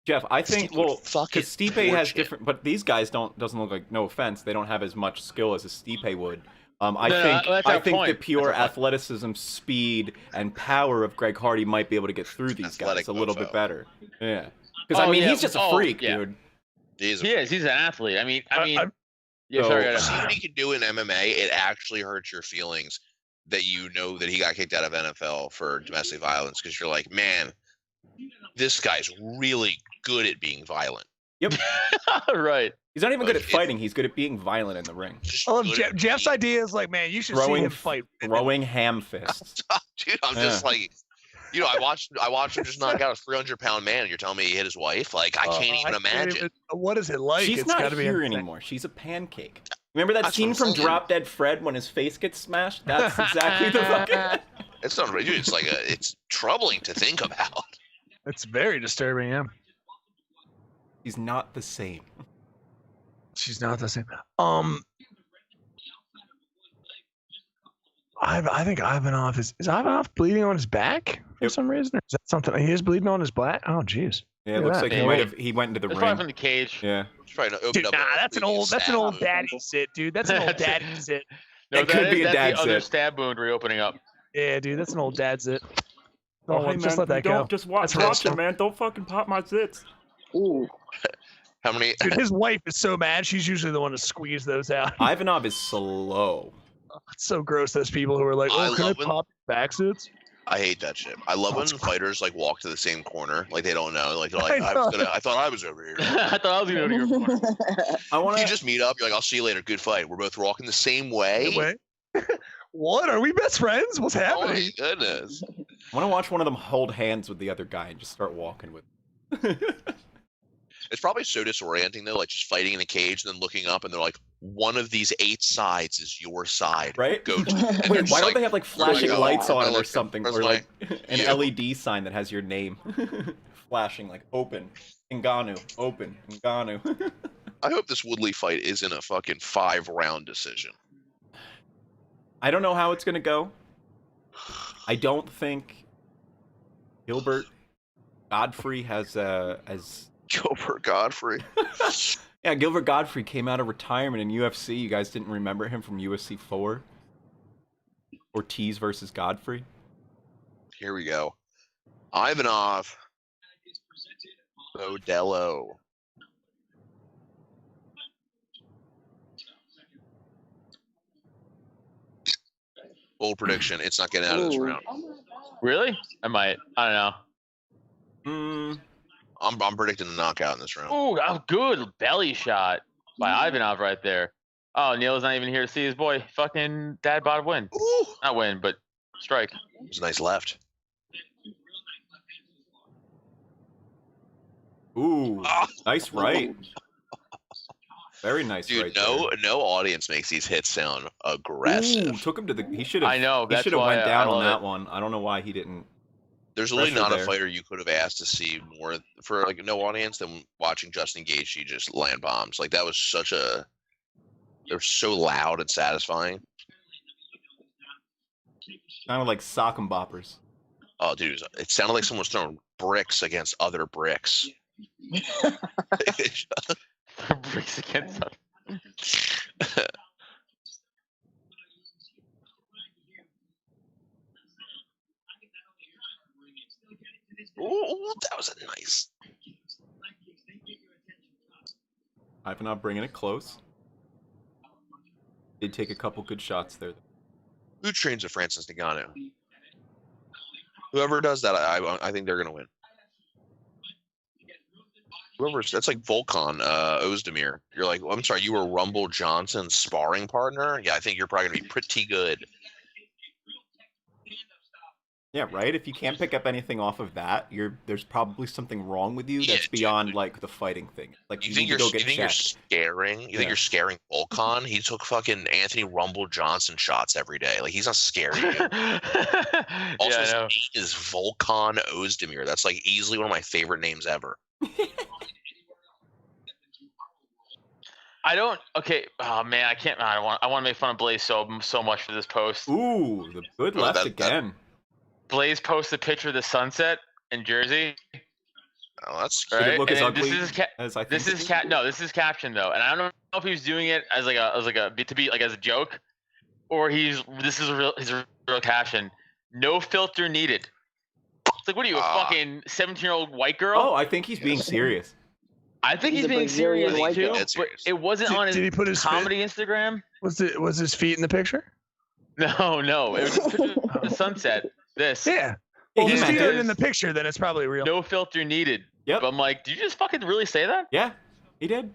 Jeff, I think Stipe would well, fucking because Stipe torch has him. different, but these guys doesn't look like. No offense, they don't have as much skill as a Stipe would. I No, think that's I our think point. the pure That's our point. athleticism, speed, and power of Greg Hardy might be able to get through these Athletic guys a little mofo. bit better. Yeah, because I Oh, mean yeah. he's just a Oh, freak, yeah. dude. He is. He is. He's an athlete. I mean, I- yeah. So- Sorry, To go see ahead. what he can do in MMA, it actually hurts your feelings that you know that he got kicked out of NFL for domestic violence because you're like, man, this guy's really good at being violent. Right. He's not even good at Like, fighting. He's good at being violent in the ring, Just I love good at Jeff's being- idea is like, man, you should see throwing him fight. throwing ham fists. Dude, I'm just like, you know, I watched him just knock out a 300-pound man, and you're telling me he hit his wife? Like, I can't even imagine. What is it like? She's It's not gotta be here insane. anymore. She's a pancake. Remember that That's scene what I'm from saying. Drop Dead Fred when his face gets smashed? That's exactly the fucking. It's not dude, it's like it's troubling to think about. It's very disturbing. Yeah, He's not the same. she's not the same. I think Ivanov is Ivanov bleeding on his back for Yep. some reason? Or is that something he is bleeding on his back? Oh, jeez. Yeah, it Look at looks that. like he Yeah, might wait. have. He went into the It's probably ring. from the cage. Yeah. He's trying to open Dude, up nah, a that's an previous old stab. daddy sit, dude. That's an old daddy sit. No, It could be a that's dad the other sit. stab wound reopening up. Yeah, dude, that's an old dad sit. Oh, Don't just let that go. Just That's watch it, man. Don't fucking pop my zits. Ooh. How many? Dude, his wife is so mad. She's usually the one to squeeze those out. Ivanov is slow. It's so gross. Those people who are like, I "Oh, can I love when- pop back sits?" I hate that shit. I love when fighters like walk to the same corner, like they don't know, like they're like, I know. I thought I was over here. I thought I was gonna go to your corner. I want You to. just meet up. You're like, I'll see you later. Good fight. We're both walking the same way. Wait. What? Are we best friends? What's Oh happening? my goodness. I want to watch one of them hold hands with the other guy and just start walking with. It's probably so disorienting though, like just fighting in a cage and then looking up and they're like, one of these 8 sides is your side. Right? Go to. And they're Wait, just why don't like, they have like where do I flashing go? lights Where on do I it or look? something, Where's or my- like an Yeah. LED sign that has your name flashing, like open, Ngannou, open, Ngannou. I hope this Woodley fight isn't a fucking 5-round decision. I don't know how it's gonna go. I don't think Gilbert Godfrey has as Gilbert Godfrey. yeah, Gilbert Godfrey came out of retirement in UFC. You guys didn't remember him from UFC 4? Ortiz versus Godfrey. Here we go. Ivanov. Modelo. Bold prediction. It's not getting out of this Ooh. round. Really? I might. I don't know. I'm predicting a knockout in this round. Ooh, oh, good belly shot by Ivanov right there. Oh, Neil's not even here to see his boy fucking dad bod win. Ooh. Not win, but strike. It was a nice left. Ooh, Ah. nice right. Very nice Dude, right no audience makes these hits sound aggressive. Ooh, took him to the. He should have. I know. He That's should have why went I down on love that it. one. I don't know why he didn't. There's really Pressure not a there. fighter you could have asked to see more for like no audience than watching Justin Gaethje just land bombs. Like that was such a. They're so loud and satisfying. Kind of like sock and boppers. Oh, dude, it sounded like someone was throwing bricks against other bricks. Bricks against them. Ooh, that was a nice. Ivanov bringing it close. Did take a couple good shots there. Who trains with Francis Ngannou? Whoever does that, I think they're gonna win. That's like Volkan Ozdemir. You're like, well, I'm sorry, you were Rumble Johnson's sparring partner? Yeah, I think you're probably gonna be pretty good. Yeah, right. If you can't pick up anything off of that, there's probably something wrong with you that's beyond like the fighting thing. Like You you think need to go get you're checked. scaring? You think you're scaring Volkan? He took fucking Anthony Rumble Johnson shots every day. Like he's not scaring you. Also, his name is Volkan Ozdemir. That's like easily one of my favorite names ever. I don't. Okay. Oh man, I can't. I want to make fun of Blaze so much for this post. Ooh, the good left again. Blaze posted a picture of the sunset in Jersey. Oh, that's Did it look as And ugly this is no, this is caption though, and I don't know if he was doing it as like a joke, or his real caption. No filter needed. It's like, what are you, a fucking 17-year-old white girl? Oh, I think he's being serious. I think he's He's a being serious Brazilian white too, girl. but it wasn't on Did he his put his comedy Instagram. Was his feet in the picture? No, it was just a picture of the sunset. This. Yeah. Yeah, Well, he if meant he's it. in the picture, then it's probably real. No filter needed. Yep. But I'm like, did you just fucking really say that? Yeah, he did.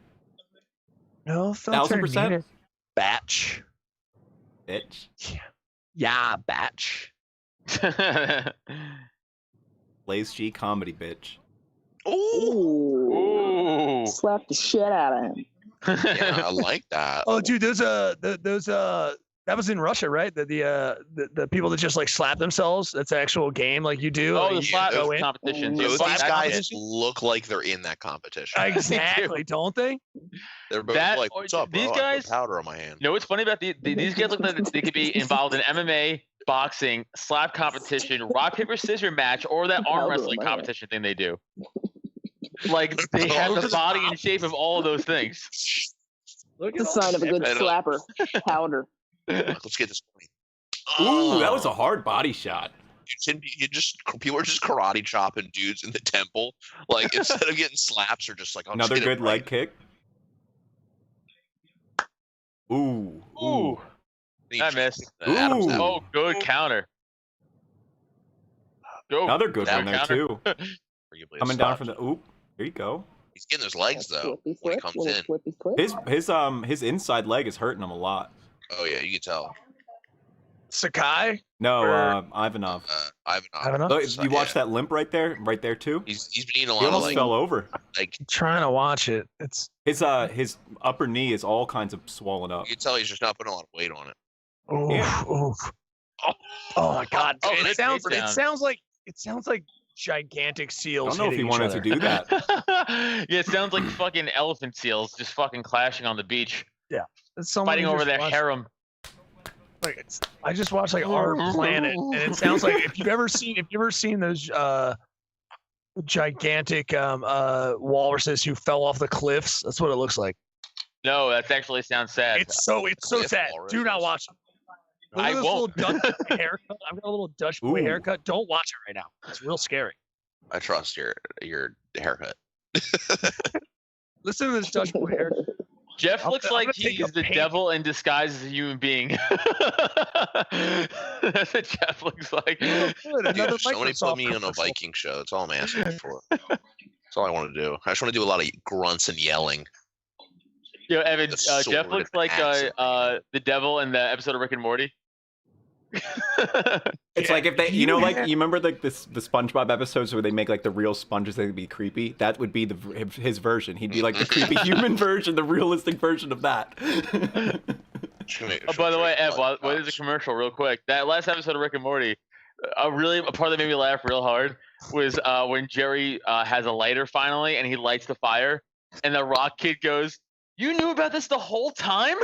No filter 1000%. needed. Batch. Bitch. Yeah, batch. Blaze G comedy bitch. Ooh, Ooh. Slap the shit out of him. yeah, I like that. Oh, dude, those that was in Russia, right? The people that just like slap themselves. That's an actual game, like you do. Oh, like, the you slap go in. competition. Those Slap these guys competition? look like they're in that competition. Exactly, don't they? They're both That- like, "What's up, bro? these I put guys- powder on my hand." You know what's funny about these guys look like they could be involved in MMA, boxing, slap competition, rock paper scissors match, or that arm wrestling competition thing they do. Like they have the body and shape of all of those things. It's a sign of a good I know. slapper. Powder. Let's get this point. Ooh, that was a hard body shot. People are just karate chopping dudes in the temple. Like instead of getting slaps, or just like I'll Another just hit good him leg right. kick. Ooh. Ooh, He I just missed. kicked the Adam's Ooh. apple. Oh, good counter. Go. Another good That one there counter. too. Arguably a Coming down slap. from the oop. Here you go. He's getting those legs though Flippy when he flip, comes little in. flippy flip. His inside leg is hurting him a lot. Oh yeah, you can tell. Sakai. No, Or- Ivanov. Ivanov. I don't know. Oh, So, you watch yeah. that limp right there too. He's been eating a He lot of almost like fell over. like I'm trying to watch it. It's His upper knee is all kinds of swollen up. you can tell he's just not putting a lot of weight on it. oof, Yeah. oof. Oh my god. Oh, it that's sounds takedown. it sounds like gigantic I seals. don't know if he hitting each wanted other. to do that. Yeah, it sounds like fucking elephant seals just fucking clashing on the beach, It's someone fighting who over just their watched- harem. Like I just watched like Our Planet, and it sounds like if you've ever seen those gigantic walruses who fell off the cliffs, that's what it looks like. No, that actually sounds sad. It's so Cliff sad. Do not walruses. watch it. Look I at this won't. little Dutch boy haircut. I've got a little Dutch boy Ooh. haircut. Don't watch it right now. It's real scary. I trust your haircut. Listen to this Dutch boy haircut. Jeff I'm looks gonna like take he's a the paint- devil in disguise as a human being. That's what Jeff looks like. Good, Dude, another somebody Microsoft put me on a commercial. Viking show. That's all I'm asking for. That's all I want to do. I just want to do a lot of grunts and yelling. Yo, Evan, The Jeff sword looks and like axe and the devil in the episode of Rick and Morty. It's like if they, you know, like you remember like the SpongeBob episodes where they make like the real sponges that would be creepy. That would be his version. He'd be like the creepy human version, the realistic version of that. Oh, by the way, Ev, what is a commercial real quick? That last episode of Rick and Morty, a part that made me laugh real hard was when Jerry has a lighter finally, and he lights the fire, and the Rock kid goes, "You knew about this the whole time?"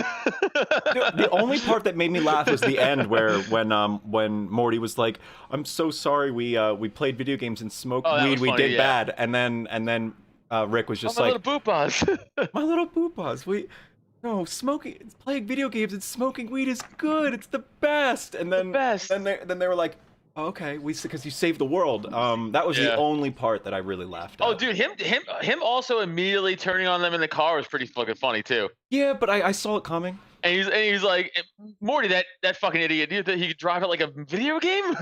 The only part that made me laugh was the end when Morty was like, "I'm so sorry, we played video games and smoked weed, we did bad," and then Rick was just my like, little boopahs. "My little boopahs, playing video games and smoking weed is good, it's the best." And then they were like, oh, "Okay, because you saved the world." That was the only part that I really laughed at. Oh, dude, him also immediately turning on them in the car was pretty fucking funny too. Yeah, but I saw it coming. And he's like, Morty, that fucking idiot, dude, that he could drive it like a video game.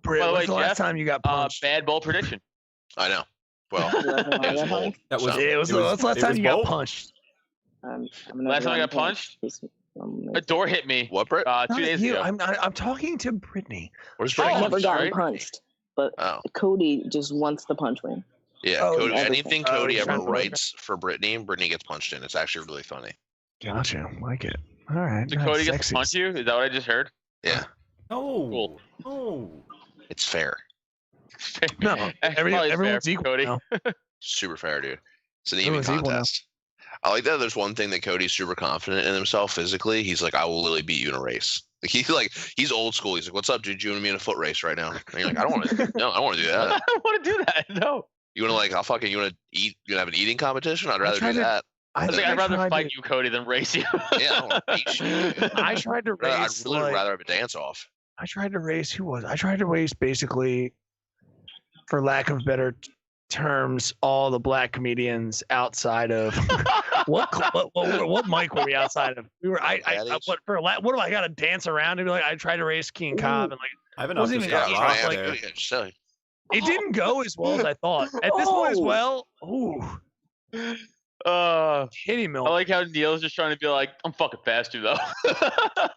Britt, By the way, when's the last Jeff, time you got punched? bad bowl prediction. I know. Well, it was bold. That was So, Yeah, when's the last time you got punched? Last time I got punched, a door hit me. What, Brett? 2 days you. ago. I'm talking to Brittany. Where's Oh, Brett? I've never gotten sorry. punched, but Oh, Cody just wants the punch me. yeah. Oh, Cody, everything. anything Oh, Cody he's ever trying to- writes for Brittany gets punched in. It's actually really funny. Gotcha. Like it. All right. Did Cody get to punch you? Is that what I just heard? Yeah, No. Cool. No. it's fair. No, That's probably everyone's fair, equal. Cody. now. Super fair, dude. It's an even Everyone's equal now. contest. I like that. There's one thing that Cody's super confident in himself physically. He's like, I will literally beat you in a race. Like he's old school. He's like, what's up, dude? You want me in a foot race right now? And you're like, I don't want to. No, I don't want to do I that. don't want to do that. No. You want to like, you want to eat? You want to have an eating competition? I'd rather tried do to- that. I was like, think I'd rather tried fight to- you, Cody, than race you. Yeah, I don't want to beat you. I tried to I'd race. really like, rather have a dance off. I tried to race. Who was? I tried to race basically, for lack of better terms, all the black comedians outside of what mic were we outside of? We were. What do I got to dance around and be like? I tried to race King Cobb and like I haven't Wasn't just even- got yeah, rocked like- there. Yeah, just say. it didn't go as well as I thought. At this point as well, ooh, hitty mill. I like how Neil's just trying to be like, I'm fucking faster though.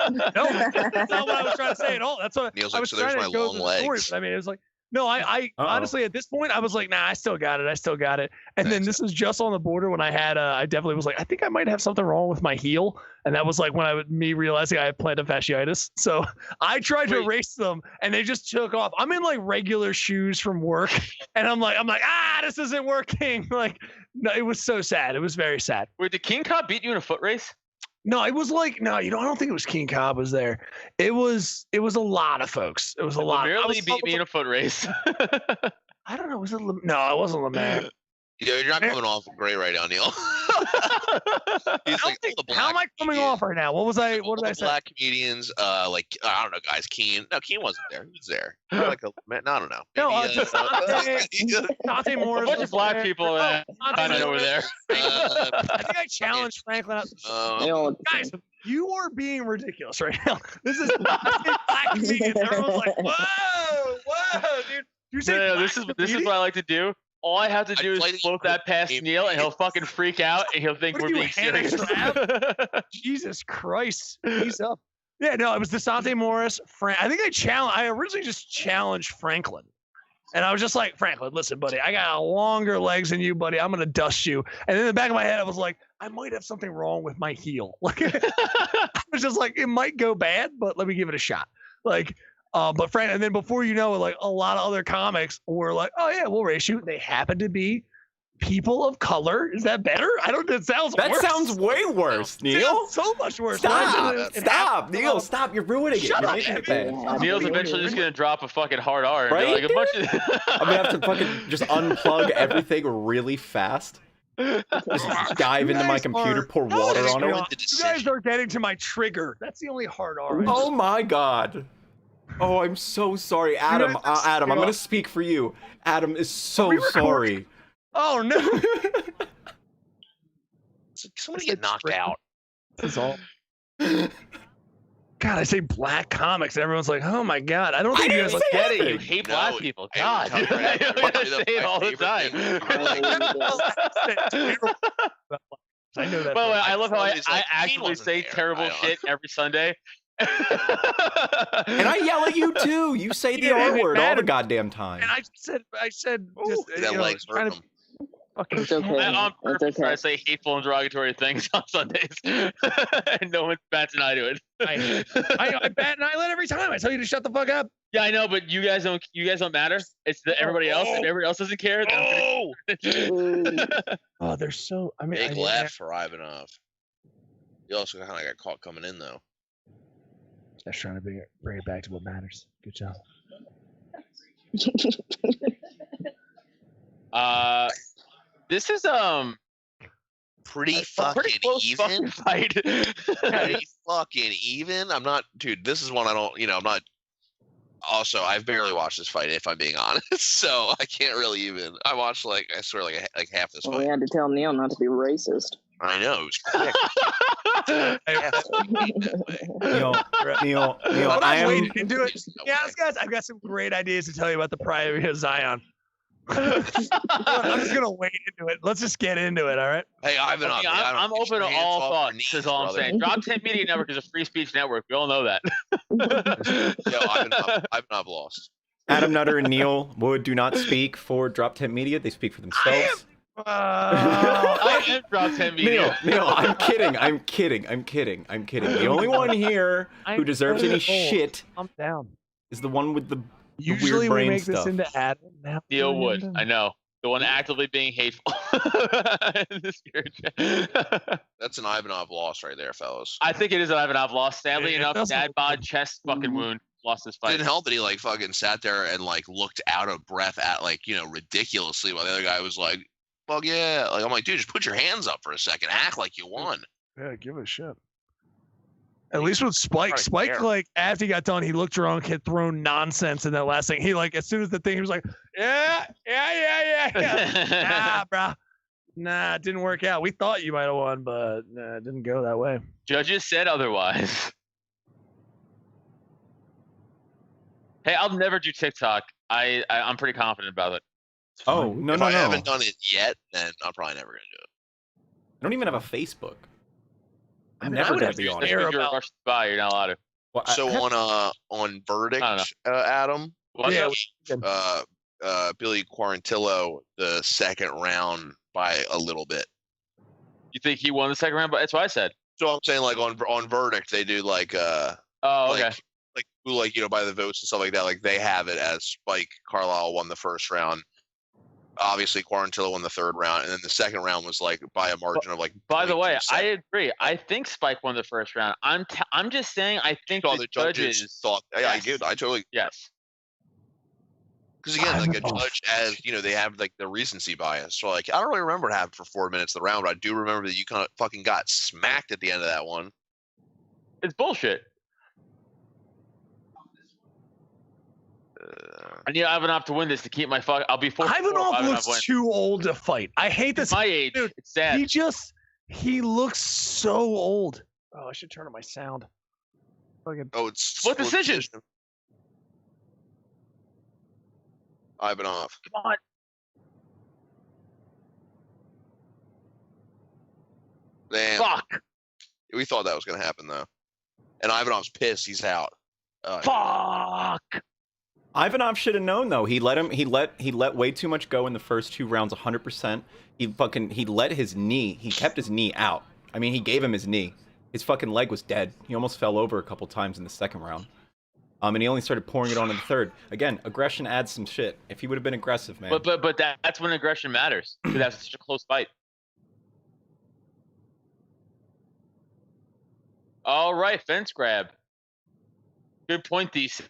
No, that's not what I was trying to say at all. That's what Neil's I like, was so there's trying my to go long through the story. legs. But I mean, it was like, no, I Uh-oh. honestly at this point I was like, nah, I still got it. And then this was just on the border when I had, I definitely was like, I think I might have something wrong with my heel, and that was like when me realizing I had plantar fasciitis. So I tried to Wait. race them, and they just took off. I'm in like regular shoes from work, and I'm like, this isn't working. Like, no, it was so sad. It was very sad. Wait, did King Cobb beat you in a foot race? No, it was like I don't think it was King Cobb was there. It was a lot of folks. It was a lot. Barely beat me in a foot race. I don't know. Was it? No, it wasn't Lemaire. Yeah, you're not coming off great right now, Neil. He's like, all the How am I black coming comedians- off right now? What all did I the say? black comedians, like I don't know, guys. Keen. No, Keen wasn't there. He was there. Or like no, I don't know. No, Maybe, Dante A Morris. bunch was of black there. people Oh, that Dante kind of over Morris. there. I think I challenged Franklin. They all Guys, you are being ridiculous right now. This is I say black comedians. Everyone's like, whoa, dude. You say No, black this is comedians? what I like to do. All I have to do play is the float that past game. Neil, and he'll fucking freak out, and he'll think What are we're you, being Hannah serious. Jesus Christ. He's up. Yeah, no, it was DeSante Morris. I think I originally just challenged Franklin. And I was just like, Franklin, listen, buddy, I got longer legs than you, buddy. I'm going to dust you. And in the back of my head, I was like, I might have something wrong with my heel. Like, I was just like, it might go bad, but let me give it a shot. Like, but Frank, and then before you know it, like a lot of other comics were like, oh yeah, we'll race you. They happen to be people of color. Is that better? I don't, it sounds That worse. sounds way worse, It Neil. sounds so much worse. Stop! It Stop, happened- Neil! Stop! You're ruining it. Shut You're up, making it Evan. bad. Neil's eventually just gonna drop a fucking hard R. And be Right? like a bunch of... I'm gonna have to fucking just unplug everything really fast. Just dive into my guys computer, are- pour water on You it. guys are getting to my trigger. That's the only hard R. I Oh my god. Oh, I'm so sorry, Adam. Adam, I'm gonna speak for you. Adam is so we recording? sorry. Oh no. Somebody get knocked out. That's all. God, I say black comics, and everyone's like, "Oh my god!" I don't think you guys like Get it? You anything. hate No, black people. I God, would dude. cover it. I Probably say it all the time. I know that. By the way, I love how Somebody's I like, "He actively wasn't say there." terrible I don't- shit every Sunday. And I yell at you too. You say the Yeah, R it word all the mattered. goddamn time. I said, just That you know, legs hurt trying him. Fucking It's okay. I, on It's purpose, okay. I say hateful and derogatory things on Sundays, and no one bats an eye to it. I bat an eyelid every time. I tell you to shut the fuck up. Yeah, I know, but you guys don't. You guys don't matter. It's everybody else. If everybody else doesn't care, then Oh, Oh, they're so. I mean, big left for Ivanov. He also kind of got caught coming in though. Just trying to bring it back to what matters. Good job. This is Pretty a fucking pretty close even. fucking fight. Pretty fucking even. I'm not, dude. This is one I don't. I'm not. Also, I've barely watched this fight, if I'm being honest. So I can't really even. I watched like half this Well, we fight. had to tell Neil not to be racist. I know. It was quick. Neil, But I I'm am. waiting to do it. No Yeah, way. guys, I've got some great ideas to tell you about the Pride of Zion. I'm just gonna wait into it. Let's just get into it, all right? Hey, Ivanov. I mean, I'm open to all thoughts. Is all I'm saying. DropTent Media Network is a free speech network. We all know that. Yo, Ivanov lost. Adam Nutter and Neil Wood do not speak for DropTent Media. They speak for themselves. I am DropTent Media. Neil, I'm kidding. The only one here who deserves any shit I'm down. is the one with the Usually weird we brain make stuff. this into Adam. Now Neil we're Wood. into- I know. The one actively being hateful. This That's an Ivanov loss right there, fellas. I think it is an Ivanov loss. Sadly It enough, doesn't dad look bod good. chest fucking wound lost this It fight. didn't help that he like fucking sat there and like looked out of breath at ridiculously while the other guy was like, "Fuck yeah!" Like I'm like, dude, just put your hands up for a second, act like you won. Yeah, give a shit. At least with Spike, Right there. like after he got done, he looked drunk, had thrown nonsense in that last thing. He like as soon as the thing, he was like, yeah. Nah, bruh. Nah, it didn't work out. We thought you might have won, but nah, it didn't go that way. Judges said otherwise. Hey, I'll never do TikTok. I'm pretty confident about it. Oh, no, If no, I no. haven't done it yet, then I'm probably never gonna do it. I don't even have a Facebook. I I'm mean, I never would gonna have be to on That's it. care because you're about- rushed by. You're not allowed to. Well, So I- on verdict, I don't Adam, What? Yeah, Billy Quarantillo the second round by a little bit. You think he won the second round? But that's what I said. So I'm saying like on verdict they do like Oh, okay. like who by the votes and stuff like that. Like they have it as Spike Carlisle won the first round. Obviously, Quarantillo won the third round, and then the second round was like by a margin of like. By the way, 0.2 I seconds. agree. I think Spike won the first round. I'm just saying. I think all the the judges thought. Yeah, Yes. I totally. Yes. Because again, like a Oh. judge, as they have like the recency bias. So like, I don't really remember what happened for 4 minutes of the round, but I do remember that you kind of fucking got smacked at the end of that one. It's bullshit. I need Ivanov to win this to keep my fuck. I'll be 4-4 if Ivanov wins. looks too old to fight. I hate this. My age. Dude, It's sad. He looks so old. Oh, I should turn on my sound. Fucking Oh, it's What split decision? Ivanov. Come on. Damn. Fuck. We thought that was gonna happen though. And Ivanov's pissed. He's out. Fuck. Ivanov should have known though. He let way too much go in the first 2 rounds. 100%. He let his knee. He kept his knee out. I mean, he gave him his knee. His fucking leg was dead. He almost fell over a couple times in the second round. And he only started pouring it on in the third. Again, aggression adds some shit. If he would have been aggressive, man. But that's when aggression matters. 'Cause that's such a close fight. All right, fence grab. Good point, DC.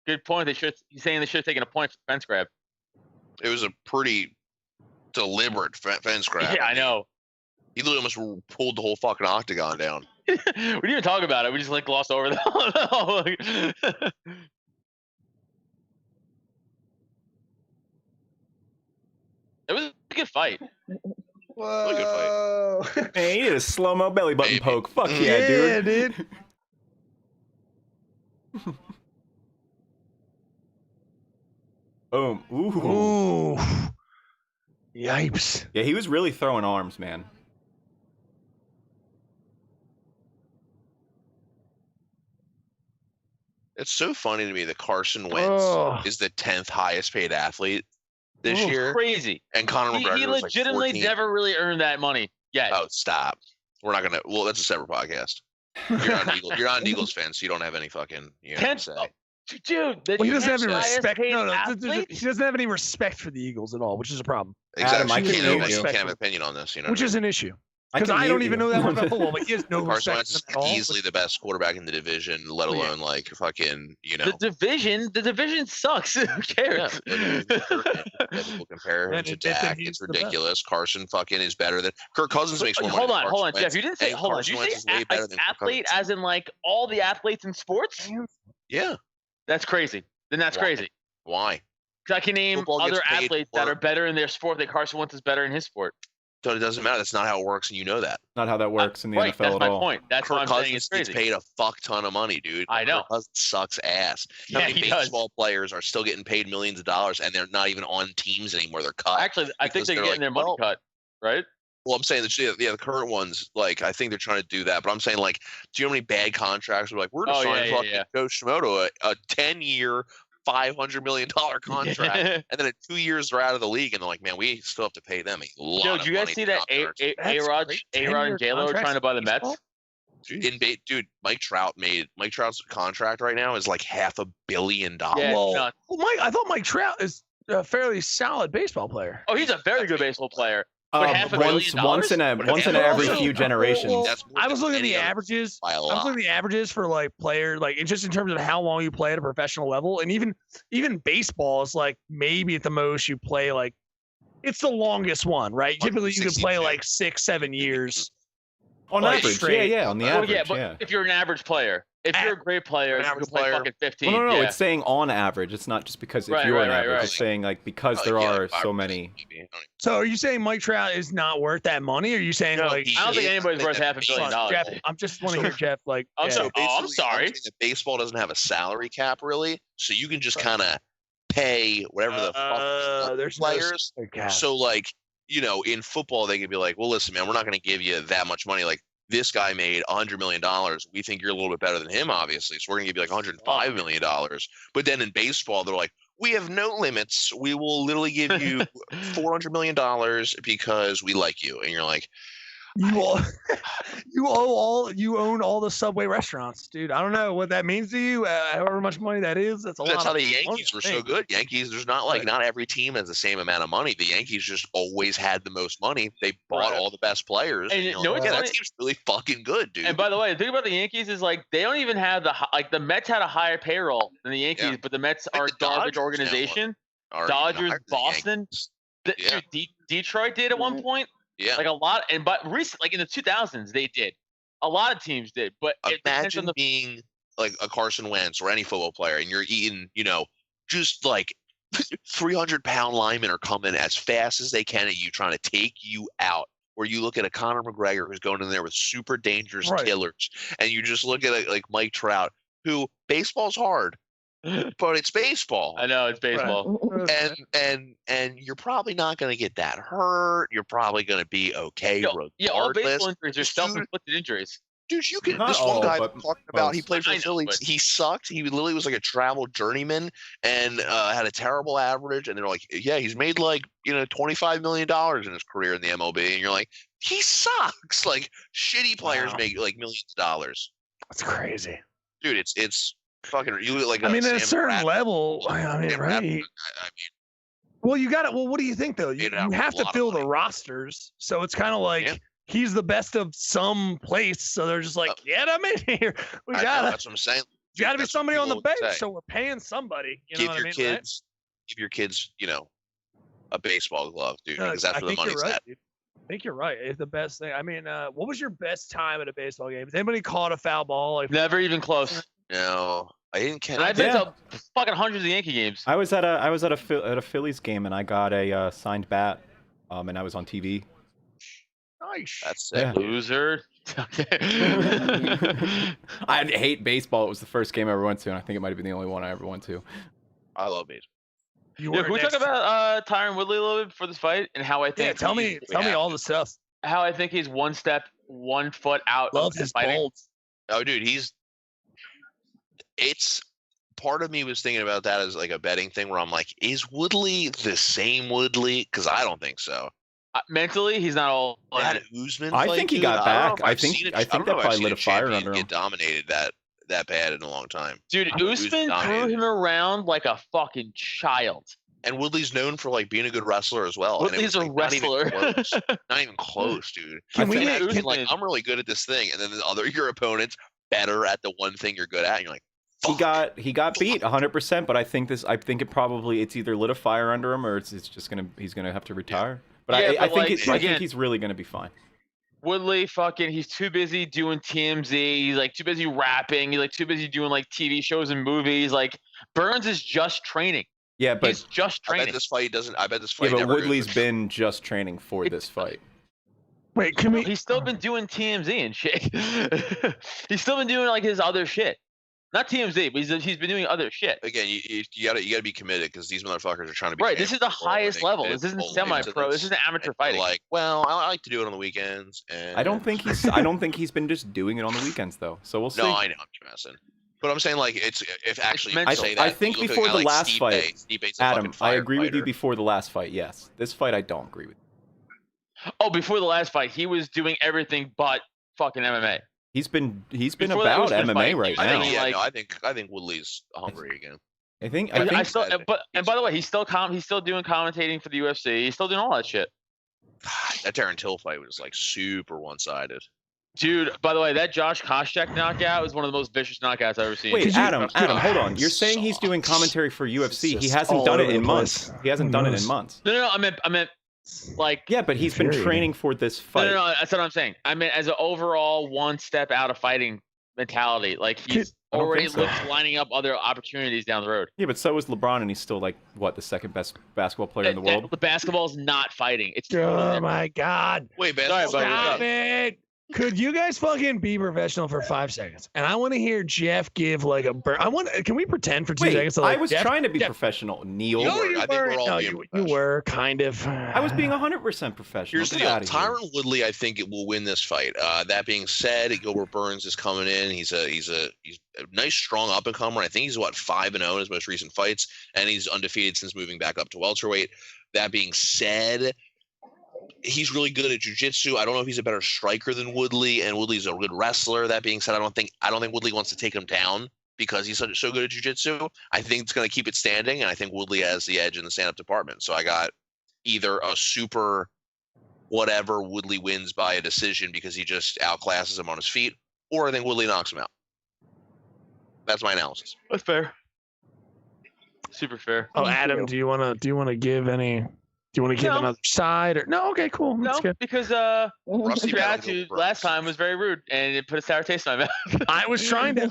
Good point. He's saying they should have taken a point for fence grab. It was a pretty deliberate fence grab. Yeah, I know. He literally almost pulled the whole fucking octagon down. We didn't even talk about it. We just like glossed over the. It was a good fight. Really good fight. Man, he did a slow-mo belly button Baby. poke. Fuck yeah, dude. Boom. Ooh. Ooh. Yipes. Yeah, he was really throwing arms, man. It's so funny to me that Carson Wentz Oh. is the 10th highest paid athlete this year. Crazy. And Conor McGregor He was legitimately like 14. never really earned that money yet. Oh, stop. We're not gonna. Well, that's a separate podcast. You're not an Eagles. You're not an Eagles fan, so you don't have any fucking. You know, Ten- say. Dude, Well, he doesn't have any highest respect. paid No, athletes? he doesn't have any respect for the Eagles at all, which is a problem. Exactly. I You can can't, hear have, you. you can't have an opinion on this. You know. Which what is an issue. I Because can I don't mute even you. know that much about football, but he has no Carson respect Wentz is for them at all. easily the best quarterback in the division, let Yeah. alone like fucking. You know. The division sucks. Who cares? People compare him And to admit that Dak. he's It's the best. ridiculous. Carson fucking is better than Kirk Cousins makes more money. Hold than on, Carson hold on, Jeff. Wentz, You didn't say and hold on. Carson Did you Wentz say is way better than Kirk athlete Cousins. as in like all the athletes in sports? Yeah. That's crazy. Then that's Why? crazy. Why? 'Cause I can name Football other gets paid athletes that more. are better in their sport that Carson Wentz is better in his sport. So it doesn't matter. That's not how it works, and you know that. Not how that works in the Right, NFL that's at my all. point. That's why Kirk I'm saying Cousins it's gets crazy. paid a fuck ton of money, dude. I know. Kirk Cousins sucks ass. How Yeah, many he does. baseball players are still getting paid millions of dollars, and they're not even on teams anymore? They're cut. Actually, I think because they're they're getting like, their money well- cut, right? Well, I'm saying that the current ones, like I think they're trying to do that, but I'm saying like, do you know how many bad contracts are like we're gonna Oh, sign yeah, fucking yeah. Joe Schmoto a 10-year, $500 million contract, and then in 2 years they're out of the league, and they're like, man, we still have to pay them a lot. Joe, of did you guys money see to that not be on our team. That's A-Rod great. and 10-year J-Lo are contracts trying to buy the in Mets? baseball? Dude, Mike Trout's contract right now is like $500 million. Yeah, Well, it's nuts. I thought Mike Trout is a fairly solid baseball player. Oh, he's a very good baseball player. But $500 million? Once in But every also- few generations. Well, That's more I than was looking at any the other averages. by a I was lot. looking at the averages for like player, like it's just in terms of how long you play at a professional level, and even baseball is like maybe at the most you play like it's the longest one, right? Typically you can play 62. like 6-7 years. On like, average, straight. yeah, on the Well, average, yeah, but if you're an average player, if you're a great player, An you can average play player. fucking 15. Well, no, yeah. it's saying on average. It's not just because if Right, you're right, an right, average. right. It's saying like because there yeah, are like so 5%, many. maybe. So are you saying Mike Trout is not worth that money? Or are you saying No, like he I don't think is. anybody's I worth think $500 million. that Jeff? I'm just want to hear Jeff like. I'm yeah. sorry. Oh, I'm basically, sorry. saying that baseball doesn't have a salary cap really, so you can just kind of pay whatever the fuck there's no players. salary cap. So like, you know, in football they could be like, well, listen, man, we're not going to give you that much money. Like this guy made $100 million. We think you're a little bit better than him, obviously. So we're going to give you like $105 million. But then in baseball, they're like, we have no limits. We will literally give you $400 million because we like you. And you're like, You own all the Subway restaurants, dude. I don't know what that means to you. However much money that is, that's a lot. that's how of the money, Yankees were I so think. good. Yankees, there's not like Right. not every team has the same amount of money. The Yankees just always had the most money. They bought Right. all the best players. And And you you're know like, what's yeah, that funny? team's really fucking good, dude. And by the way, the thing about the Yankees is like they don't even have the Mets had a higher payroll than the Yankees, Yeah. but the Mets I are a think the garbage Dodgers now organization. Are even Dodgers, higher than the Boston, Yankees. The- Yeah. dude, Detroit did at one point, Yeah. like a lot, and but recent, like in the 2000s, they did. A lot of teams did, but it depends on Imagine the. being like a Carson Wentz or any football player, and you're eating, you know, just like 300-pound linemen are coming as fast as they can at you, trying to take you out. Where you look at a Conor McGregor who's going in there with super dangerous Right. killers, and you just look at like Mike Trout, who baseball's hard, but it's baseball. I know it's baseball. And you're probably not going to get that hurt. You're probably going to be okay regardless. Yeah, all baseball injuries are Dude, self-inflicted injuries. Dude, you can. Not This all, one guy but talking about he most. played for I the know, Phillies. but- He sucked. He literally was like a travel journeyman and had a terrible average. And they're like, yeah, he's made like $25 million in his career in the MLB. And you're like, he sucks. Like shitty players Wow. make like millions of dollars. That's crazy. Dude, it's fucking. You look like I mean, at a Sam certain Bradford. level, I mean, Sam right? Bradford, I Well, you got it. Well, what do you think though? You Made out with have a to lot of fill the money. rosters, so it's kind of like Yeah. he's the best of some place. So they're just like, get him in here. We I know, gotta, that's what I'm saying. gotta be that's what somebody on the people bench. would say. So we're paying somebody. You know Give what I your mean? kids, give your kids, a baseball glove, dude, Right? No, because that's I where the think you're money's right, at. dude. I think you're right. It's the best thing. I mean, what was your best time at a baseball game? Has anybody caught a foul ball? Like, Never even close. No, I didn't catch. And I've been Yeah. to fucking hundreds of Yankee games. I was at a Phillies game and I got a signed bat, and I was on TV. nice. That's sick. Yeah. Loser. Okay. I hate baseball. It was the first game I ever went to, and I think it might have been the only one I ever went to. I love baseball. You Yeah, were can we next talk about Tyron Woodley a little bit for this fight and how I think? Yeah, tell me all the stuff. how I think he's one foot out Love of his fighting. bolts. Oh, dude, it's part of me was thinking about that as like a betting thing where I'm like, is Woodley the same Woodley? Because I don't think so. Mentally, he's not all. That Usman I fight, think he dude, got I don't know back. if I I've think seen that probably I've seen lit a fire champion under him. get dominated that bad in a long time. Dude, Usman threw him around like a fucking child. And Woodley's known for like being a good wrestler as well. Woodley's and it was, a wrestler. Not even close, dude. Can we Imagine, get like, I'm really good at this thing, and then your opponent's better at the one thing you're good at, and you're like, fuck. He got beat 100%, but I think it's either lit a fire under him or he's gonna have to retire. But Yeah, I but, think again, he's really gonna be fine. Woodley he's too busy doing TMZ, he's like too busy rapping, he's like too busy doing like TV shows and movies. Like Burns is just training. Yeah, but he's just training. I bet this fight but never Woodley's goes. been just training for this fight. Wait, can we? He's still been doing TMZ and shit. He's still been doing like his other shit. Not TMZ, but he's been doing other shit. Again, you gotta be committed because these motherfuckers are trying to be Right, this is the champions, highest and they level. commit This isn't fully semi-pro. to This isn't amateur and they're fighting. like, well, I like to do it on the weekends. And I don't think he's been just doing it on the weekends though. So we'll see. No, I know, I'm just messing. But I'm saying like if actually you mental. say that. I think you look at before a guy the like last fight, Stipe's a Adam, fucking I fire agree with you fighter. before the last fight. Yes, this fight I don't agree with. Oh, before the last fight, he was doing everything but fucking MMA. He's been Before that about Usman MMA fight, right he was now. doing, like- I think Woodley's hungry again. I think And by the way, he's still doing commentating for the UFC. He's still doing all that shit. God, that Darren Till fight was like super one-sided. Dude, by the way, that Josh Koscheck knockout was one of the most vicious knockouts I've ever seen. Wait, Adam, hold on. You're saying he's doing commentary for UFC. He hasn't done it in months. He hasn't done it in months. No, I meant like. Yeah, but he's been training for this fight. No, that's what I'm saying. I meant as an overall one step out of fighting mentality. Like he's already lining up other opportunities down the road. Yeah, but so is LeBron, and he's still like what, the second best basketball player in the world. The basketball's not fighting. It's Oh my God! Wait, Sorry, buddy. Stop it! Could you guys fucking be professional for 5 seconds? And I want to hear Jeff give like a burn. Can we pretend for 2 Wait, seconds? I was trying to be professional, Neil. You No, were. you I think we're weren't. all No, being you professional. were kind of. I was being 100% professional. Here's the Get deal. outta here. Tyron Woodley, I think it will win this fight. That being said, Gilbert Burns is coming in. He's a nice, strong up and comer. I think he's 5-0 in his most recent fights, and he's undefeated since moving back up to welterweight. That being said, he's really good at jiu-jitsu. I don't know if he's a better striker than Woodley, and Woodley's a good wrestler. That being said, I don't think Woodley wants to take him down because he's so good at jiu-jitsu. I think it's going to keep it standing, and I think Woodley has the edge in the stand-up department. So I got either a super whatever Woodley wins by a decision because he just outclasses him on his feet, or I think Woodley knocks him out. That's my analysis. That's fair. Super fair. Oh, Adam, do you want to give any? Do you want to give No. another side or no? Okay, cool. That's No, good. because Rusty your Battle attitude Gilbert last Burns. time was very rude, and it put a sour taste in my mouth. I was trying to.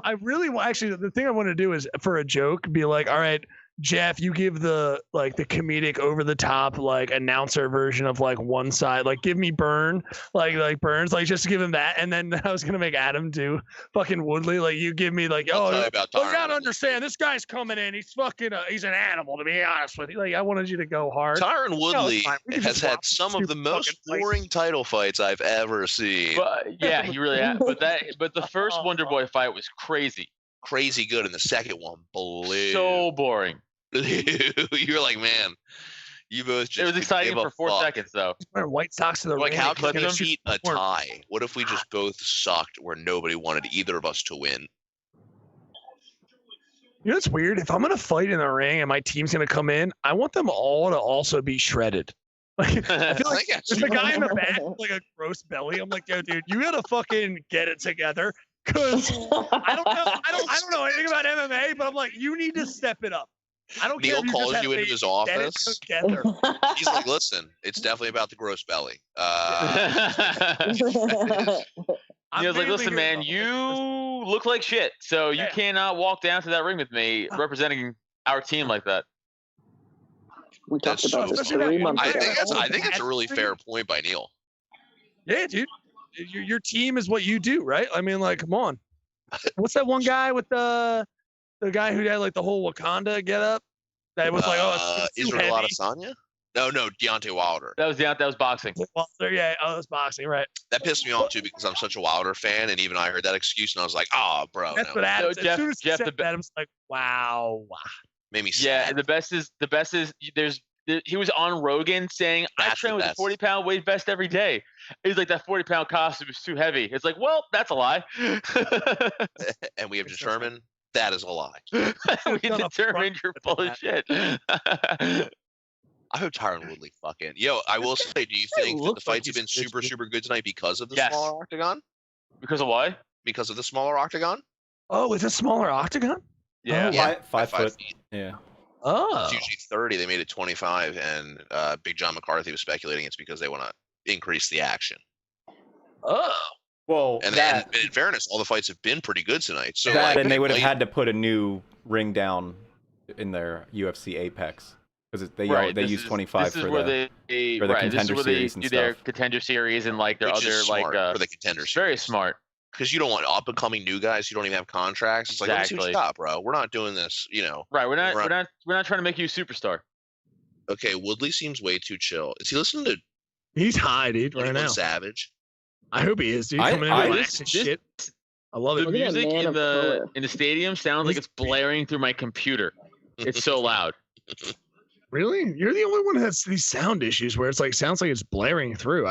I really actually. The thing I want to do is for a joke, be like, all right, Jeff, you give the comedic over the top announcer version of one side, give me Burn, like Burns, just to give him that, and then I was gonna make Adam do fucking Woodley, you give me I'll tell you about you Tyron gotta Woodley. understand this guy's coming in, he's fucking he's an animal, to be honest with you. I wanted you to go hard. Tyron Woodley fine. We can has just had watch some of the stupid most fucking boring fights. title fights I've ever seen. But yeah, he really had. But the first Wonder Boy fight was crazy. Crazy good, and the second one blew. So boring. You're like, man, you both just It was exciting give a for 4 fuck. seconds though. Wearing white socks to the Like, ring. how and could clip we him? beat a Or- tie? What if we just both sucked where nobody wanted either of us to win? You know what's weird? If I'm gonna fight in the ring and my team's gonna come in, I want them all to also be shredded. I feel I like think that's there's a guy in the back with a gross belly. I'm like, yo, dude, you gotta fucking get it together. Cause I don't know anything about MMA, but I'm like, you need to step it up. I don't care. Neil if you calls just you have into to his get it office. together. He's like, listen, it's definitely about the gross belly. I'm He was like, mainly listen, here man, about you look like shit, so you Yeah. cannot walk down to that ring with me representing our team like that. We talked That's about so this funny. 3 months I ago. think that's a really fair point by Neil. Yeah, dude. Your team is what you do, right? I mean, come on. What's that one guy with the guy who had the whole Wakanda get up? That was it's too Israel heavy. Adesanya? No, Deontay Wilder. That was boxing. Well, yeah, oh, that's boxing, right? That pissed me off too because I'm such a Wilder fan, and even I heard that excuse, and I was like, "Oh, bro, That's no." what Adams. Jeff- as soon as he Jeff, said the- that, Adams like, wow. Made me Yeah, sad. and the best is he was on Rogan saying, I That's train the with a best. 40-pound weight vest every day. He's like, that 40-pound costume is too heavy. It's like, well, that's a lie. And we have determined that is a lie. We Shut up, determined front you're with full of that. shit. I hope Tyron Woodley fucking. Yo, I will say, do you think that looks the like fights have he's been good, super dude. good tonight because of the Yes. smaller octagon? Because of what? Because of the smaller octagon? Oh, it's a smaller octagon? Yeah. Oh, Yeah, 5 foot. feet. Yeah. Oh. It's usually 30. They made it 25, and Big John McCarthy was speculating it's because they want to increase the action. Oh. Well, And that, in fairness, all the fights have been pretty good tonight. So that like, and they would have late- had to put a new ring down in their UFC Apex because they this use is- 25 this is for where the. they for the this is contender where they series and do their stuff. contender series and like their which other is smart like for the contender it's very series. smart. Because you don't want up and coming new guys who don't even have contracts. It's like, let me see what you Exactly. got, bro. We're not doing this, you know. Right. We're We're not trying to make you a superstar. Okay, Woodley seems way too chill. Is he listening to He's high, dude, right 21 now. Savage? I hope he is, dude. I- Coming in I- with this- and this- shit. I love The it. Look at that music man in of the color. stadium sounds like He's- it's blaring through my computer. It's so loud. Really? You're the only one who has these sound issues where it's like sounds like it's blaring through.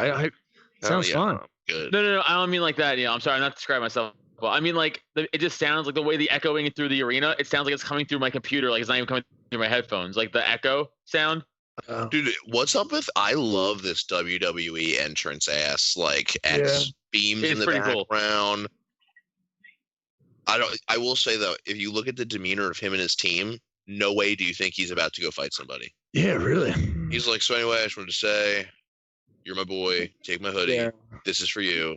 Sounds yeah, fun. Good. No. I don't mean like that. I'm sorry. I'm not describing myself. But I mean like it just sounds like the way the echoing through the arena. It sounds like it's coming through my computer. Like it's not even coming through my headphones. Like the echo sound. Dude, what's up with? I love this WWE entrance ass like X beams It's in the pretty cool. background. I will say though, if you look at the demeanor of him and his team, no way do you think he's about to go fight somebody. Yeah, really. He's like, so anyway, I just wanted to say, you're my boy. Take my hoodie. Yeah. This is for you.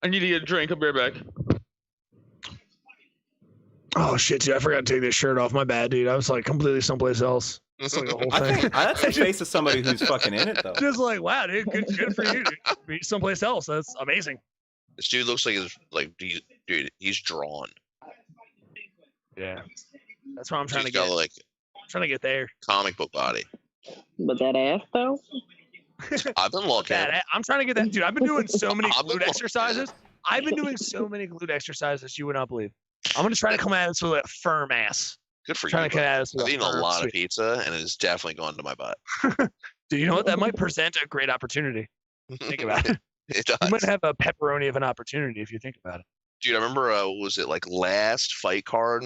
I need to get a drink. I'll be right back. Oh shit, dude! I forgot to take this shirt off. My bad, dude. I was like completely someplace else. It's like the whole I thing. think that's the face of somebody who's fucking in it though. Just like, wow, dude, good for you. Dude. Be someplace else. That's amazing. This dude looks like he's drawn. Yeah. That's what I'm trying to He's got get. like Trying to get there. comic book body. But that ass though. I've been looking. I'm trying to get that, dude. I've been doing so many I've been glute looking. exercises. I've been doing so many glute exexercises you would not believe. I'm gonna try to come at this with a firm ass. Good for you. Trying to come bro. at this with I've a eaten a firm, lot of sweet- pizza, and it's definitely gone to my butt. Dude, you know what? That might present a great opportunity. Think about it. It You might does. have a pepperoni of an opportunity if you think about it. Dude, I remember, what was it like last fight card?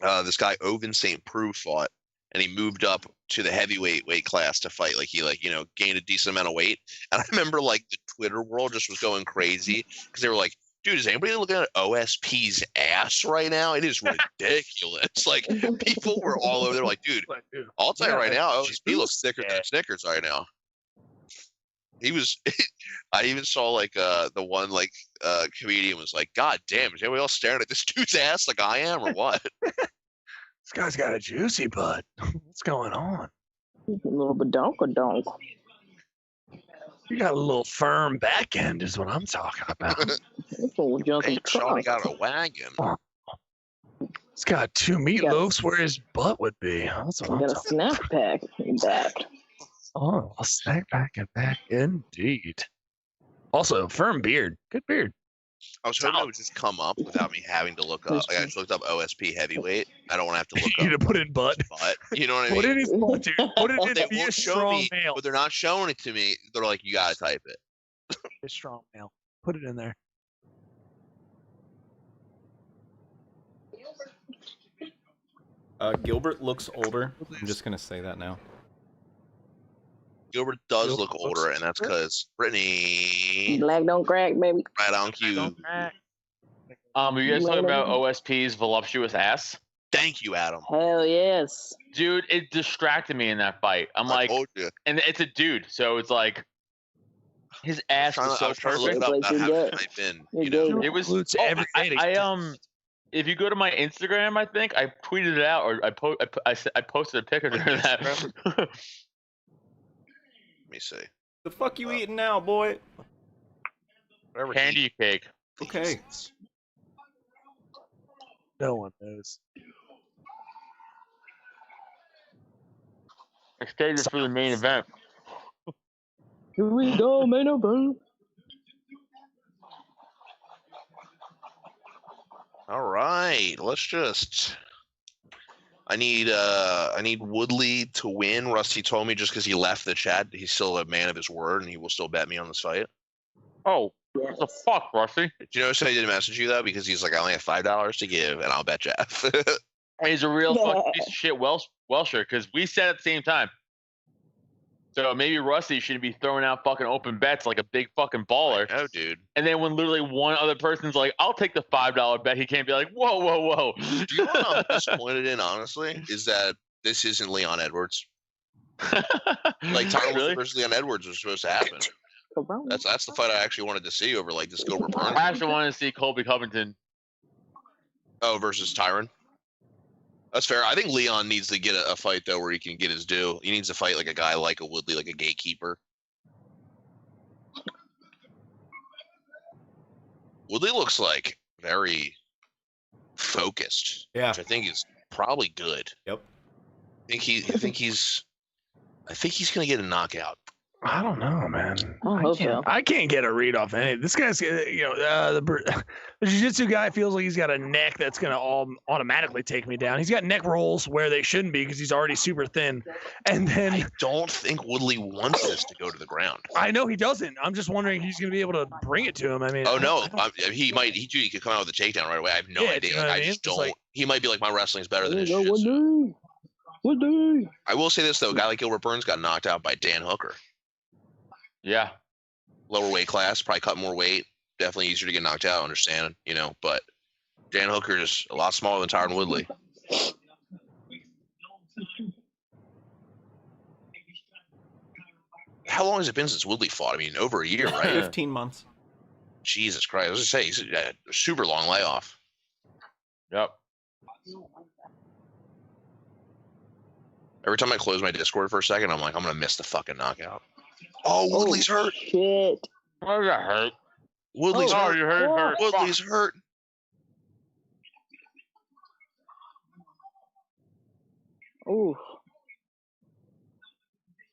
This guy Oven St. Preux fought, and he moved up to the heavyweight weight class to fight. Like he gained a decent amount of weight. And I remember like the Twitter world just was going crazy because they were like, dude, is anybody looking at OSP's ass right now? It is ridiculous. Like people were all over there like, dude, Like, dude, I'll tell you Yeah, right now, she's OSP looks thicker yeah. than Snickers right now. He was. I even saw like the one like comedian was like, God damn, is everybody else staring at this dude's ass like I am or what? this guy's got a juicy butt. What's going on? A little badonkadonk. You got a little firm back end, is what I'm talking about. This fool jumping Hey, Shawnee trunk. got a wagon. It's got two meatloafs where his butt would be. That's what I'm Got a talking snap pack back. Oh, a snack back and back indeed. Also, firm beard. Good beard. I was hoping it would just come up without me having to look up. Like I just looked up OSP heavyweight. I don't want to have to You look to put in butt. up butt. You know what I Put mean? in his butt, dude. Put it in They be a won't show strong me, male. but they're not showing it to me. They're like, you gotta type it. Be a strong male. Put it in there. Gilbert looks older. I'm just gonna say that now. Gilbert does Gilbert look looks older, and that's older? because Brittany Black don't crack, baby. right on cue. Are you guys talking about Later. OSP's voluptuous ass? Thank you, Adam. Hell yes. Dude, it distracted me in that fight. I'm I like, told you. and it's a dude, so it's like his ass I was was so trying to look perfect. it up, Like not you having to got- type in. you You know, got- It was Glutes oh, every day. if you go to my Instagram, I think I tweeted it out or I posted a picture of that. Let me see. The fuck you eating now, boy? Whatever. Candy cake. Okay. No one knows. I stayed this for the main event. Here we go, main event. All right, let's just. I need Woodley to win. Rusty told me just because he left the chat, he's still a man of his word, and he will still bet me on this fight. Oh, what the fuck, Rusty? Do you notice I didn't message you though? Because he's like, I only have $5 to give, and I'll bet Jeff. He's a real fucking piece of shit Welsher, because we said at the same time. So maybe Rusty shouldn't be throwing out fucking open bets like a big fucking baller. Oh, dude. And then when literally one other person's like, I'll take the $5 bet, he can't be like, whoa, whoa, whoa. Do you know what I'm disappointed in, honestly? Is that this isn't Leon Edwards. Like, Tyler Really? versus Leon Edwards was supposed to happen. That's the fight I actually wanted to see over, like, this Gilbert Burns. I actually wanted to see Colby Covington. Oh, versus Tyron. That's fair. I think Leon needs to get a fight, though, where he can get his due. He needs to fight like a guy like a Woodley, like a gatekeeper. Woodley looks like very focused. Yeah. Which I think is probably good. Yep. I think he's gonna get a knockout. I don't know, man. I hope so. I can't get a read off any. This guy's, the jiu-jitsu guy feels like he's got a neck that's gonna automatically take me down. He's got neck rolls where they shouldn't be because he's already super thin. And then I don't think Woodley wants this to go to the ground. I know he doesn't. I'm just wondering if he's gonna be able to bring it to him. I mean, Oh no, he might. He could come out with a takedown right away. I have no Yeah, idea. you know Like, what I I mean? just It's don't. like- He might be like, my wrestling's better than his Here we go, jiu-jitsu. Woodley. I will say this though, a guy like Gilbert Burns got knocked out by Dan Hooker. Yeah. Lower weight class, probably cut more weight. Definitely easier to get knocked out, understand, but Dan Hooker is a lot smaller than Tyron Woodley. How long has it been since Woodley fought? I mean, over a year, right? 15 months. Jesus Christ. I was going to say, he's a super long layoff. Yep. Every time I close my Discord for a second, I'm like, I'm going to miss the fucking knockout. Oh, Woodley's hurt. Shit. Oh, you got hurt. Woodley's Oh, hurt. you hurt. Woodley's hurt. Ooh.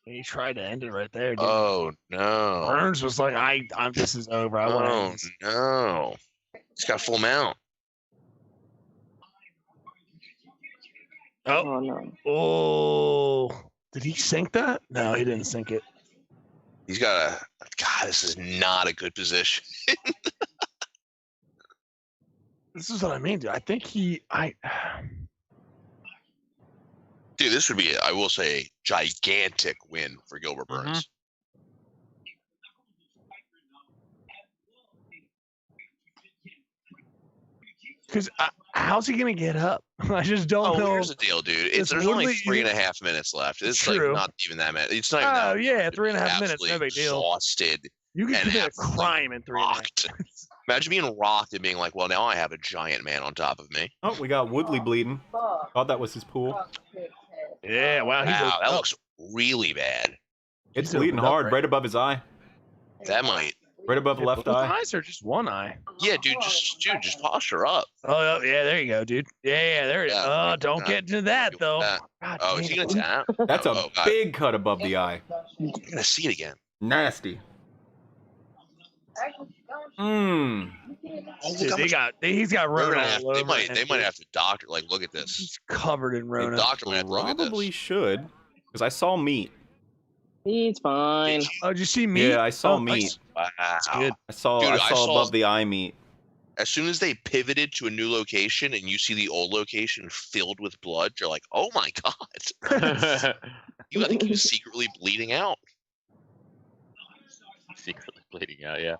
he tried to end it right there. Dude. Oh, no. Burns was like, I'm this is over. I want to Oh, end this. no. He's got full mount. Oh, Oh no. oh, did he sink that? No, he didn't sink it. He's got a... God, this is not a good position. This is what I mean, dude. I think Dude, this would be, I will say, a gigantic win for Gilbert Burns. because how's he gonna get up? I just don't Oh, know. here's the deal, dude. It's There's only Woodley- 3.5 minutes left. It's True. like not even that many. It's not even Oh that yeah, 3.5 minutes, no absolutely big deal. exhausted, You can and commit a absolutely crime in 3.5 rocked. Imagine being rocked and being like, well, now I have a giant man on top of me. Oh, we got Woodley bleeding. Thought that was his pool. Yeah, wow, he's Wow, that up. looks really bad. It's He's bleeding opened up, hard, right? right above his eye. That might... Right above the left Both eye. eyes or just one eye? Yeah, dude, just posture up. Oh yeah, there you go, dude. Yeah, there it is. Yeah, Oh, don't get into that though. that. God Oh, damn is he it. gonna tap? That's a Oh, God. big cut above the eye. I'm gonna see it again. Nasty. Mmm. Oh, Dude, look how much he's got they're Rona gonna have, all they over might him, they might dude. have to doctor. Like, look at this. He's covered in The Rona. doctor might have to look at this. Probably should. Because I saw meat. He's fine. Oh, did you see me? Yeah, I saw Oh, meat. nice. Wow. Good. I saw Dude, I I saw saw- above the eye meat. As soon as they pivoted to a new location and you see the old location filled with blood, you're like, oh my God. You think he was secretly bleeding out. Secretly bleeding out, yeah.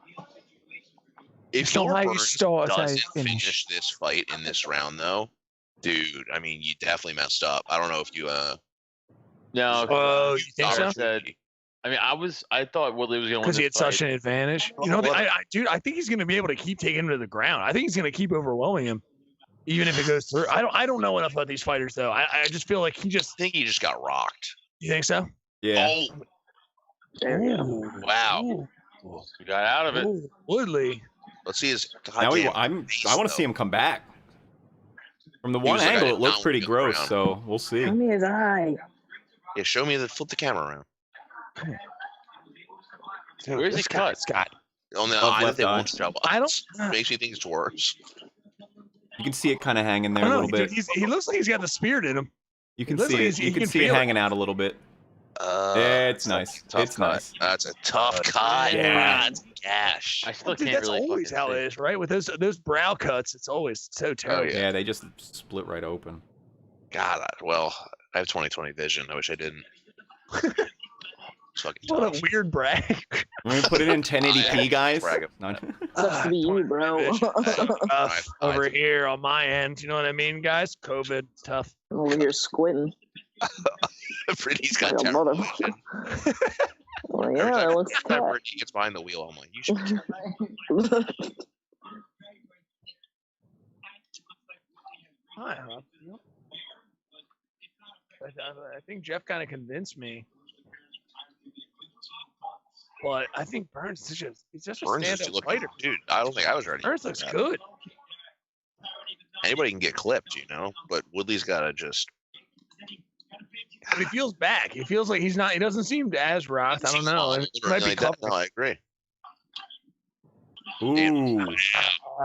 If So Gilbert how you Burns start, how you doesn't finish. finish this fight in this round, though, dude, I mean, you definitely messed up. I don't know if you, No, Oh, you think so? Robert said, I mean, I thought Woodley was going to win Because he this had fight. such an advantage. You know, dude, I think he's going to be able to keep taking him to the ground. I think he's going to keep overwhelming him, even if it goes through. I don't know enough about these fighters though. I just feel like I think he just got rocked. You think so? Yeah. Oh, Ooh, wow. ooh, He got out of it. ooh, Woodley. Let's see his Now goddamn I want to see him come back. From the He one was like, I angle, did it looks not pretty look gross, around. so we'll see. Show me his eye. Yeah, show me flip the camera around. Dude, Where's he this cut? guy's got. On the Above eye that left they eye. won't show I don't. us. Makes me think it's worse. You can see it kind of hanging there I a don't know, little dude, bit. he looks like he's got the spirit in him. You can looks see like it. he You can can see it feel it. hanging out a little bit. It's nice. Tough It's cut. nice. That's a tough cut. Yeah. That's gash. I still Dude, can't that's really always fucking how see. it is, right? With those brow cuts, it's always so terrible. yeah. Yeah, they just split right open. God, well, I have 20/20 vision. I wish I didn't. It's fucking What tough. a weird brag. We're gonna put it in 1080p, guys. Brag of- No. Sucks to be you, bro. Tough over here on my end. You know what I mean, guys? COVID, it's tough. Over here squinting. Brittany's got Like a terrible motherfucker. vision. Well, Every yeah, time- it looks every time fat. Brittany gets behind the wheel, I'm like, you should be careful. I think Jeff kind of convinced me. But I think Burns is he's just a Burns is stand-up looking, fighter. dude. I don't think I was ready. Burns for looks that. good. Anybody can get clipped, you know, but Woodley's got to just. But he feels back. He feels like he's not. He doesn't seem as rocked. I don't know. It might be Like that. covered. No, I agree. Ooh. You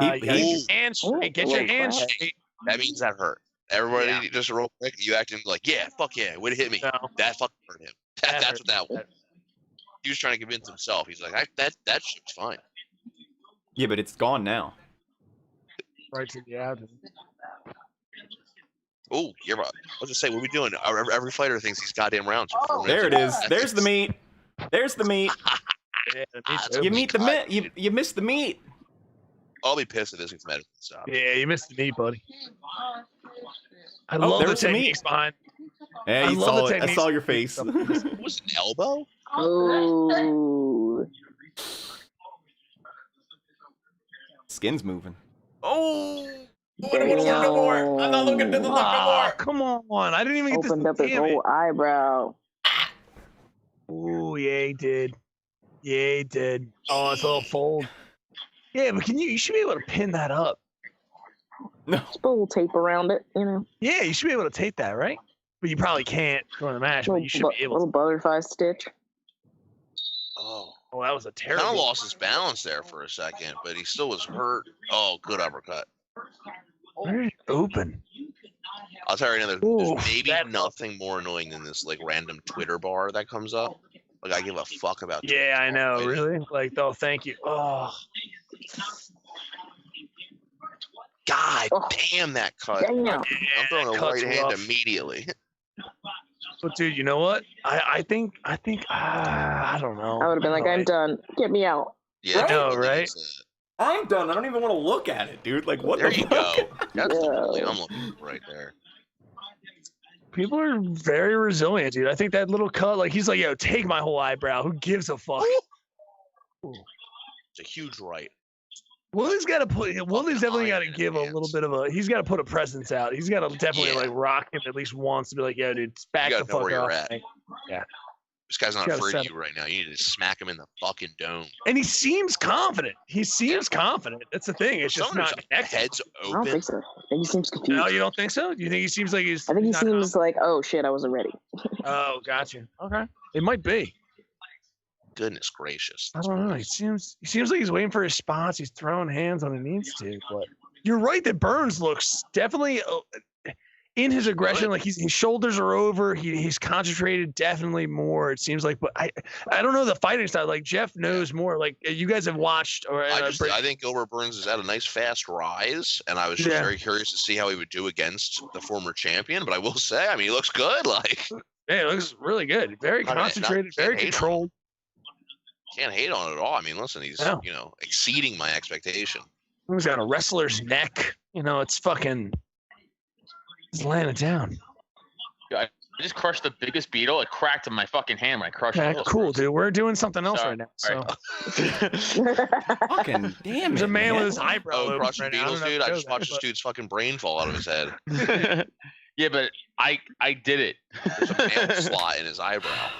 gotta get your Ooh. hands straight. Get your Ooh, hands wow. straight. That means that hurt. Everybody, Yeah. just real quick, you acting like, yeah, fuck yeah, way to hit me. No, That fucking hurt him. That That's hurt. what that was. He was trying to convince himself. He's like, that shit's fine. Yeah, but it's gone now. right to the abdomen. Oh, you're right. I was just saying, what are we doing? Every fighter thinks he's goddamn rounds. There it is. There's the meat. There's the meat. Yeah, That's You a meet the cut. meat. You missed the meat. I'll be pissed if this gets medicine stop. yeah, you missed the meat, buddy. I Oh, love there the was some meat. techniques behind. Yeah, I you love the saw it. I techniques. saw your face. Was it an elbow? Oh. Skin's moving. Oh. Damn. I'm not looking to the left no Ah, more. come on. I didn't even get Opened up this. his Damn it. whole eyebrow. Ooh, yeah, he did. Yeah, he did. Oh, it's a little fold. Yeah, but you should be able to pin that up. No. Just put a little tape around it, you know. Yeah, you should be able to tape that, right? But you probably can't during the match, but you should be able Little to. butterfly stitch. Oh. Oh, that was a Kind of terrible. lost his balance there for a second, but he still was hurt. Oh, good uppercut. Very open. I'll tell you another. Ooh, There's maybe that- nothing more annoying than this like random Twitter bar that comes up. Like I give a fuck about. Yeah, I know. Twitter. Really? Like, oh, thank you. Oh, God Oh. damn that cut. Damn. I'm throwing a cut's right hand rough. immediately. but dude, you know what? I think. I don't know. I would have been like, I'm done. Get me out. Yeah, I know, totally right? is I'm done. I don't even want to look at it, dude. Like, what There the you fuck? go. That's Yeah. totally, I'm looking right there. People are very resilient, dude. I think that little cut, like he's like, yo, take my whole eyebrow. Who gives a fuck? It's a huge right. Willie's got to put. Willie's definitely got to iron in give a hands. little bit of a. He's got to put a presence out. He's got to definitely Yeah. like rock him at least once to be like, yo, dude, back You the gotta know fuck where you're up. at. This guy's not Gotta afraid set of you right now. You need to smack him in the fucking dome. And he seems confident. He seems confident. That's the thing. It's just Someone's not connected. heads I don't open. think so. I think he seems confused. No, you don't think so? You think he seems like he's? I think he he's not seems like, oh shit, I wasn't ready. confident? Oh, gotcha. Okay, it might be. Goodness gracious. I don't know. He seems like he's waiting for his spots. He's throwing hands when he needs to. But you're right that Burns looks definitely in his aggression. Like his shoulders are over. He's concentrated definitely more. It seems like. But I don't know the fighting style. Like Jeff knows more. Like you guys have watched. Or I think Gilbert Burns has had a nice fast rise, and I was just Yeah. very curious to see how he would do against the former champion. But I will say, I mean, he looks good. Like, yeah, it looks really good. Very Not- not- concentrated. can't Very hate on him. controlled. can't hate on it at all. I mean, listen, he's No. exceeding my expectation. He's got a wrestler's neck. It's fucking. He's laying it down. I just crushed the biggest beetle. It cracked in my fucking hand when I crushed Yeah, it. cool, dude. We're doing something else Sorry. right now. So Fucking damn it. there's a man with his man. eyebrow Oh, open crushing right now. beetles, don't know dude! if I you just know watched that, this dude's fucking brain fall out of his head. Yeah, but I did it. There's a mail slot in his eyebrow. but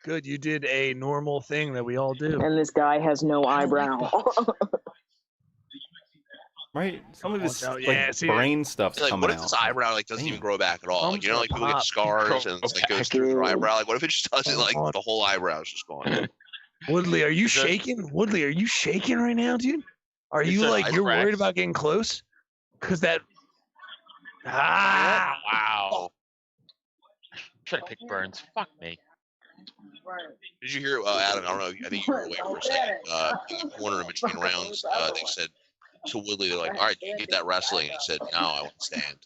good. You did a normal thing that we all do. And this guy has no eyebrow. Right? Some of his Watch out. like Yeah, see, brain stuff's Like, coming what if out. his eyebrow like doesn't even Damn. grow back at all? Like, you know, like people get Pop. scars and it's, like goes through their eyebrow. Like, what if it just doesn't? Like, Oh. the whole eyebrow is just gone. Woodley, are you Is that- shaking? Woodley, are you shaking right now, dude? Are It's you a like ice you're worried cracks. about getting close? Cause that Wow. Should have picked Burns. Fuck me. Did you hear, Adam? I don't know. I think you were away for a second. In the corner in between rounds, they said to Woodley, they're like, "All right, did you get that wrestling?" And he said, "No, I want to stand."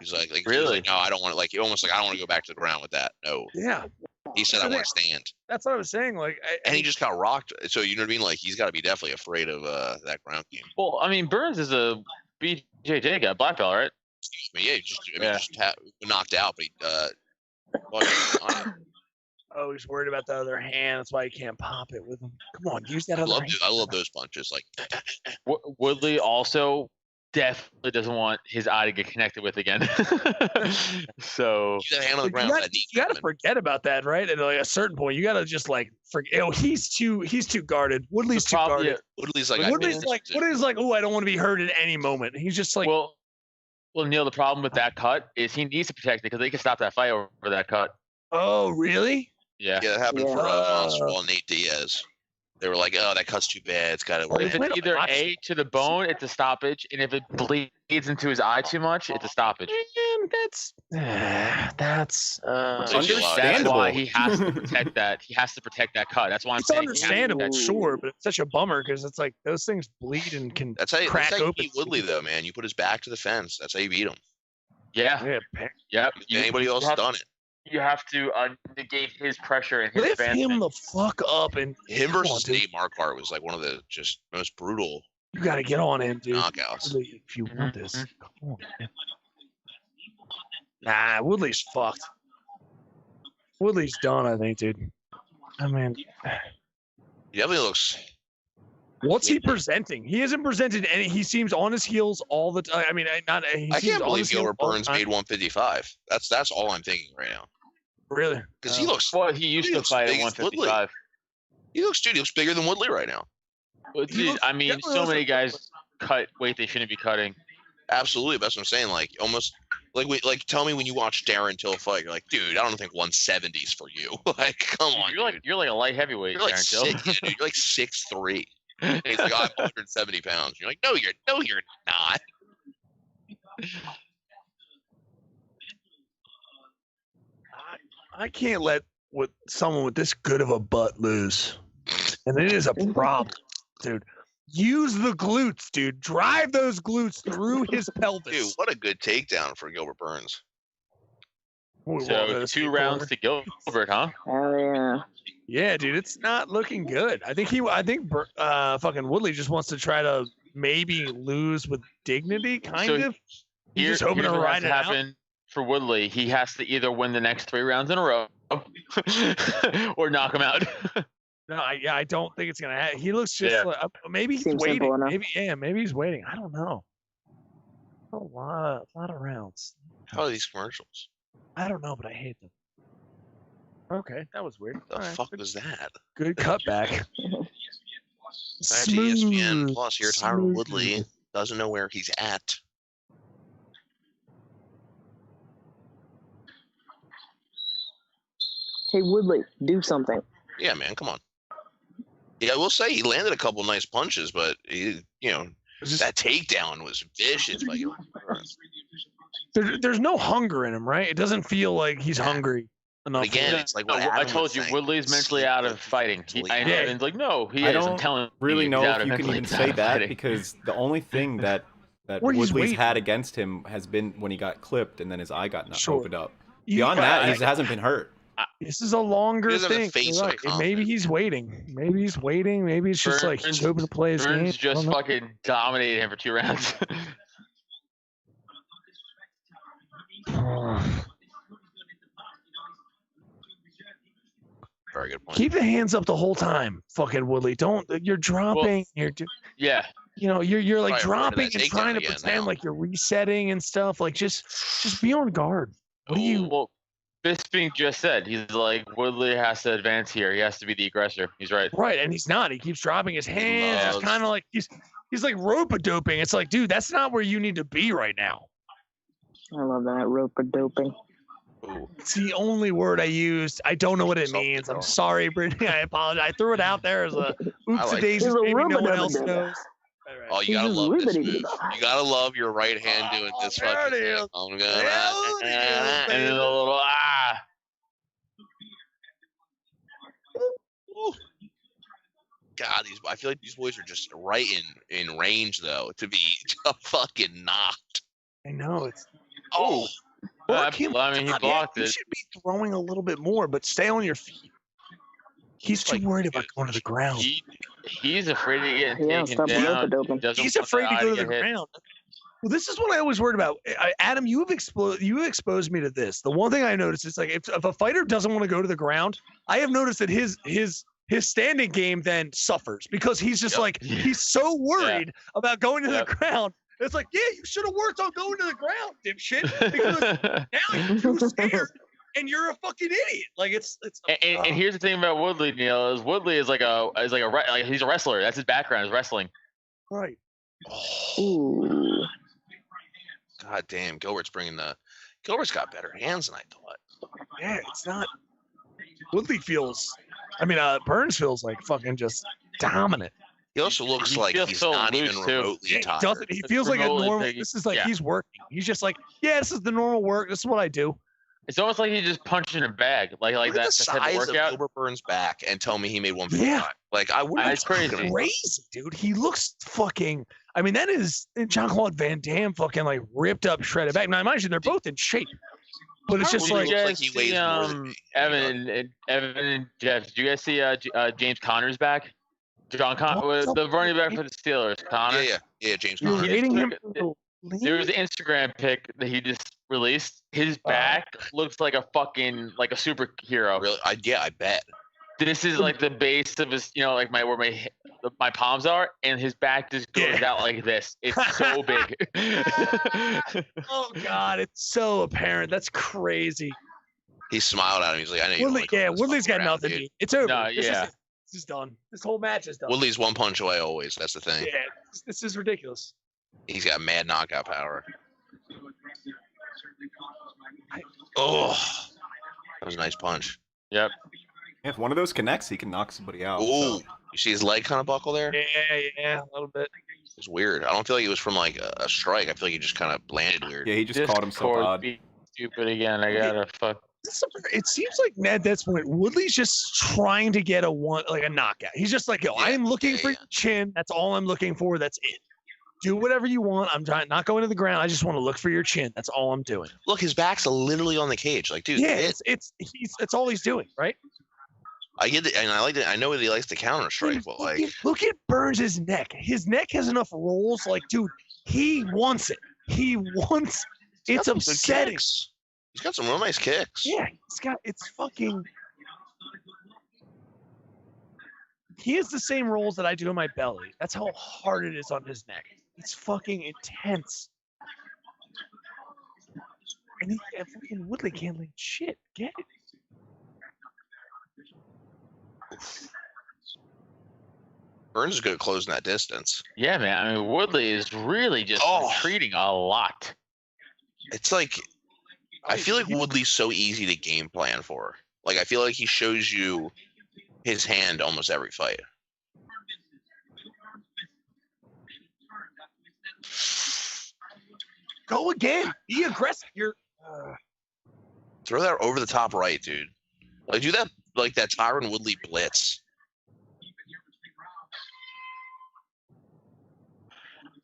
He's like Really? no, I don't want to. Like, almost like I don't want to go back to the ground with that. No, yeah, he said I want to stand, that's what I was saying. Like, and he just got rocked. So you know what I mean? Like, he's got to be definitely afraid of that ground game. Well, I mean, Burns is a BJJ guy, black belt, right? I mean, yeah, just knocked out, but oh, he's worried about the other hand. That's why he can't pop it with him. Come on, use that I other love hand. I love those punches. Like, Woodley also definitely doesn't want his eye to get connected with again. So use that hand on the ground. That knee You gotta coming. forget about that, right? At like a certain point, you gotta just like forget. Oh, he's too guarded. Woodley's too guarded. yeah, Woodley's like, Woodley's like, oh, I don't want to be hurt at any moment. He's just like, well, Neil, the problem with that cut is he needs to protect it because they can stop that fight over that cut. oh, really? Yeah. yeah, that happened Yeah. for Monster Ball and Nate Diaz. They were like, oh, that cut's too bad. It's got to Well, win. If it's either A to the bone, it's a stoppage, and if it bleeds into his eye too much, it's a stoppage. Man, that's Ridiculous. That's why Understandable. he has to protect that. He has to protect that cut. That's why I'm it's saying he has to understandable, protect- sure, but it's such a bummer because it's like those things bleed and can That's how you open. beat Woodley, though, man. You put his back to the fence. That's how you beat him. Yeah. Yeah, Yep. If anybody else have, done it. You have to negate his pressure and his lift advancement. him the fuck up and Him come on, versus dude. Nate Marquardt was like one of the just most brutal You gotta get on him, dude. knockouts. Woodley, if you want this, Mhm. come on, man. Nah, Woodley's fucked. Woodley's done, I think, dude. I mean, He definitely looks. what's he presenting? He hasn't presented any. He seems on his heels all the time. I mean, not. He I seems can't on believe his heels Gilbert all the Burns time. made 155. That's all I'm thinking right now. Really? Because he looks. Well, he used He to looks fight at big as Woodley. 155. He looks bigger than Woodley right now. But He dude, looks- I mean, definitely so looks many like- guys cut weight they shouldn't be cutting. Absolutely, that's what I'm saying. Like almost like tell me when you watch Darren Till fight, you're like, dude, I don't think 170's for you. Like, come on, You're like a light heavyweight, you're like Darren Till. six, yeah, dude, you're like 6'3". And he's like, I'm 170 pounds. You're like, no, you're not. I can't let someone with this good of a butt lose, and it is a problem, dude. Use the glutes, dude. Drive those glutes through his pelvis. Dude, what a good takedown for Gilbert Burns. So 2 rounds to Gilbert, huh? Hell yeah. Yeah, dude, it's not looking good. I think fucking Woodley just wants to try to maybe lose with dignity, kind So of. He's just hoping here's to what ride has to it out. happen for Woodley. He has to either win the next 3 rounds in a row or knock him out. No, I don't think it's gonna happen. He looks just Yeah. like, maybe he's Seems simple waiting. enough. Maybe he's waiting. I don't know. A lot of rounds. How are these commercials? I don't know, but I hate them. Okay, that was weird. The All right, fuck good, was that? good cutback. Back to ESPN Smooth, Plus here. Tyron smooth. Woodley doesn't know where he's at. Hey Woodley, do something. Yeah, man, come on. Yeah, I will say he landed a couple nice punches, but that takedown was vicious by Gilbert Burns. There's no hunger in him, right? It doesn't feel like he's Yeah. hungry enough. But again, No, it's like no, what I Adam told was you, saying. Woodley's mentally out of fighting. Mentally And out. Evan's like, no, he I is. I'm don't telling really you, know he's out if of you can mentally even out say of that fighting. because the only thing that Where he's Woodley's waiting. had against him has been when he got clipped and then his eye got Sure. opened up. You- Beyond that, right. he hasn't been hurt. This is a longer He doesn't have the thing. face You're of a right. And maybe confident. he's waiting. Maybe he's waiting. Maybe it's just like he's Burns- hoping to play his game. Burns I just don't know. fucking dominated him for 2 rounds. Very good point. Keep the hands up the whole time, fucking Woodley. Don't. You're dropping. Yeah. You're like Probably avoided dropping that and takedown trying to again pretend now. like you're resetting and stuff. Like just be on guard. What do you? Well, Bisping just said, he's like, Woodley has to advance here. He has to be the aggressor. He's right. Right, and he's not. He keeps dropping his hands. It's loves- kind of like he's like rope-a-doping. It's like, dude, that's not where you need to be right now. I love that rope-a-doping. Ooh. It's the only word I used. I don't know what it means. I'm sorry, Brittany. I apologize. I threw it out there as a oops like a daisy. it. Maybe no one He's a else rub-a-dub-a-dub. knows. All right. Oh, you gotta He's love this riveting. move. You gotta love your right hand doing this there fucking it thing. is. I'm There it gonna. is, And then a little God, I feel like these boys are just right in range though to be fucking knocked. I know it's. Oh, Block him. I mean, he God, blocked You it. should be throwing a little bit more, but stay on your feet. He's too worried about going to the ground. He's afraid of getting Yeah, taken stop down. rope-a-doping. Doesn't He's want afraid to eye go to the get hit. ground. Well, this is what I always worried about. Adam, you exposed me to this. The one thing I noticed is like if a fighter doesn't want to go to the ground, I have noticed that his standing game then suffers because he's just like he's so worried about going to the ground. It's like, yeah, you should have worked on going to the ground, dipshit. Because now you're too scared and you're a fucking idiot. Like it's. And here's the thing about Woodley, Neil, is Woodley is like he's a wrestler. That's his background, is wrestling. Right. Ooh. God damn, Gilbert's got better hands than I thought. Yeah, it's not. Woodley feels. I mean, Burns feels like fucking just dominant. He also looks He like feels he's so not loose, even too. remotely He tired. doesn't. He It's feels like a remotely normal. big. This is like Yeah. he's working. He's just like, yeah, this is the normal work. This is what I do. It's almost like he's just punching a bag, like Look at that the type of size of workout. Gilbert Burns' back and tell me he made 155. Yeah. Like I wouldn't. That's crazy. Crazy, dude. He looks fucking. I mean, that is Jean-Claude Van Damme fucking like ripped up, shredded back. Now, mind you, they're both in shape, but it's just Well, like he looks you like guys he weighs see, more than me. Evan and Jeff. Did you guys see James Conner's back? What The running back for the Steelers, Connor. Yeah, James you're Conner. rating him. There was an Instagram pic that he just released. His back looks like a fucking like a superhero. Really? I bet. This is like the base of his, like where my palms are, and his back just goes out like this. It's so big. Oh God, it's so apparent. That's crazy. He smiled at him. He's like, I know you. Woodley, Woodley's got nothing. Dude. Dude. It's over. No, This yeah. is done. This whole match is done. Woodley's one punch away always. That's the thing. Yeah, this is ridiculous. He's got mad knockout power. Oh, that was a nice punch. Yep. If one of those connects, he can knock somebody out. Ooh, So. you see his leg kind of buckle there? Yeah, a little bit. It's weird. I don't feel like it was from like a strike. I feel like he just kind of landed weird. Yeah, he just caught himself Discord odd. being stupid again. I gotta fuck. It seems like Ned. That's when Woodley's just trying to get a knockout. He's just like, yo, Yeah, I'm looking for yeah. your chin. That's all I'm looking for. That's it. Do whatever you want. I'm not going to the ground. I just want to look for your chin. That's all I'm doing. Look, his back's literally on the cage. Like, dude, Yeah, it's all he's doing, right? I get it, and I like it. I know that he likes to counter strike, but like, Look at Burns' neck. His neck has enough rolls. Like, dude, he wants it. He wants. he's It's got some good upsetting. kicks. He's got some real nice kicks. Yeah, it's fucking. He has the same rolls that I do in my belly. That's how hard it is on his neck. It's fucking intense. And fucking Woodley can't land shit. Get it? Burns is good at closing that distance. Yeah, man. I mean, Woodley is really just retreating a lot. It's like, I feel like Woodley's so easy to game plan for. Like, I feel like he shows you his hand almost every fight. Go again. Be aggressive. You're. Throw that over the top right, dude. Like, do that, like that Tyron Woodley blitz.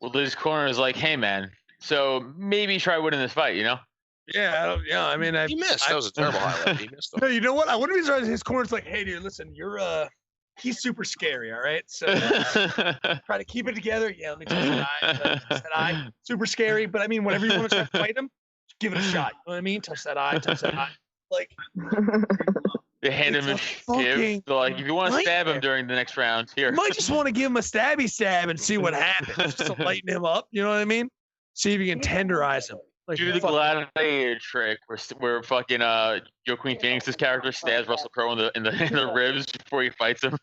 Woodley's corner is like, hey, man. So maybe try winning this fight. Yeah, I mean, He missed. That was a terrible highlight. He missed. No, you know what? I wouldn't be surprised if his corner's like, hey, dude, listen, he's super scary, all right? So try to keep it together. Yeah, let me touch that eye. Super scary, but I mean, whenever you want to try to fight him, give it a shot. You know what I mean? Touch that eye. Like, They hand him a fucking gift. So, like, if you want to stab him nightmare. during the next round, here. you might just want to give him a stabby stab and see what happens. Just to lighten him up. You know what I mean? See if you can tenderize him. Like, Do the fuck- gladiator trick where fucking Joaquin Phoenix's character stabs Russell Crowe in the ribs before he fights him.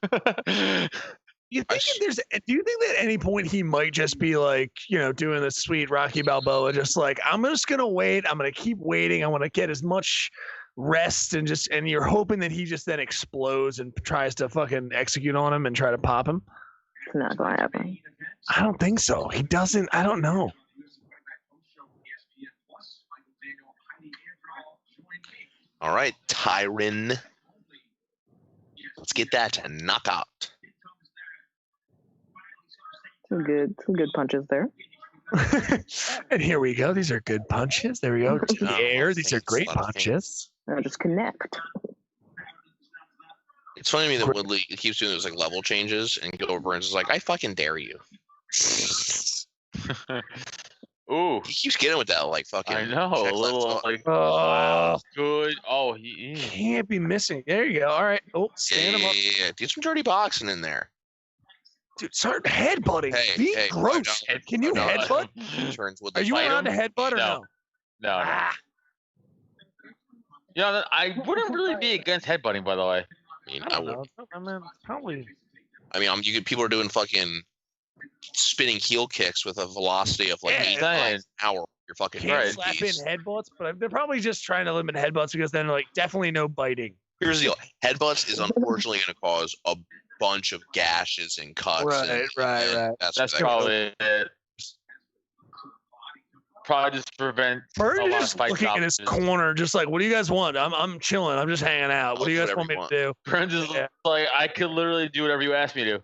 You think do you think that at any point he might just be like, doing the sweet Rocky Balboa, just like, I'm just gonna wait, I'm gonna keep waiting, I want to get as much rest and you're hoping that he just then explodes and tries to fucking execute on him and try to pop him? It's not going to happen. I don't think so. He doesn't. I don't know. All right, Tyron. Let's get that knockout. Some good punches there. And here we go. These are good punches. There we go. To the air. These are great punches. Now just connect. It's funny to me that Woodley keeps doing those like level changes, and Gilbert Burns is like, "I fucking dare you." Ooh, He keeps getting with that like fucking. I know. check A little left like Oh, good. Oh, he can't be missing. There you go. All right. Oh, stand him up. Yeah. Do some dirty boxing in there. Dude, start headbutting. Hey, Be hey, gross. no, Can you no, headbutt? Turns Woodley Are you fight allowed to him. headbutt or no? No. Ah, I wouldn't really be against headbutting, by the way. I mean, I I don't would. know. I mean, probably. I mean, people are doing fucking spinning heel kicks with a velocity of like Yeah, 8 man. miles an hour. You're fucking Can't Right. slap in beast. headbutts, but they're probably just trying to limit headbutts because then, like, definitely no biting. Here's the deal: headbutts is unfortunately going to cause a bunch of gashes and cuts. Right. That's That's exactly probably it. Probably just prevent Bird a is lot of just fight looking in his stoppages. corner, just like, what do you guys want? I'm chilling. I'm just hanging out. What do you guys want me to do? Burns is Yeah. like, I could literally do whatever you ask me to.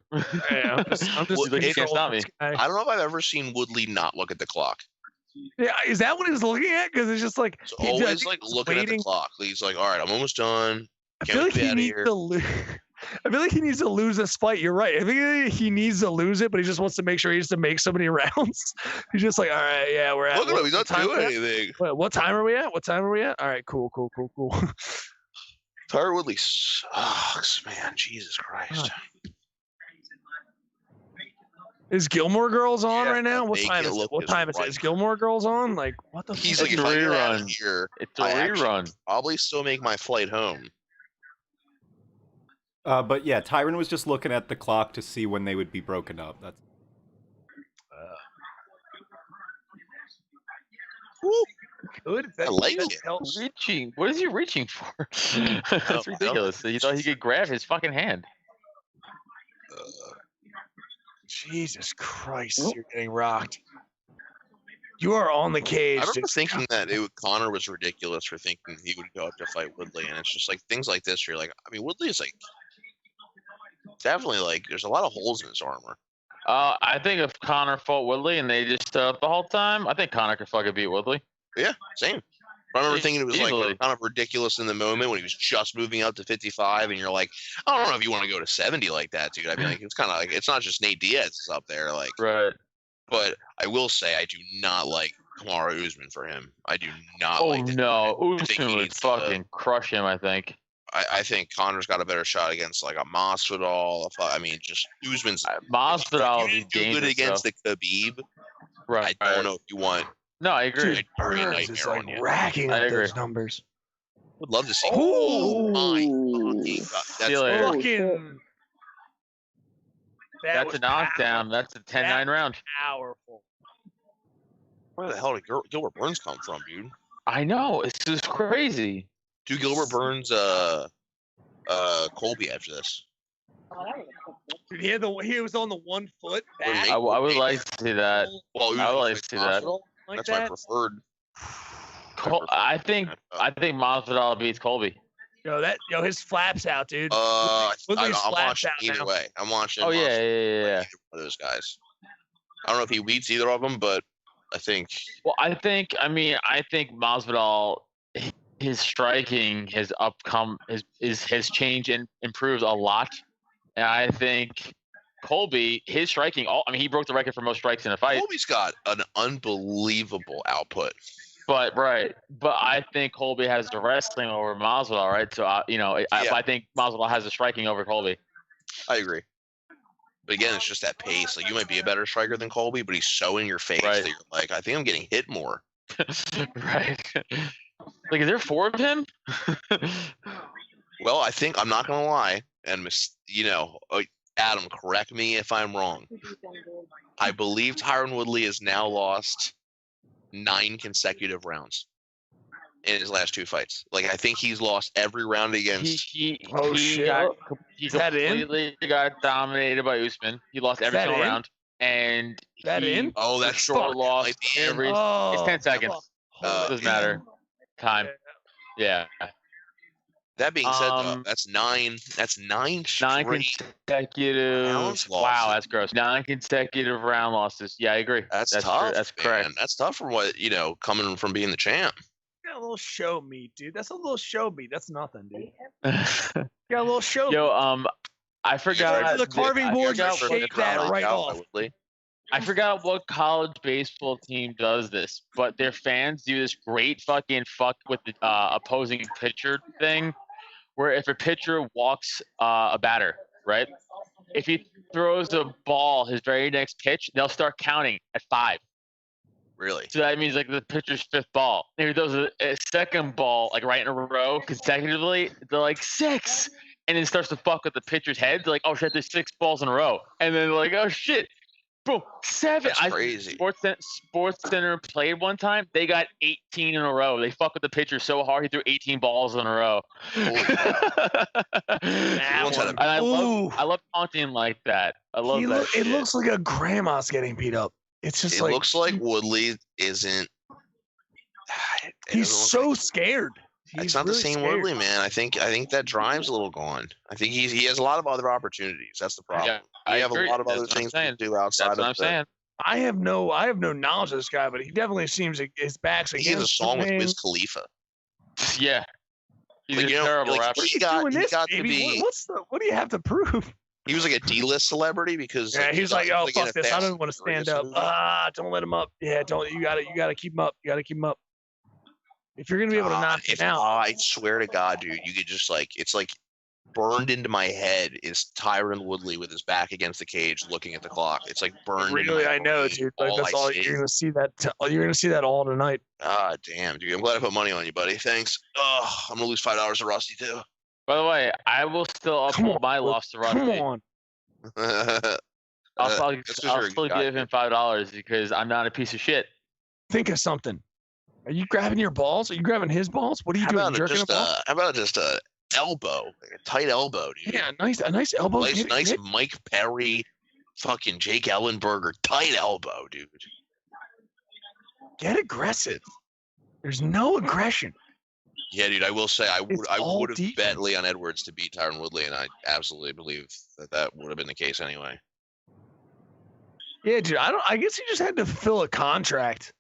Yeah, I'm just He's like, you can't stop me. I don't know if I've ever seen Woodley not look at the clock. Yeah, is that what he's looking at? Because it's just like He's he- I always think like he's looking at the waiting. clock. He's like, all right, I'm almost done. I Can't feel like wait to be he outta needs here. to lose. I feel like he needs to lose this fight. You're right. I think he needs to lose it, but he just wants to make sure he has to make so many rounds. He's just like, all right, yeah, we're at. Look at him. He's not what time doing are we at? anything. Wait, what time are we at? What time are we at? All right, cool. Tyron Woodley sucks, man. Jesus Christ. Is Gilmore Girls on Yeah, right now? What make time it is it? look What as time is it? right. Is Gilmore Girls on? Like, what the? He's fuck? like, It's if a I get out of rerun. here, It's a I actually rerun. probably still make my flight home. But yeah, Tyron was just looking at the clock to see when they would be broken up. That's Good. I like That's it. helps. Reaching. What is he reaching for? I That's don't ridiculous. He thought he could grab his fucking hand. Jesus Christ, you're getting rocked. You are on the cage. I remember dude. thinking that Connor was ridiculous for thinking he would go up to fight Woodley, and it's just like things like this. You're like, I mean, Woodley is like definitely like there's a lot of holes in his armor. I think if Connor fought Woodley and they just stood up the whole time, I think Connor could fucking beat Woodley. Yeah, same. I remember thinking it was Easily. like kind of ridiculous in the moment when he was just moving up to 55, and you're like, I don't know if you want to go to 70 like that, dude. I mean, like it's kind of like it's not just Nate Diaz is up there, like. Right. But I will say I do not like Kamaru Usman for him. I do not Oh like that. no, I think he Usman would needs to- fucking crush him. I think. I think Connor's got a better shot against like a Masvidal. I mean, just Usman's. Masvidal You would be didn't do good dangerous. against though. the Khabib. Right. I don't know if you want. No, I agree. Dude, Bring a Burns is nightmare like on you. racking I up agree. those numbers. Would love to see. Oh, my Ooh. fucking God. That's See you later. fucking. That That's was a knockdown. That's a 10-9 round. Powerful. where the hell did Gilbert Burns come from, dude? I know. It's just crazy. Do Gilbert Burns Colby after this? Dude, he was on the 1 foot Or back. make- I would like to see that. Well, I would like Usman to see that. Masvidal? Like That's my that. preferred. I think Masvidal beats Colby. Yo, his flaps out, dude. I'm Woodley's slapped watching out either now. way. I'm watching. Oh yeah, Masvidal yeah. either one of those guys. I don't know if he beats either of them, but I think Well, I think Masvidal, his striking has has changed and improved a lot, and I think Colby, his striking, he broke the record for most strikes in a fight. Colby's got an unbelievable output. But I think Colby has the wrestling over Masvidal, right? So I think Masvidal has the striking over Colby. I agree. But again, it's just that pace. Like you might be a better striker than Colby, but he's so in your face Right. that you're like, I think I'm getting hit more. Right. Like, is there 4 of him? Well, I think I'm not gonna lie, and Adam, correct me if I'm wrong. I believe Tyron Woodley has now lost 9 consecutive rounds in his last 2 fights. Like, I think he's lost every round against. He shit. he Is that in? completely got dominated by Usman. He lost every that single in? round, and That he in? Oh, that's short short. lost Might be in. every. Oh, It's 10 seconds. Doesn't matter. Time. Yeah. That being said, though, Um, that's 9. That's 9 9 straight. consecutive. rounds Wow, losses. that's gross. 9 consecutive round losses. Yeah, I agree. That's That's tough. true. That's man. correct. That's tough from what coming from being the champ. Got a little show meat, dude. That's a little show meat. That's nothing, dude. Got a little show meat. Yo, I forgot the carving board, forgot you what- shake that right off. I forgot what college baseball team does this, but their fans do this great fucking fuck with the opposing pitcher thing, where if a pitcher walks a batter, right? If he throws a ball his very next pitch, they'll start counting at 5. Really? So that means like the pitcher's 5th ball. If he throws a second ball like right in a row consecutively, they're like 6, and then starts to fuck with the pitcher's head. They're like, oh shit, there's 6 balls in a row, and then they're like, oh shit. Boom, 7. That's crazy. Sports Center played one time. They got 18 in a row. They fucked with the pitcher so hard he threw 18 balls in a row. Holy crap. And I love taunting like that. I love that. It shit. looks like a grandma's getting beat up. It's just It like looks like Woodley isn't. he's so scared. It's He's not the really same scared. Woodley, man. I think that drive's a little gone. I think he has a lot of other opportunities. That's the problem. Yeah, I we have agree. a lot of That's other what I'm things saying. to do outside That's what I'm of saying. I have no knowledge of this guy, but he definitely seems like his back's He has a against song with something. Wiz Khalifa. Yeah. He's Like, a terrible like, rapper. he He's got, doing he this, got to baby. be. What do you have to prove? He was like a D-list celebrity because Yeah, he's like, oh in fuck a this, I Fast don't want to and stand up. Furious movie. Don't let him up. Yeah, don't. You gotta keep him up. You gotta keep him up. If you're gonna be able to knock him out, I swear to God, dude, you could just it's like burned into my head is Tyron Woodley with his back against the cage looking at the clock. It's like burned. into really, my I know, brain. dude. Like that's I all see. you're gonna see that. You're gonna see that all tonight. Ah, damn, dude. I'm glad I put money on you, buddy. Thanks. Oh, I'm gonna lose $5 to Rusty too. By the way, I will still Come uphold on, my Luke. loss to Come Rusty. on. I'll That's 'cause you're a still good guy, give him $5 because I'm not a piece of shit. Think of something. Are you grabbing your balls? Are you grabbing his balls? What are you How doing? about You jerking just him off? how about just a elbow, like a tight elbow, dude? Yeah, a nice elbow. nice Get- Mike Perry, fucking Jake Ellenberger, tight elbow, dude. Get aggressive. There's no aggression. Yeah, dude. I will say I It's all would have bet defense. Leon Edwards to beat Tyron Woodley, and I absolutely believe that would have been the case anyway. Yeah, dude. I guess he just had to fulfill a contract.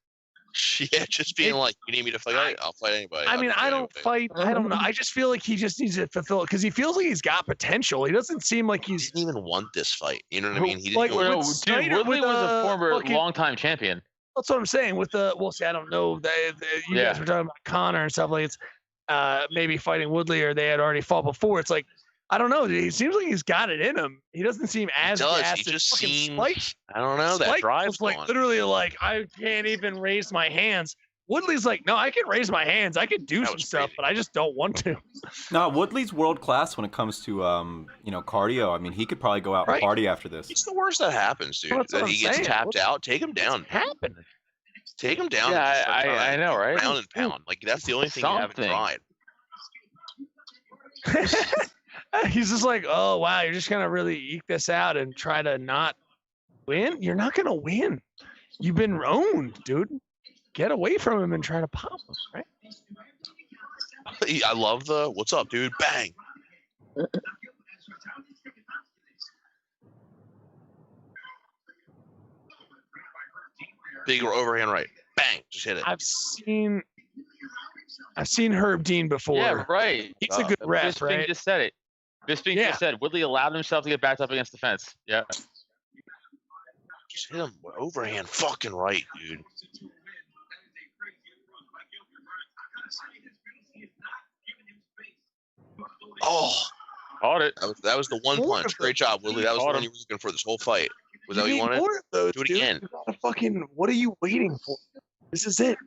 Yeah, just being like, you need me to fight? I'll fight anybody. I I'll mean, do I don't anybody. fight. I don't know. I just feel like he just needs to fulfill it because he feels like he's got potential. He doesn't seem like He he's didn't even want this fight. You know what I Who- mean? He didn't like, even with No, want dude, Snyder, Woodley with, was a former fucking- longtime champion. That's what I'm saying. With the see, I don't know. You Yeah. guys were talking about Connor and stuff like it's maybe fighting Woodley or they had already fought before. It's like I don't know. Dude. He seems like he's got it in him. He doesn't seem as does. gassed He as just fucking seems. Spike. I don't know. That Spike drive's was like gone. literally like I can't even raise my hands. Woodley's like, no, I can raise my hands. I can do That some was stuff, crazy. but I just don't want to. No, Woodley's world class when it comes to cardio. I mean, he could probably go out and Right. party after this. It's the worst that happens, dude. Well, that's that what he I'm gets saying. tapped What's out. Take him down. Happened. Take him down. and Yeah, just start trying I to know, right? Pound and pound. Like that's the only thing you haven't Something. tried. He's just like, oh wow, you're just gonna really eke this out and try to not win. You're not gonna win. You've been owned, dude. Get away from him and try to pop him, right? I love the what's up, dude? Bang. Big overhand right. Bang. Just hit it. I've seen Herb Dean before. Yeah, right. He's a good ref, Bisping right? just said it. Bisping Yeah. just said Woodley allowed himself to get backed up against the fence. Yeah. Just hit him overhand fucking right, dude. Oh, Caught it. that was the one More punch. of Great job, Woodley. That was the Caught one him. you were looking for this whole fight. Was that what you need wanted? more of those, Do it dude. again. You gotta fucking. What are you waiting for? This is it.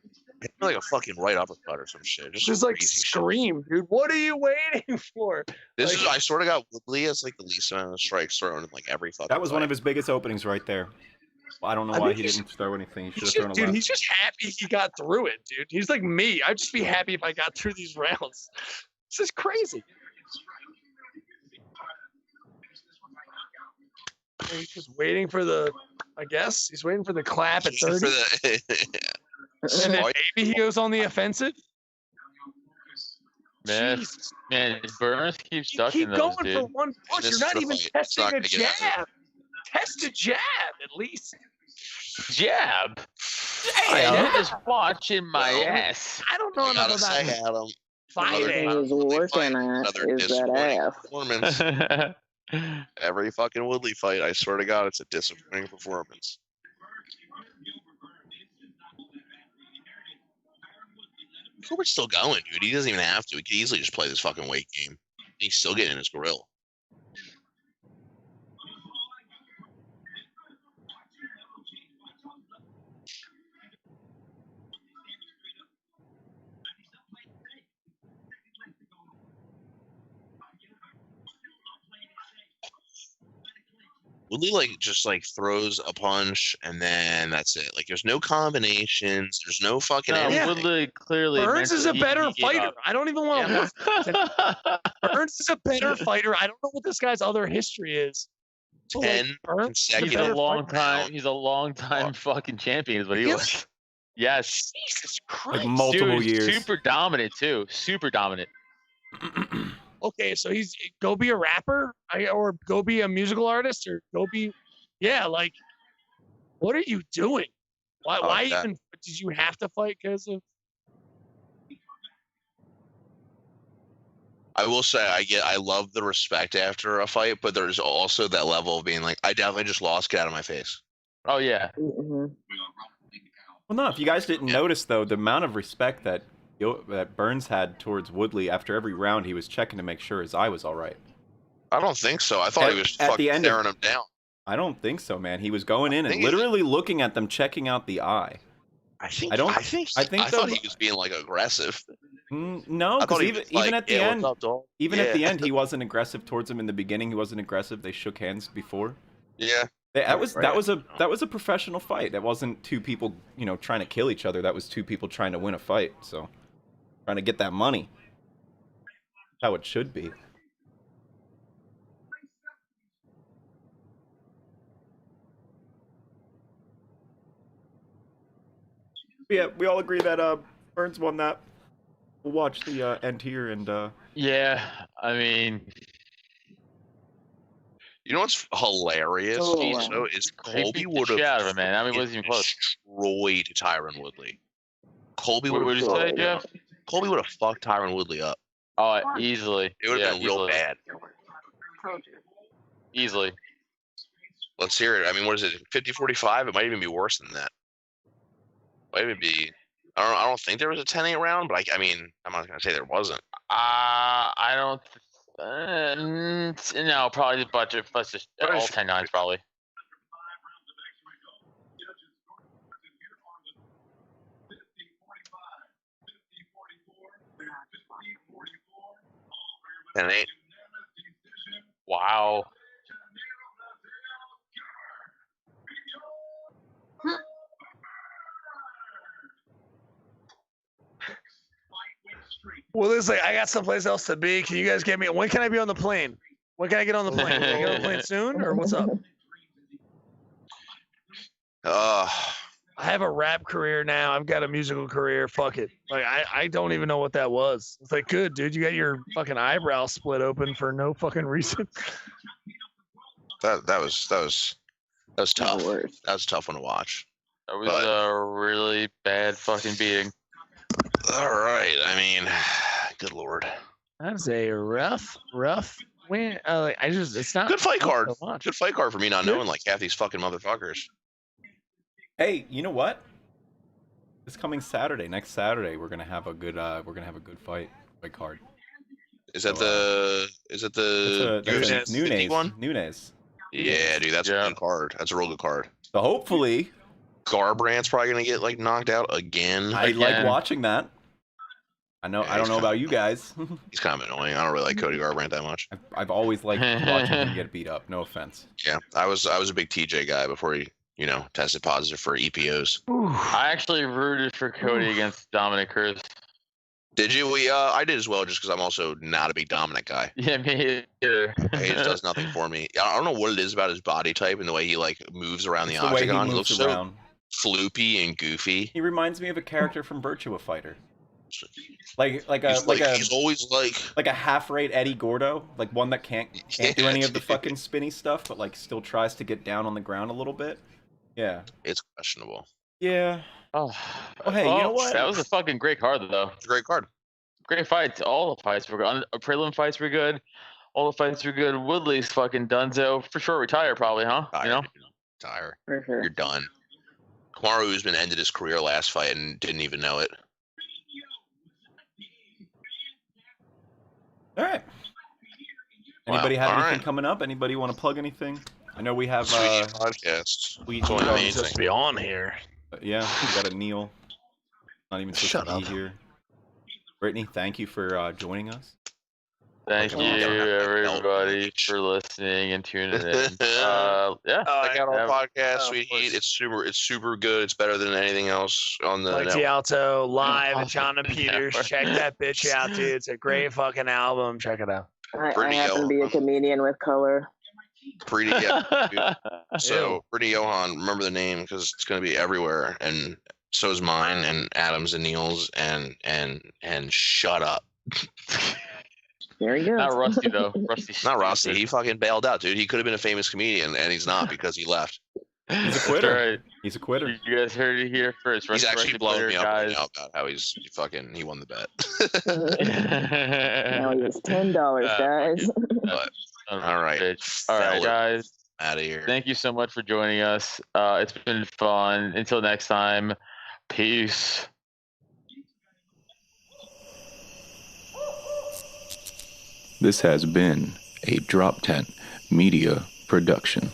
Like a fucking right uppercut or some shit. Just like crazy shit. scream, dude. What are you waiting for? This like- is I sort of got Woodley as like the least amount of strikes thrown in like every fucking. That was one fight. of his biggest openings right there. I don't know why he didn't throw anything. He should have thrown a Dude, left. he's just happy he got through it, dude. He's like me. I'd just be happy if I got through these rounds. This is crazy. He's just waiting for the, I guess, he's waiting for the clap at 30. And then maybe he goes on the offensive. Man, Jesus. man, Burns keeps You ducking keep those, going dude. for one punch. This You're is not the even fight. It's testing not a gonna get out of jab. Test a jab at least. Jab. Damn. I'm just watching my Well, ass. I don't know I enough gotta say, about Adam. fighting. He's working at Another is that disappointing ass. performance. Every fucking Woodley fight, I swear to God, it's a disappointing performance. Gilbert's still going, dude. He doesn't even have to. He could easily just play this fucking weight game. He's still getting in his grill. Woodley just throws a punch and then that's it. Like there's no combinations. There's no fucking No, anything. Woodley clearly. Burns is a mentally, better he gave fighter. up. I don't even want to. Burns is a better fighter. I don't know what this guy's other history is. But, like, 10 Burns is a He's consecutive a better long fighter. time. He's a long time fucking champion. Is what he Really? was. Yes. Jesus Christ. Like multiple Dude, years. super dominant too. Super dominant. Okay, so he's go be a rapper, or go be a musical artist, or go be, yeah, like, what are you doing? Why? Oh, Why yeah. even did you have to fight? Because of I will say I love the respect after a fight, but there's also that level of being like, I definitely just lost, get out of my face. Oh yeah. Mhm. Well, no, if you guys didn't Yeah. notice, though, the amount of respect that Burns had towards Woodley after every round, he was checking to make sure his eye was all right. I don't think so. I thought he was At the fucking end of- staring him down. I don't think so, man. He was going in and think he- literally looking at them, checking out the eye. I think I don't- I think I think I thought though- he was being like aggressive. No, I thought because he even was like, at the "Yeah, end, what's up, dog?" even at the Yeah. end, he wasn't aggressive towards him. In the beginning, he wasn't aggressive. They shook hands before. Yeah. That was Right. that was a professional fight. That wasn't two people, trying to kill each other. That was two people trying to win a fight. So, trying to get that money. That's how it should be. Yeah, we all agree that Burns won that. We'll watch the end here and Yeah. I mean, You know what's hilarious? Oh, Also, wow. is he Colby beat would the shit out of have him, man. I mean, it wasn't even close. destroyed Tyron Woodley. Colby What would would you have say, Jeff? Colby would have fucked Tyron Woodley up. Oh, easily. It would have Yeah, been real easily. bad. Easily. Let's hear it. I mean, what is it? 50-45? It might even be worse than that. Might even be. I don't think there was a 10-8 round, but I mean, I'm not gonna say there wasn't. I don't. No, probably the budget plus just all 10-9s probably. And eight. Wow. well, it's like I got someplace else to be. Can you guys get me? When can I be on the plane? When can I get on the plane? Can I get on the plane soon, or what's up? I have a rap career now. I've got a musical career. Fuck it. Like I don't even know what that was. It's like, good dude, you got your fucking eyebrow split open for no fucking reason. that was tough. Worse. That was a tough one to watch. That was But- a really bad fucking beating. All right. I mean, good lord. That's a rough win. It's not Good fight fun card. to watch. Good fight card for me not Good. knowing like half these fucking motherfuckers. hey, you know what? This coming Saturday, next Saturday, we're gonna have a good fight card. Is that It's the that's UFC 51? Nunes. Yeah, dude, that's Yeah. a good card. That's a real good card. So hopefully, Garbrandt's probably gonna get like knocked out again. I like Again. watching that. I know. Yeah, I don't he's know kinda- about you guys. He's kind of annoying. I don't really like Cody Garbrandt that much. I've always liked watching him get beat up. No offense. Yeah, I was a big TJ guy before he, tested positive for EPOs. I actually rooted for Cody against Dominic Cruz. Did you? I did as well, just because I'm also not a big Dominic guy. Yeah, me either. He just does nothing for me. I don't know what it is about his body type and the way he like moves around It's the the way he octagon. He moves looks around. so floopy and goofy. He reminds me of a character from Virtua Fighter. Like He's always a half-rate Eddie Gordo, like one that can't do any of the fucking spinny stuff, but like still tries to get down on the ground a little bit. Yeah. It's questionable. Yeah. Oh, Well, hey, you know what? That was a fucking great card, though. It's a great card. Great fights. All the fights were good. Prelim fights were good. All the fights were good. Woodley's fucking Dunzo. For sure, retire probably, huh? Tire. For sure. You're done. Kamaru has been ended his career last fight and didn't even know it. All right. Wow, Anybody have all anything right. coming up? Anybody want to plug anything? I know we have. Sweet podcast. We It's only do. amazing. Just be on here. Yeah, we got a Neil. Not even supposed Shut to up. be here. Brittany, thank you for joining us. Thank you, everybody, for listening and tuning in. Yeah. Check out our podcast, of Sweet course. Heat. It's super good. It's better than anything else on the Mike network. D'Alto live Oh, at John and Peters. never. Check that bitch out, dude. It's a great fucking album. Check it out. I Pretty happen to be a comedian with color. Pretty, yeah. Dude. So, Pretty Johan, remember the name because it's going to be everywhere, and so is mine, and Adam's and Neil's, and shut up. There you go. Not Rusty, though. Rusty's Not Rossi. stupid. He fucking bailed out, dude. He could have been a famous comedian, and he's not because he left. He's a That's quitter. right. He's a quitter. You guys heard it here first. He's Rusty actually blowing Twitter, me up right guys. now about how he won the bet. Now he has $10, guys. All right. Bitch. All right, Fella. guys. Out of here. Thank you so much for joining us. It's been fun. Until next time, peace. This has been a DropTent Media production.